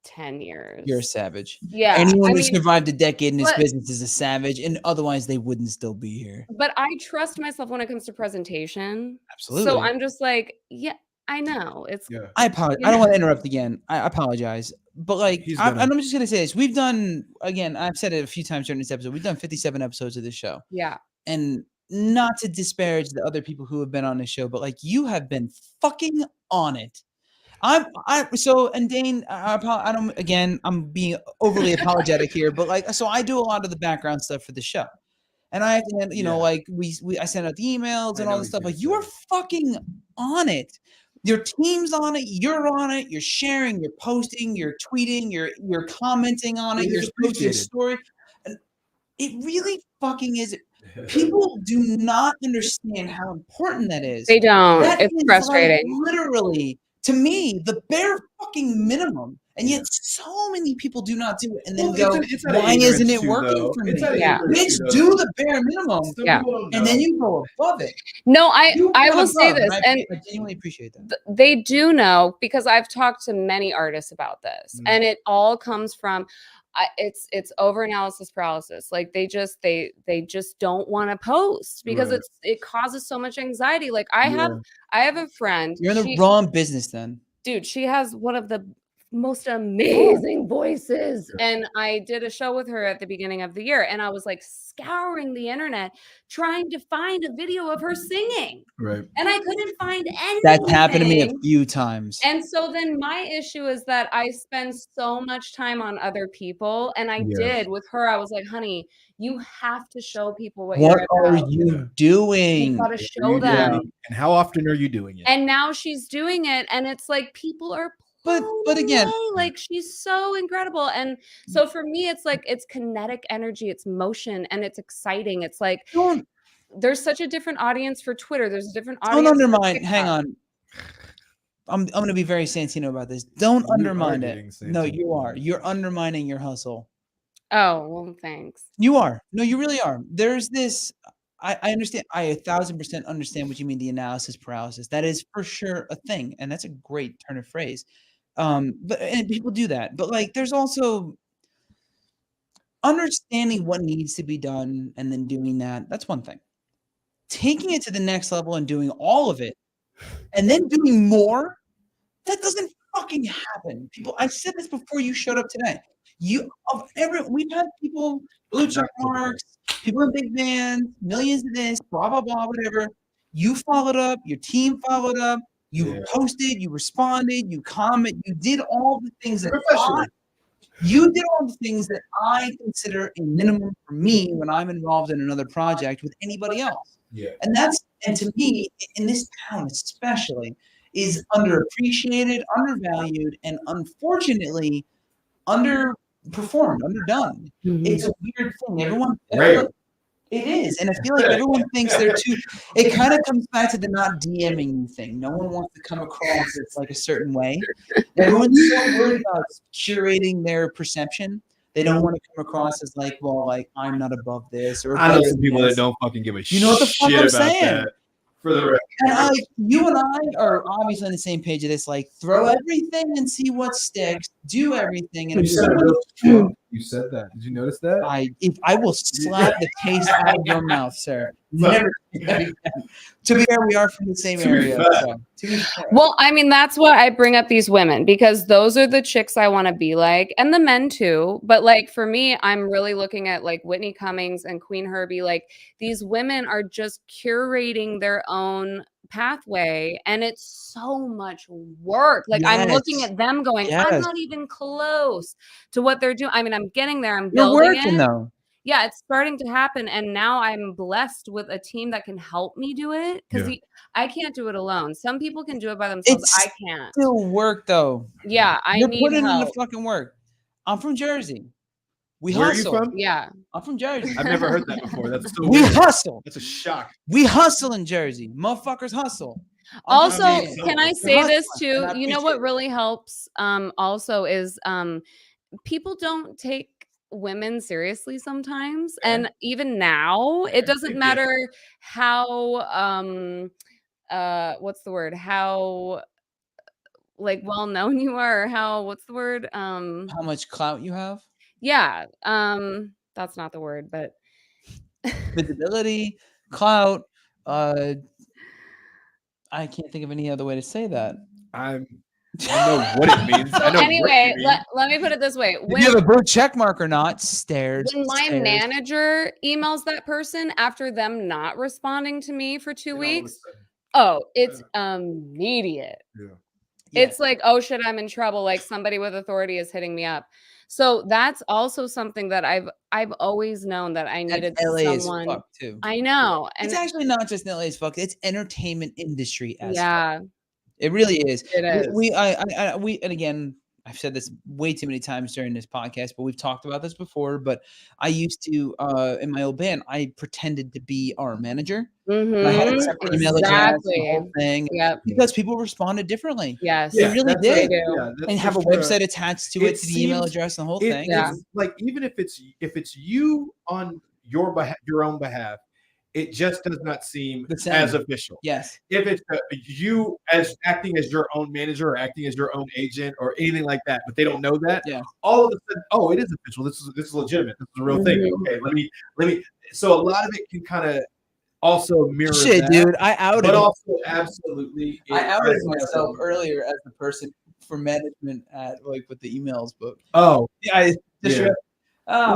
L: 10 years.
B: You're a savage.
L: Yeah.
B: Anyone who survived a decade in this business is a savage, and otherwise they wouldn't still be here.
L: But I trust myself when it comes to presentation.
B: Absolutely.
L: So I'm just like, yeah, I know. It's
B: I apologize. I don't want to interrupt again. I apologize. But like, I'm just gonna say this. We've done, again, I've said it a few times during this episode. We've done 57 episodes of this show.
L: Yeah.
B: And not to disparage the other people who have been on this show, but like you have been fucking on it. And Dane, I'm being overly apologetic here, but like, so I do a lot of the background stuff for the show, and I have to, you know, like I send out the emails and all this stuff. Like you are fucking on it. Your team's on it. You're on it. You're sharing. You're posting. You're tweeting. You're commenting on it. You're posting a story. And it really fucking is. People do not understand how important that is.
L: They don't.
B: That
L: it's
B: is
L: frustrating.
B: Like literally to me, the bare fucking minimum. And yet so many people do not do it and then go, why isn't it working for me? Bitch, do the bare minimum.
L: Yeah.
B: And then you go above it.
L: No, I will say
B: above,
L: this, and
B: I genuinely appreciate that.
L: They do know, because I've talked to many artists about this, and it all comes from it's over analysis paralysis. Like they just don't want to post because it causes so much anxiety. Like I have a friend.
B: You're in the wrong business then.
L: Dude, she has one of the most amazing voices. And I did a show with her at the beginning of the year, and I was like scouring the internet trying to find a video of her singing.
K: Right.
L: And I couldn't find anything.
B: That's happened to me a few times.
L: And so then my issue is that I spend so much time on other people. And I did with her. I was like, honey, you have to show people what you're
B: are
L: about.
B: you doing?
L: You gotta show them.
K: And how often are you doing it?
L: And now she's doing it, and it's like people are
B: but again,
L: like she's so incredible. And so for me, it's like it's kinetic energy, it's motion, and it's exciting. It's like there's such a different audience for Twitter. There's a different audience.
B: Don't undermine. Hang on. I'm going to be very Santino about this. Don't undermine it. No, you are. You're undermining your hustle.
L: Oh, well, thanks.
B: You are. No, you really are. There's this. I understand. I 1,000% understand what you mean. The analysis paralysis. That is for sure a thing, and that's a great turn of phrase. But and people do that. But like, there's also understanding what needs to be done and then doing that. That's one thing. Taking it to the next level and doing all of it, and then doing more. That doesn't fucking happen. People, I said this before you showed up today. We've had people, blue check marks, people in big bands, millions of this, blah, blah, blah, whatever. You followed up, your team followed up, you posted, you responded, you comment, you did all the things that I consider a minimum for me when I'm involved in another project with anybody else. Yeah. And to me, in this town especially, is underappreciated, undervalued, and unfortunately underperformed, underdone. It's a weird thing. Everyone it is. And I feel like everyone thinks they're too. It kind of comes back to the not DMing thing. No one wants to come across as like a certain way. Everyone's so worried about curating their perception. They don't want to come across as like, well, like I'm not above this. Or
K: I know some people that don't fucking give a shit.
B: You know what the fuck I'm saying?
K: That. For the record.
B: And you and I are obviously on the same page of this. Like, throw everything and see what sticks. Do everything. And
K: you said that. Did you notice that?
B: I will slap the taste out of your mouth, sir. Never. To be fair, we are from the same area.
L: Well, I mean, that's why I bring up these women, because those are the chicks I want to be like, and the men too. But like for me, I'm really looking at like Whitney Cummings and Queen Herbie. Like these women are just curating their own pathway, and it's so much work. Like I'm looking at them going, I'm not even close to what they're doing. I mean, I'm getting there. I'm building
B: You're working though.
L: Yeah, it's starting to happen, and now I'm blessed with a team that can help me do it, because I can't do it alone. Some people can do it by themselves. I can't.
B: Still work though.
L: Yeah,
B: You're putting in the fucking work. I'm from Jersey. We hustle.
K: Are you from?
L: Yeah,
B: I'm from Jersey.
K: I've never heard that before. That's so
B: we
K: weird.
B: hustle.
K: That's a shock.
B: We hustle in Jersey. Motherfuckers hustle.
L: Also, can I say this too? You know what really helps? Also is people don't take women seriously sometimes, and even now it doesn't matter how what's the word, how like well known you are, or how what's the word,
B: how much clout you have.
L: That's not the word, but
B: visibility, clout. I can't think of any other way to say that.
K: I know what it means.
L: So anyway, let me put it this way.
B: When you have a blue check mark or not, stares.
L: When my manager emails that person after them not responding to me for 2 weeks, it's immediate. It's like, oh shit, I'm in trouble. Like somebody with authority is hitting me up. So that's also something that I've always known that I needed
B: LA
L: someone.
B: Is fucked too.
L: I know. And
B: it's actually not just LA's fucked. It's entertainment industry.
L: Yeah.
B: It really is.
L: It is.
B: We and again, I've said this way too many times during this podcast, but we've talked about this before. But I used to, in my old band, I pretended to be our manager. I had a separate email address, the whole thing, because people responded differently.
L: Yes,
B: they really did,
K: that's
B: and have a
K: just for
B: website attached to it, to the email address, and the whole thing.
K: It's like even if it's you on your own behalf, it just does not seem as official.
B: Yes.
K: If it's you as acting as your own manager or acting as your own agent or anything like that, but they don't know that, all of a sudden, oh, it is official. This is legitimate. This is a real thing. Okay, let me. So a lot of it can kind of also mirror that,
B: dude. I outed,
K: but also absolutely,
B: I outed myself earlier as the person for management at with the emails, but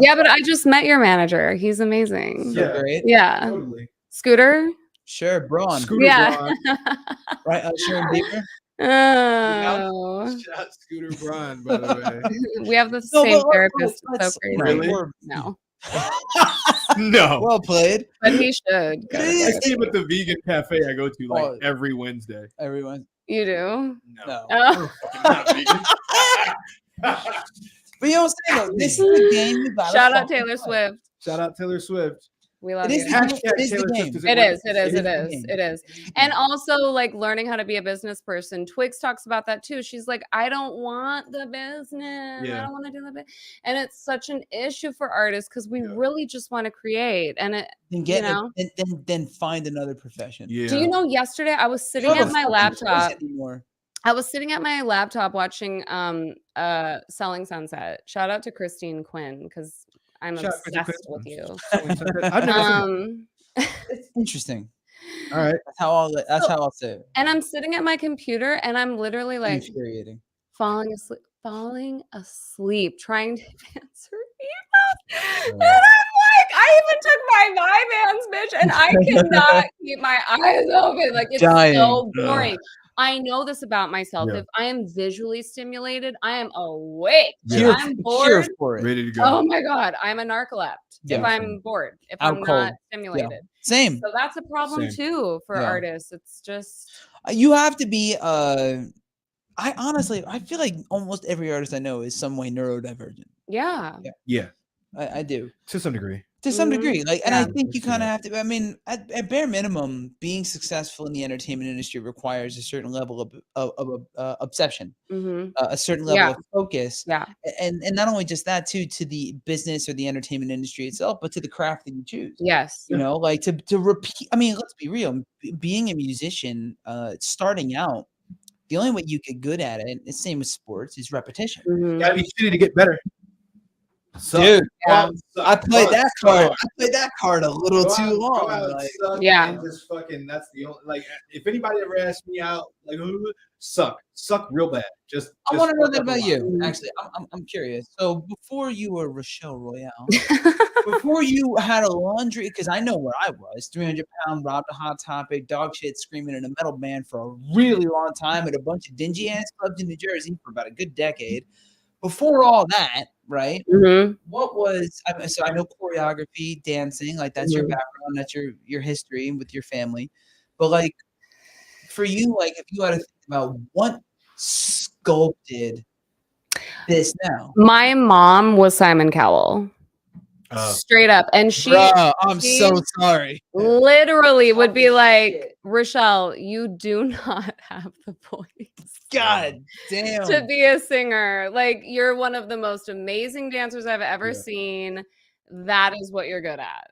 L: yeah, but I just met your manager. He's amazing.
B: So great.
L: Yeah.
K: Totally.
L: Scooter?
B: Sure, Braun.
K: Scooter Braun.
B: Right, Sharon Bieber.
L: Oh.
K: Shout out Scooter Braun, by the way.
L: We have the same therapist. It's so crazy.
K: Really?
L: No.
K: No.
B: Well played.
L: But he should.
K: I see him at the vegan cafe I go to like every Wednesday.
B: Every Wednesday.
L: You do?
B: No.
L: Oh.
K: Not vegan.
B: But you know what I'm saying? Though? This is the game you gotta
L: Shout out Taylor Swift.
K: Shout out Taylor Swift.
L: We love
B: it.
L: you.
B: It is the game.
L: It is. And also like learning how to be a business person. Twigs talks about that too. She's like, I don't want the business. I don't want to do the business. And it's such an issue for artists because we really just want to create. And it
B: then find another profession.
K: Yeah.
L: Do you know yesterday I was sitting at my laptop. I was sitting at my laptop watching Selling Sunset. Shout out to Christine Quinn because I'm obsessed with you.
B: It's interesting.
K: All right.
B: That's how I'll say it.
L: And I'm sitting at my computer and I'm literally like
B: infuriating.
L: falling asleep trying to answer emails. And I'm like, I even took my Vans, bitch, and I cannot keep my eyes open. Like it's so boring. I know this about myself. If I am visually stimulated, I am awake. If I'm bored,
K: ready to go.
L: Oh my God, I'm a narcoleptic. If I'm bored, if I'm not stimulated.
B: Same.
L: So that's a problem too for artists. It's just
B: you have to be I feel like almost every artist I know is some way neurodivergent.
L: Yeah.
B: I do.
K: To some degree.
B: To some degree, and I think you kind of have to. I mean, at bare minimum, being successful in the entertainment industry requires a certain level of obsession, a certain level of focus, and not only just that, too, to the business or the entertainment industry itself, but to the craft that you choose.
L: Yes,
B: you know, like to repeat. I mean, let's be real. Being a musician, starting out, the only way you get good at it, it's the same with sports, is repetition.
K: You gotta be shitty to get better.
B: Dude, I played that card. I played that card a little too long.
K: Just fucking. That's the only. Like, if anybody ever asks me out, like, suck real bad. Just
B: I want to know that about you. Actually, I'm curious. So before you were Rachele Royale, before you had a laundry, because I know where I was, 300-pound, robbed a Hot Topic, dog shit, screaming in a metal band for a really long time at a bunch of dingy ass clubs in New Jersey for about a good decade. Before all that, right? What was so I know choreography, dancing, like that's your background, that's your history with your family. But like for you, like if you had to think about what sculpted this now.
L: My mom was Simon Cowell. Straight up. And
B: I'm so sorry.
L: Literally would be like, Rachele, you do not have the voice.
B: God damn.
L: To be a singer. Like, you're one of the most amazing dancers I've ever seen. That is what you're good at.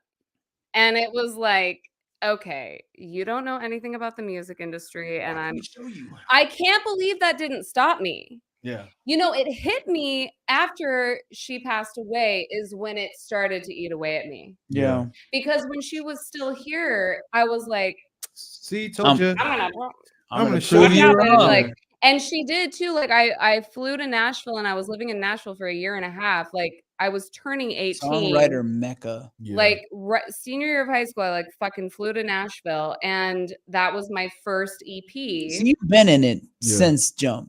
L: And it was like, okay, you don't know anything about the music industry. And I can't believe that didn't stop me.
K: Yeah.
L: You know, it hit me after she passed away is when it started to eat away at me.
B: Yeah.
L: Because when she was still here, I was like,
K: see, told you.
L: I'm gonna
K: show you around.
L: Like, and she did too. Like I flew to Nashville and I was living in Nashville for a year and a half. Like I was turning 18.
B: Songwriter Mecca.
L: Like senior year of high school, I like fucking flew to Nashville and that was my first EP.
B: So you've been in it since Jump.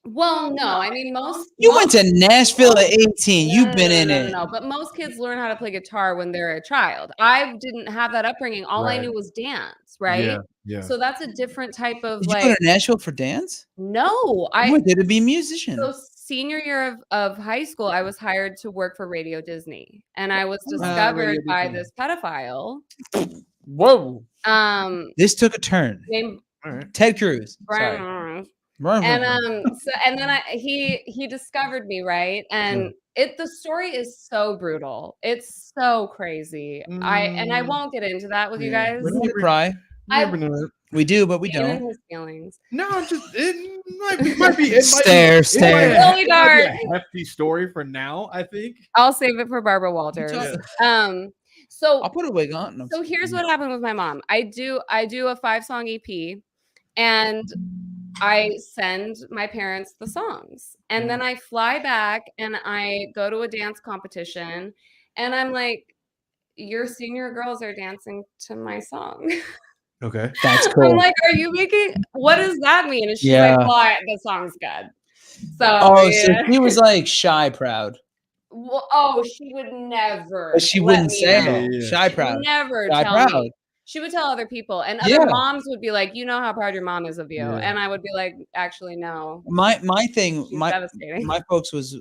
L: Well, no, I mean
B: You went to Nashville at 18. You've been in it.
L: No, but most kids learn how to play guitar when they're a child. I didn't have that upbringing. All I knew was dance, right?
K: Yeah.
L: So that's a different type of
B: Did you go to Nashville for dance?
L: No,
B: I went there to be a musician.
L: So senior year of high school, I was hired to work for Radio Disney, and I was
K: Radio
L: discovered by
K: Disney.
L: this pedophile.
B: Whoa.
L: This
B: took a turn.
L: Named
B: Ted Cruz.
L: Brian.
B: Sorry.
L: And then he discovered me, right? And the story is so brutal. It's so crazy. I won't get into that with you guys.
B: We don't cry. We do, but we don't.
L: His feelings.
K: No, it might be
B: Stare.
L: Really dark.
K: A hefty story for now, I think.
L: I'll save it for Barbara Walters. So
B: I'll put a wig on.
L: So here's what happened with my mom. I do a 5-song EP, and I send my parents the songs, and then I fly back and I go to a dance competition, and I'm like, your senior girls are dancing to my song.
K: Okay.
B: That's cool.
L: I'm like, are you what does that mean? And she's like, well, the song's good. So
B: so she was like shy proud.
L: Well, she would never.
B: But she wouldn't say it. Shy proud.
L: Never
B: shy
L: tell
B: proud.
L: me. She would tell other people, and other moms would be like, "You know how proud your mom is of you," and I would be like, "Actually, no."
B: My thing,
L: She's
B: my
L: devastating.
B: my folks was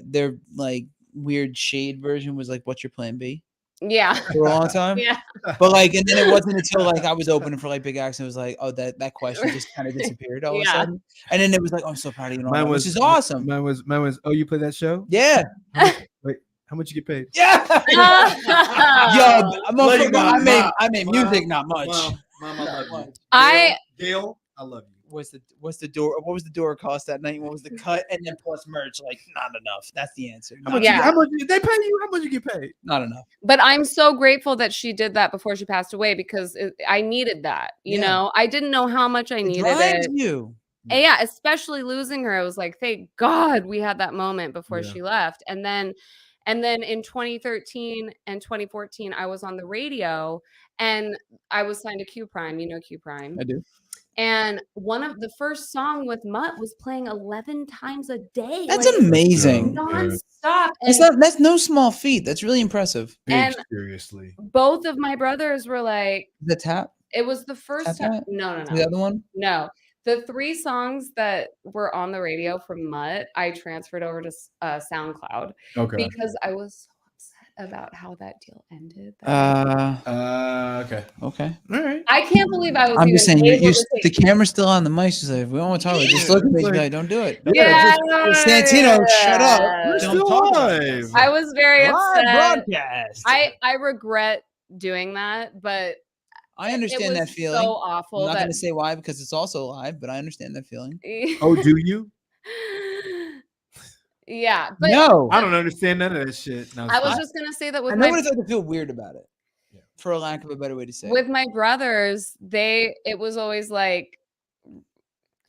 B: their like weird shade version was like, "What's your plan B?"
L: Yeah,
B: for a long time.
L: Yeah,
B: but like, and then it wasn't until like I was opening for like Big Acts, and it was like, oh, that question just kind of disappeared all of a sudden, and then it was like, oh, I'm so proud of you, which is awesome.
K: Mine was. Oh, you play that show?
B: Yeah.
K: Wait, how much you get paid?
B: Yeah. Yo, I made music, not much.
K: Mom, I love you. Gail, I love you.
B: What's the door? What was the door cost that night? What was the cut? And then plus merch, like not enough. That's the answer.
K: How much they pay you? How much you get paid?
B: Not enough.
L: But I'm so grateful that she did that before she passed away, because I needed that. You know, I didn't know how much I needed it.
B: You.
L: And yeah, especially losing her. I was like, thank God we had that moment before she left. And then in 2013 and 2014, I was on the radio and I was signed to Q Prime. You know Q Prime.
B: I do.
L: And one of the first song with Mutt was playing 11 times a day.
B: That's amazing.
L: Nonstop.
B: That's no small feat. That's really impressive.
K: Seriously.
L: Both of my brothers were like,
B: the tap.
L: It was the first time. No.
B: The other one?
L: No. The 3 songs that were on the radio from Mutt, I transferred over to SoundCloud.
K: Okay.
L: Because I was so upset about how that deal ended.
K: Okay.
B: Okay.
K: All right.
L: I can't believe I was.
B: I'm just saying,
L: able
B: the camera's still on the mic. She's like, if we don't want to talk about it, just look at me. She's like, don't do it.
L: Yeah.
B: Santino, shut up.
K: We're
B: Don't
K: still
B: talk about
K: live.
B: it.
L: I was very upset.
B: Broadcast.
L: I regret doing that, but
B: I understand that feeling.
L: So awful.
B: I'm not going to say why because it's also live, but I understand that feeling.
K: Oh, do you?
L: Yeah, but
B: no,
K: I don't understand none of that shit. No,
L: I was just gonna say that with
B: I know what it's like to feel weird about it, for a lack of a better way to say.
L: With my brothers, it was always like,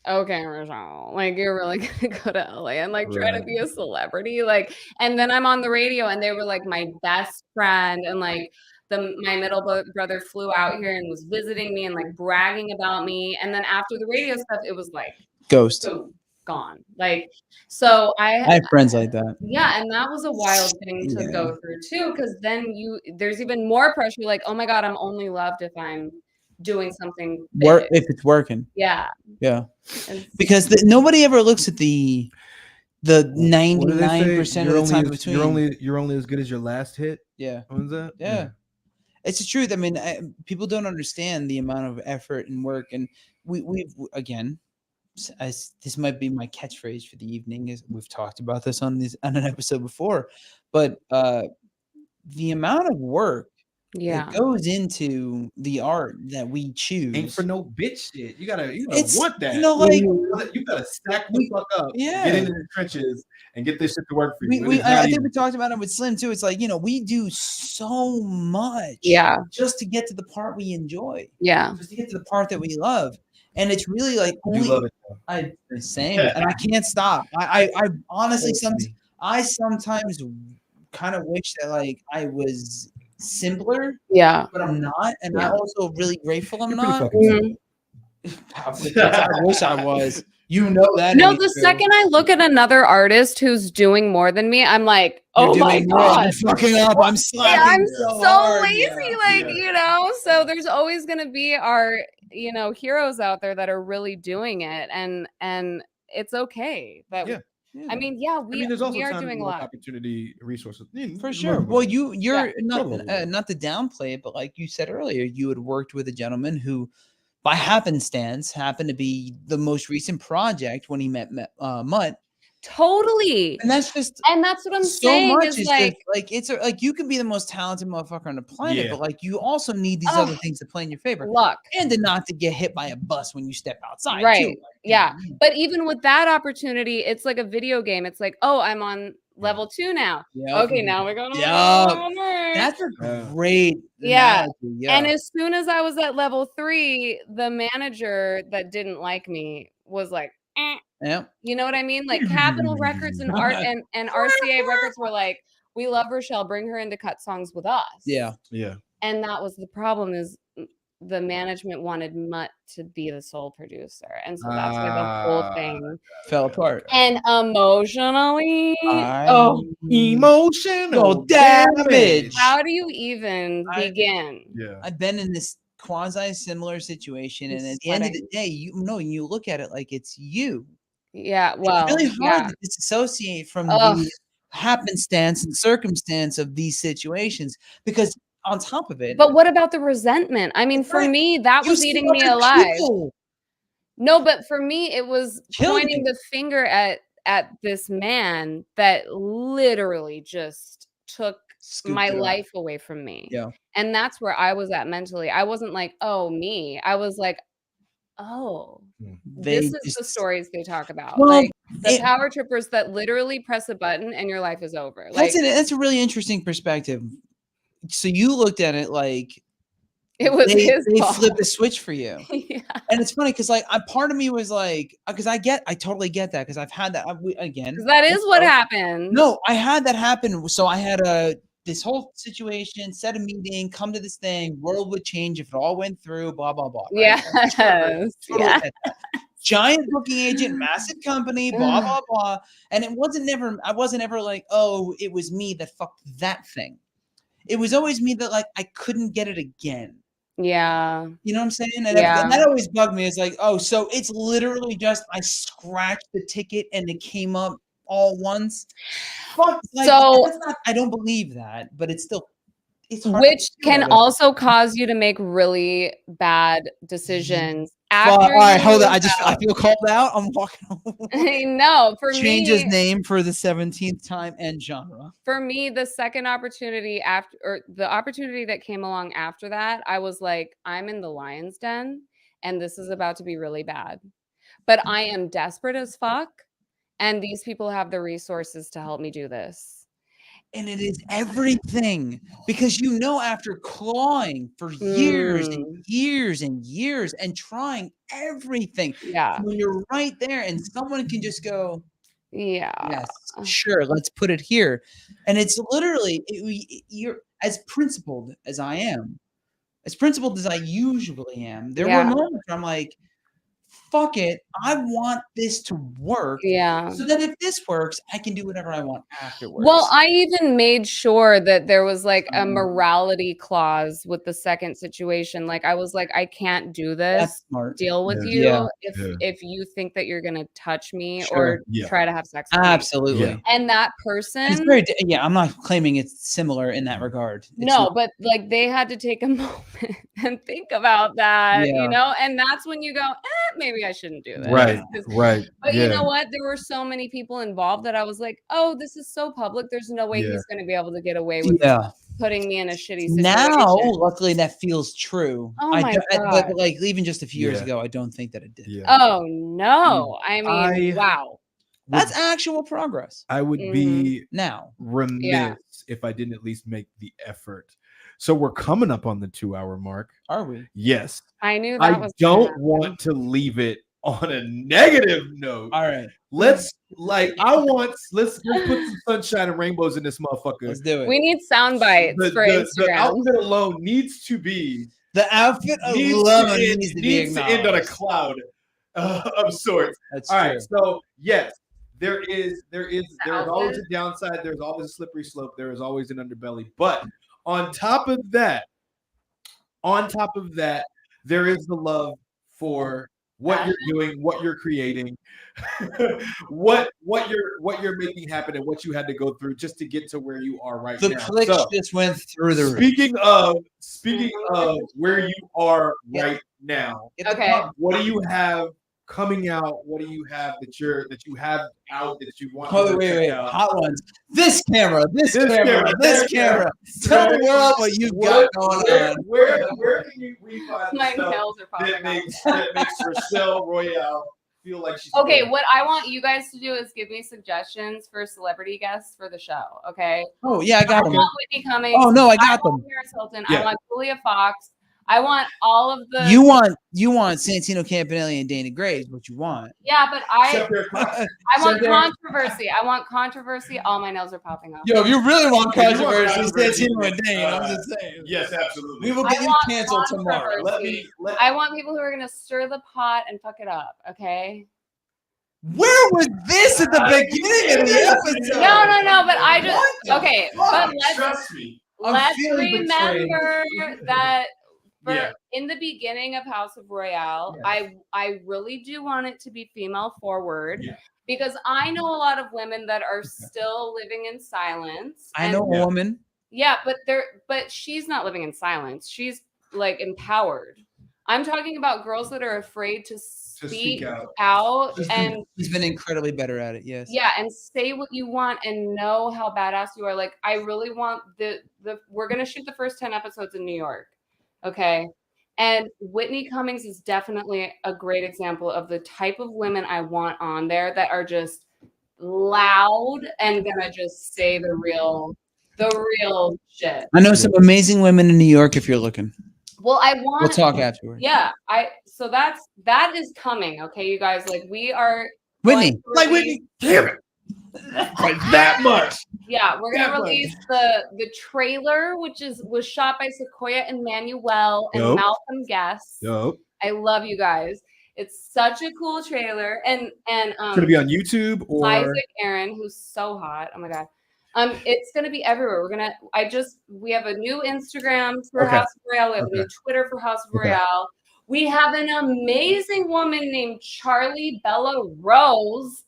L: okay, Rachele, like you're really gonna go to LA and like try to be a celebrity, like, and then I'm on the radio, and they were like my best friend, and like. My middle brother flew out here and was visiting me and like bragging about me. And then after the radio stuff, it was like
B: ghost,
L: boom, gone. Like, so I
B: have friends like that.
L: Yeah, and that was a wild thing to go through too, because then there's even more pressure. Like, oh my God, I'm only loved if I'm doing something big.
B: If it's working.
L: Yeah.
B: Because nobody ever looks at the 99% of the time between.
K: You're only as good as your last hit.
B: Yeah.
K: What was that?
B: Yeah. It's the truth. I mean, people don't understand the amount of effort and work, and we've again, this might be my catchphrase for the evening. Is we've talked about this on an episode before, but the amount of work that goes into the art that we choose
K: ain't for no bitch shit. You gotta want that.
B: You know, like
K: you gotta stack the fuck up. Get into the trenches and get this shit to work for you.
B: I think we talked about it with Slim too. It's like, we do so much, just to get to the part we enjoy, just to get to the part that we love, and it's really like
K: you love it.
B: Same, and I can't stop. I honestly sometimes kind of wish that like I was simpler, but I'm not, and I'm also really grateful I'm not. I wish I was. You know that.
L: No, the second I look at another artist who's doing more than me, I'm like, oh my God,
B: I'm fucking up. I'm slacking.
L: I'm
B: so
L: so lazy, So there's always gonna be our, heroes out there that are really doing it, and it's okay that I mean, yeah,
K: there's also
L: we are
K: time
L: doing a
K: work
L: lot.
K: opportunity resources
B: For sure. Well, you're
L: Yeah.
B: not to downplay it, but like you said earlier, you had worked with a gentleman who, by happenstance, happened to be the most recent project when he met Mutt.
L: Totally.
B: And that's just
L: And that's what I'm
B: so
L: saying
B: much
L: is
B: is
L: like,
B: just, like it's like you can be the most talented motherfucker on the planet,
K: Yeah.
B: but like you also need these
L: Oh,
B: other things to play in your favor.
L: luck.
B: And to not to get hit by a bus when you step outside,
L: Right.
B: too. Like,
L: Yeah.
B: you know.
L: But even with that opportunity, it's like a video game. It's like, oh, I'm on level 2 now.
B: Yep.
L: Okay, now we're going to
B: Yup.
L: level 3.
B: That's a great
L: Yeah.
B: analogy. Yeah.
L: And as soon as I was at level 3, the manager that didn't like me was like, eh.
B: Yeah.
L: You know what I mean? Like Capitol Records and Art and RCA Records were like, we love Rachele, bring her in to cut songs with us.
B: Yeah.
K: Yeah.
L: And that was the problem is the management wanted Mutt to be the sole producer. And so that's why the whole thing
B: fell apart.
L: And emotionally,
K: Emotional
B: damage.
L: How do you even begin?
K: Yeah.
B: I've been in this quasi similar situation, and at the end of the day, you look at it like it's you.
L: Yeah, well,
B: it's really hard
L: yeah.
B: to disassociate from the happenstance and circumstance of these situations because on top of it.
L: But what about the resentment? I mean, for me, that was eating me alive. No, but for me, it was pointing the finger at this man that literally just took my life away from me.
B: Yeah.
L: And that's where I was at mentally. I wasn't like, oh, me. I was like, oh, this is the stories they talk about.
B: Well,
L: like the power trippers that literally press a button and your life is over. Like
B: That's a really interesting perspective. So you looked at it like
L: it was
B: they
L: fault.
B: flipped the switch for you.
L: Yeah.
B: And it's funny because like part of me was like, because I totally get that because I've had that again.
L: That is what happened.
B: No, I had that happen. So I had this whole situation, set a meeting, come to this thing, world would change if it all went through, blah, blah, blah. Right?
L: Yes.
B: Giant booking agent, massive company, blah, blah, blah. And I wasn't ever like, oh, it was me that fucked that thing. It was always me that like I couldn't get it again.
L: Yeah.
B: You know what I'm saying? And that always bugged me. It's like, oh, so it's literally just I scratched the ticket and it came up all once. Fuck, like,
L: so
B: I don't believe that, but it's still hard
L: which can also cause you to make really bad decisions. After
B: all right, hold on. I feel called out. I'm walking
L: away. No, for me,
B: change his name for the 17th time and genre.
L: For me, the second opportunity the opportunity that came along after that, I was like, I'm in the lion's den and this is about to be really bad. But I am desperate as fuck. And these people have the resources to help me do this.
B: And it is everything because after clawing for years and years and years and trying everything, when you're right there and someone can just go, yes, sure, let's put it here. And it's literally, you're as principled as I am, as principled as I usually am. There were moments where I'm like, fuck it, I want this to work.
L: Yeah.
B: So that if this works, I can do whatever I want afterwards.
L: Well, I even made sure that there was like a morality clause with the second situation. Like I was like, I can't do this.
B: That's smart.
L: Deal with you if you think that you're gonna touch me or try to have sex with me.
B: Absolutely.
L: And that person
B: it's very I'm not claiming it's similar in that regard.
L: But like they had to take a moment and think about that, and that's when you go, maybe I shouldn't do this.
K: Right.
L: But you know what? There were so many people involved that I was like, oh, this is so public. There's no way he's going to be able to get away with putting me in a shitty situation.
B: Now, luckily, that feels true.
L: Oh my God.
B: But like even just a few years ago, I don't think that it did.
K: Yeah.
L: Oh no. I mean, wow.
B: That's actual progress.
K: I would be
B: now
K: remiss if I didn't at least make the effort. So we're coming up on the 2-hour mark.
B: Are we?
K: Yes.
L: I knew that was.
K: I don't want to leave it on a negative note.
B: All right.
K: Let's put some sunshine and rainbows in this motherfucker.
B: Let's do it.
L: We need sound bites for Instagram.
K: The outfit alone needs to be.
B: The outfit alone needs to
K: end on a cloud of sorts.
B: That's
K: all
B: true.
K: right. So yes, there's always a downside. There's always a slippery slope. There is always an underbelly. But on top of that, there is the love for what you're doing, what you're creating, what you're making happen, and what you had to go through just to get to where you are right now.
B: The clicks just went through the roof.
K: Speaking of where you are right now,
L: Okay.
K: what do you have coming out? What do you have that you have out that you want?
B: Oh, wait, hot ones. This camera. Tell the world what you got going on.
K: Where can we find
L: My
K: stuff
L: nails are popping
K: that makes Rachele Royale feel like she's
L: okay?
K: good?
L: What I want you guys to do is give me suggestions for celebrity guests for the show. Okay.
B: Oh yeah, I got them.
L: I want Whitney Cummings.
B: Oh no, I got them.
L: Paris Hilton.
K: Yeah.
L: I want Julia Fox. I want all of the.
B: You want Santino Campanelli and Dana Gray is what you want.
L: Yeah, but I want
B: Except
L: controversy. I want controversy. All my nails are popping off.
B: Yo, if you really want
K: If you want
B: controversy,
K: controversy,
B: Santino and Dana. I'm just saying.
K: Yes, absolutely.
B: We will get you canceled tomorrow.
L: I want people who are gonna stir the pot and fuck it up. Okay.
B: Where was this at the beginning of the episode?
L: No. But I just okay. But
K: Trust me.
L: let's
B: feeling betrayed.
L: remember that.
K: Yeah.
L: In the beginning of House of Royale, I really do want it to be female forward because I know a lot of women that are still living in silence.
B: I know a woman.
L: Yeah, but she's not living in silence. She's like empowered. I'm talking about girls that are afraid to speak out and
B: She's been incredibly better at it. Yes.
L: yeah, and say what you want and know how badass you are. Like I really want we're gonna shoot the first 10 episodes in New York. Okay. And Whitney Cummings is definitely a great example of the type of women I want on there that are just loud and gonna just say the real shit.
B: I know some amazing women in New York if you're looking.
L: Well,
B: We'll talk afterwards.
L: Yeah, so that is coming. Okay, you guys, like we are
B: Whitney.
K: Whitney. Damn it. Like that much.
L: Yeah, we're gonna release the trailer, which was shot by Sequoia and Manuel and Malcolm Guest. I love you guys. It's such a cool trailer, and
K: it's gonna be on YouTube or
L: Isaac Aaron, who's so hot. Oh my god. It's gonna be everywhere. We have a new Instagram for House of Royale. We have a new Twitter for House of Royale. We have an amazing woman named Charlie Bella Rose,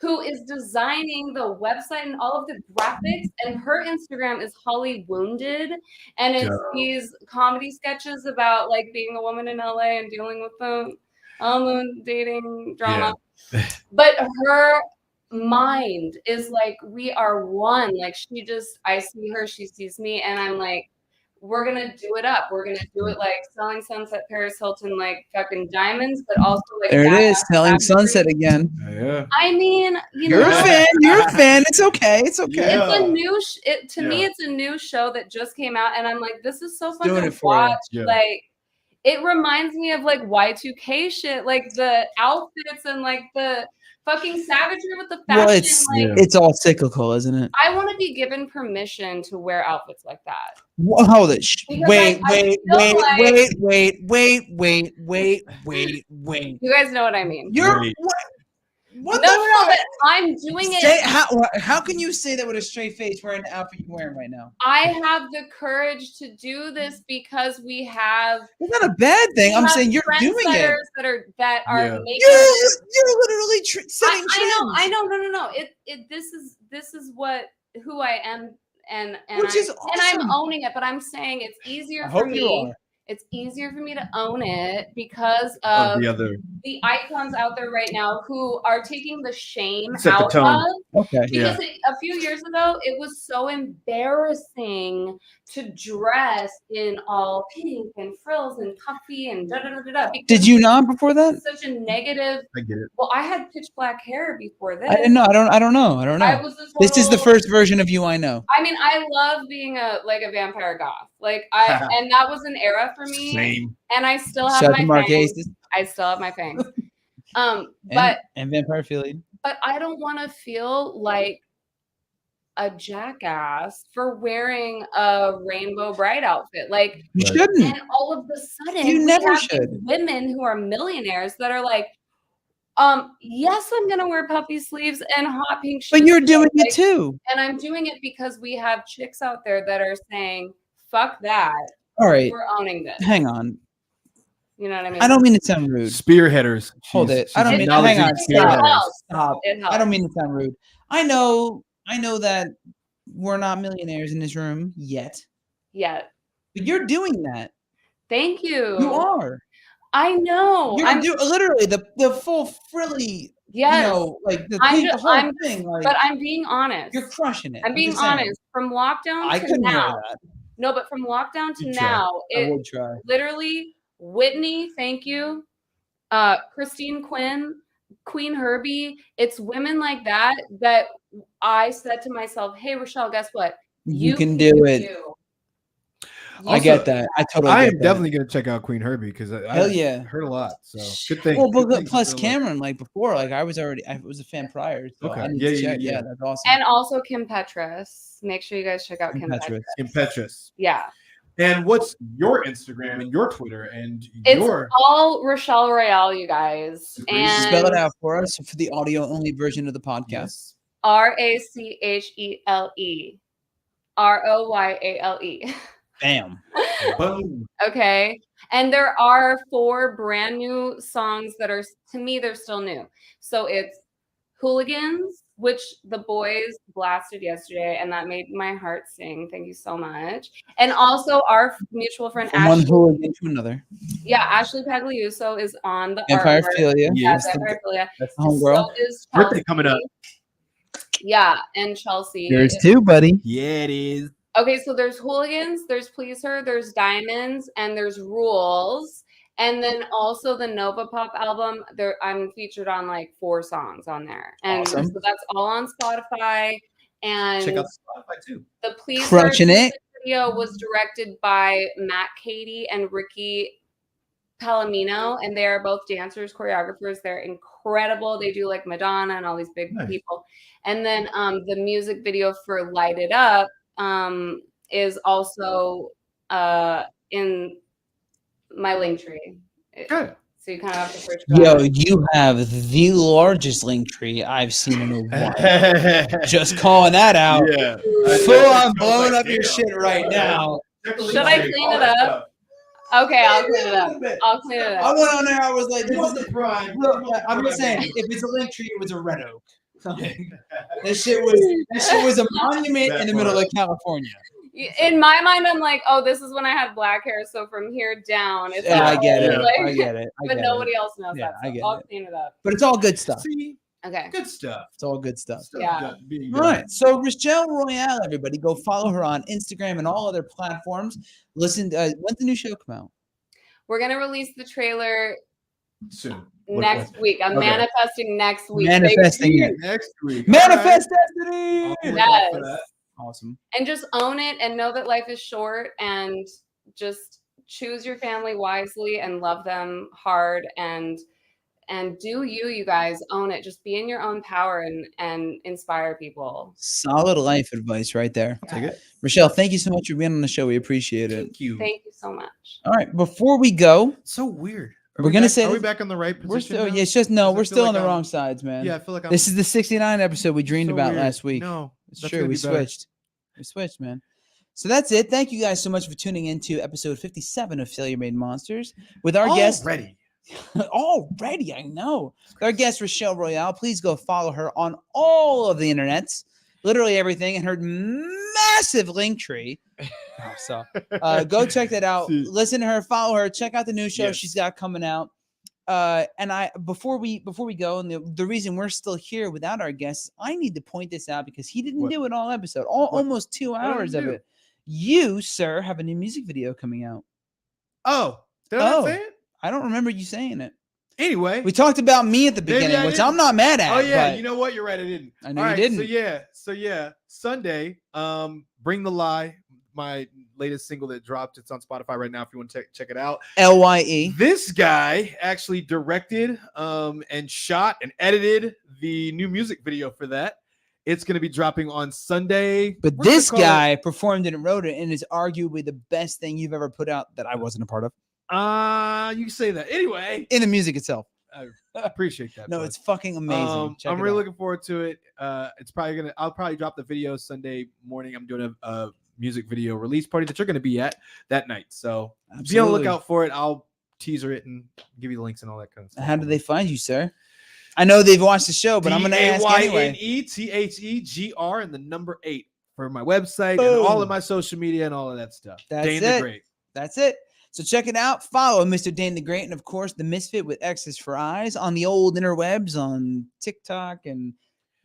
L: who is designing the website and all of the graphics, and her Instagram is Holly Wounded, and it's these comedy sketches about like being a woman in LA and dealing with the dating drama. But her mind is like, we are one. Like I see her, she sees me, and I'm like, we're gonna do it up. We're gonna do it like Selling Sunset, Paris Hilton, like fucking diamonds, but also like
B: there it is, Selling Sunset again.
K: Yeah.
L: I mean,
B: you're a fan. You're a fan. It's okay. It's okay.
K: Yeah.
L: It's a new. To me, it's a new show that just came out, and I'm like, this is so fun
B: doing
L: to
B: it for
L: watch.
B: you. Yeah.
L: Like, it reminds me of like Y2K shit, like the outfits and like the fucking savagery with the fashion.
B: Well, it's all cyclical, isn't it?
L: I want to be given permission to wear outfits like that.
B: Hold it. Wait.
L: You guys know what I mean.
B: You're what the
L: no,
B: fuck?
L: but I'm doing it.
B: How can you say that with a straight face wearing the outfit you're wearing right now?
L: I have the courage to do this because we have.
B: It's not a bad thing. I'm saying you're doing it.
L: That are making.
B: You're literally setting trends.
L: I know. No. This is who I am, and
B: Which is awesome.
L: And I'm owning it. But I'm saying it's easier for me. It's easier for me to own it because of the icons out there right now who are taking the shame out of.
B: Okay.
L: Because a few years ago, it was so embarrassing to dress in all pink and frills and puffy and da-da-da-da-da.
B: Did you not before that?
L: Such a negative.
K: I get it.
L: Well, I had pitch black hair before this.
B: I didn't know. I don't know. This is the first version of you I know.
L: I mean, I love being a vampire goth. Like and that was an era for me.
K: Same.
L: And I still have my fangs. I still have my fangs. But
B: vampire feeling.
L: But I don't want to feel like a jackass for wearing a Rainbow Bride outfit. Like
B: you shouldn't.
L: And all of a sudden,
B: you never
L: have
B: should.
L: These women who are millionaires that are like, yes, I'm gonna wear puffy sleeves and hot pink shoes.
B: But you're doing it too.
L: And I'm doing it because we have chicks out there that are saying, fuck that.
B: All right.
L: We're owning this.
B: Hang on.
L: You know what I mean?
B: I don't mean to sound rude.
K: Spearheaders.
B: Hold
K: She's-
B: it. I don't
K: she's
B: mean.
K: acknowledging
B: Hang on.
K: spearheaders.
B: Stop.
L: It helps.
B: I don't mean to sound rude. I know that we're not millionaires in this room yet,
L: Yet.
B: but you're doing that.
L: Thank you.
B: You are.
L: I know.
B: You're literally the full frilly.
L: Yes.
B: You know, like the whole thing. Like,
L: but I'm being honest.
B: you're crushing it.
L: I'm being
B: just saying.
L: honest. From lockdown
B: I
L: to
B: couldn't hear
L: now.
B: that.
L: No, but from lockdown to
B: You try.
L: now,
B: I would try.
L: literally Whitney, thank you. Christine Quinn, Queen Herbie. It's women like that I said to myself, hey, Rachele, guess what?
B: You can do it. I get that. I totally
K: I
B: get
K: am
B: that.
K: definitely going to check out Queen Herbie because I
B: Hell yeah.
K: heard a lot. So good thing.
B: Well,
K: good
B: but
K: things
B: plus
K: to look.
B: Cameron, like before, like I was a fan prior. So
K: Okay.
B: I need
K: Yeah,
B: to
K: yeah,
B: check.
K: yeah.
B: Yeah, that's awesome.
L: And also Kim Petras. Make sure you guys check out Kim Petras.
K: Impetuous.
L: Yeah.
K: And what's your Instagram and your Twitter and
L: It's
K: your
L: all Rachele Royale, you guys. And
B: Spell it out for us for the audio only version of the podcast.
L: Rachele. Royale.
B: Bam.
K: Boom.
L: Okay. And there are 4 brand new songs that are, to me, they're still new. So it's Hooligans, which the boys blasted yesterday, and that made my heart sing. Thank you so much. And also our mutual friend
B: From one
L: Ashley.
B: hooligan to another.
L: Yeah, Ashley Pagliuso is on the
B: Empire
L: artwork.
B: Philia.
L: Yeah,
B: Yes.
L: Empire Philia.
B: That's the homegirl.
L: So is
K: Birthday coming up.
L: Yeah, and Chelsea.
B: Yours too, buddy.
K: Yeah, it is.
L: Okay, so there's Hooligans, there's Please Her, there's Diamonds, and there's Rules. And then also the Nova Pop album, I'm featured on like 4 songs on there. And
B: Awesome.
L: so that's all on Spotify. And
K: Check out Spotify too.
L: the Please
B: Crushing
L: Her
B: it.
L: music video was directed by Matt Cady and Ricky Palomino, and they are both dancers, choreographers. They're incredible. They do like Madonna and all these big people. And then the music video for Light It Up is also in my link tree.
K: Good.
L: So you kind of have to search for
B: Yo,
L: that.
B: you have the largest link tree I've seen in a while. Just calling that out.
K: Yeah.
B: Full on blowing up your shit right now.
L: Should I clean it up? Okay, I'll clean it up. I'll clean it
B: I
L: up.
B: went on there. I was like,
K: It was the prime.
B: Look, I'm just saying, if it's a link tree, it was a red oak. This shit was a monument in the middle of California.
L: In my mind, I'm like, oh, this is when I had black hair. So from here down, it's
B: Yeah, I get it.
L: like-
B: I get it.
L: but nobody else knows
B: Yeah,
L: that.
B: I
L: So
B: get
L: I'll
B: it.
L: clean it up.
B: But it's all good stuff.
K: See,
L: Okay.
K: good stuff.
B: It's all good stuff.
L: Yeah.
K: Being
B: All
K: done.
B: right. So Rachele Royale, everybody, go follow her on Instagram and all other platforms. Listen, when's the new show come out?
L: We're gonna release the trailer
K: Soon.
L: next week. I'm
K: Okay.
L: manifesting next week.
B: Manifesting it.
K: Next week.
B: Manifest
K: All
B: destiny.
K: right. I'll look
L: Yes.
K: out for that.
B: Awesome.
L: And just own it and know that life is short and just choose your family wisely and love them hard and do you guys own it. Just be in your own power and inspire people.
B: Solid life advice right there.
K: Take it.
B: Rachele, thank you so much for being on the show. We appreciate it.
K: Thank you.
L: Thank you so much.
B: All right. Before we go,
K: So weird.
B: We're gonna say
K: Are we
B: this-
K: back on the right position?
B: we're still.
K: now?
B: Yeah, it's just no.
K: Does it
B: We're
K: feel
B: still
K: like
B: on the
K: I'm-
B: wrong sides, man.
K: Yeah, I feel like I'm.
B: This is the 69 episode we dreamed
K: so
B: about
K: weird.
B: last week.
K: No,
B: It's
K: that's
B: true.
K: gonna
B: We
K: be better.
B: switched. We switched, man. So that's it. Thank you guys so much for tuning into episode 57 of Failure Made Monsters with our guest.
K: Already.
B: Already, I know. Our guest, Rachele Royale. Please go follow her on all of the internets, literally everything, and her massive link tree. Oh, so go check that out.
K: See.
B: Listen to her, follow her, check out the new show
K: Yes.
B: she's got coming out. And I before we go, and the reason we're still here without our guests, I need to point this out because he didn't
K: What?
B: do it all episode,
K: What?
B: almost 2
K: What did I
B: hours of
K: do?
B: it. You, sir, have a new music video coming out.
K: Oh, did I not
B: Oh.
K: say it?
B: I don't remember you saying it.
K: Anyway.
B: We talked about me at the
K: Maybe
B: beginning,
K: I
B: which
K: didn't.
B: I'm not mad at.
K: Oh yeah,
B: but
K: you know what? You're right. I didn't.
B: I know
K: All
B: you
K: right,
B: didn't.
K: So yeah. Sunday, Bring the Lie, my latest single that dropped. It's on Spotify right now if you want to check it out.
B: LYE.
K: This guy actually directed, and shot and edited the new music video for that. It's going to be dropping on Sunday.
B: But
K: We're gonna
B: this
K: call it-
B: guy performed it and wrote it, and is arguably the best thing you've ever put out that I wasn't a part of
K: you can say that. Anyway,
B: in the music itself.
K: I appreciate that.
B: No,
K: bud.
B: it's fucking amazing. Check
K: I'm
B: it
K: really
B: out.
K: looking forward to it. I'll probably drop the video Sunday morning. I'm doing a music video release party that you're going to be at that night. So be on the
B: Absolutely.
K: lookout for it. I'll teaser it and give you the links and all that kind of stuff.
B: How do they find you, sir? I know they've watched the show, but I'm going to ask anyway.
K: DAYNETHEGR and the number 8 for my website
B: Boom.
K: and all of my social media and all of that stuff.
B: That's
K: Dane
B: it.
K: the Great.
B: That's it. So check it out. Follow Mr. Dane the Great and, of course, the Misfit with X's for Eyes on the old interwebs on TikTok and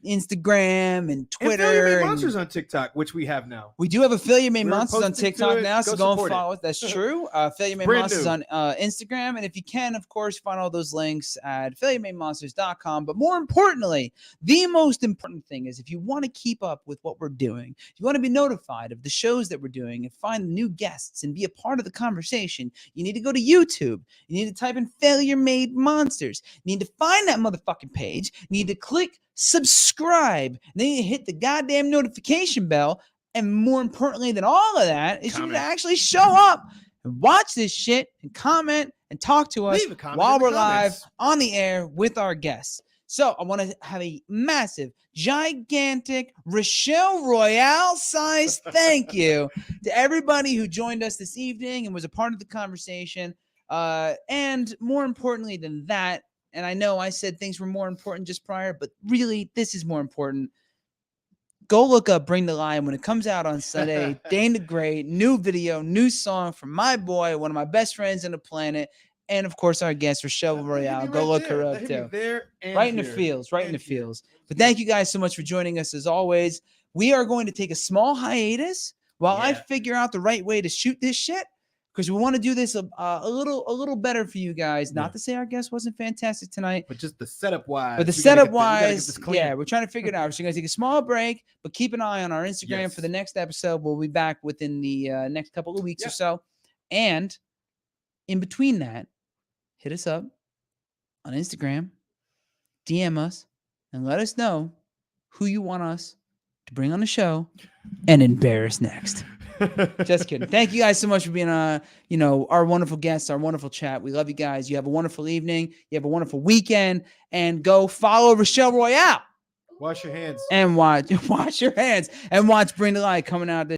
B: Instagram and Twitter.
K: And Failure Made Monsters on TikTok, which we have now.
B: We do have a Failure Made
K: We're
B: Monsters on
K: posting to
B: TikTok
K: it.
B: now, so
K: Go
B: go and
K: support it.
B: follow it. That's true. Failure Made
K: Brand
B: Monsters
K: new.
B: on Instagram. And if you can, of course, find all those links at failureMadeMonsters.com. But more importantly, the most important thing is if you want to keep up with what we're doing, if you want to be notified of the shows that we're doing and find new guests and be a part of the conversation, you need to go to YouTube. You need to type in Failure Made Monsters. You need to find that motherfucking page. You need to click subscribe. Then you hit the goddamn notification bell. And more importantly than all of that is you need to actually show up and watch this shit and comment and talk to us
K: Leave a comment
B: while
K: in the
B: we're live
K: comments.
B: on the air with our guests. So I want to have a massive, gigantic Rachele Royale size thank you to everybody who joined us this evening and was a part of the conversation. And more importantly than that, and I know I said things were more important just prior, but really this is more important. Go look up Bring the Lion when it comes out on Sunday. Dane the Great, new video, new song from my boy, one of my best friends on the planet, and of course our guest, Rachele Royale. Go look her up too. Right in the feels, right in the feels. But thank you guys so much for joining us as always. We are going to take a small hiatus while I figure out the right way to shoot this shit. Because we want to do this a little better for you guys. Not to say our guest wasn't fantastic tonight,
K: but just the setup wise.
B: But the setup wise, yeah, we're trying to figure it out. So we're gonna take a small break, but keep an eye on our Instagram for the next episode. We'll be back within the next couple of weeks or so. And in between that, hit us up on Instagram, DM us, and let us know who you want us to bring on the show and embarrass next. Just kidding. Thank you guys so much for being our wonderful guests, our wonderful chat. We love you guys. You have a wonderful evening. You have a wonderful weekend. And go follow Rachele Royale.
K: Wash your hands.
B: And wash your hands. And watch Bring the Light coming out this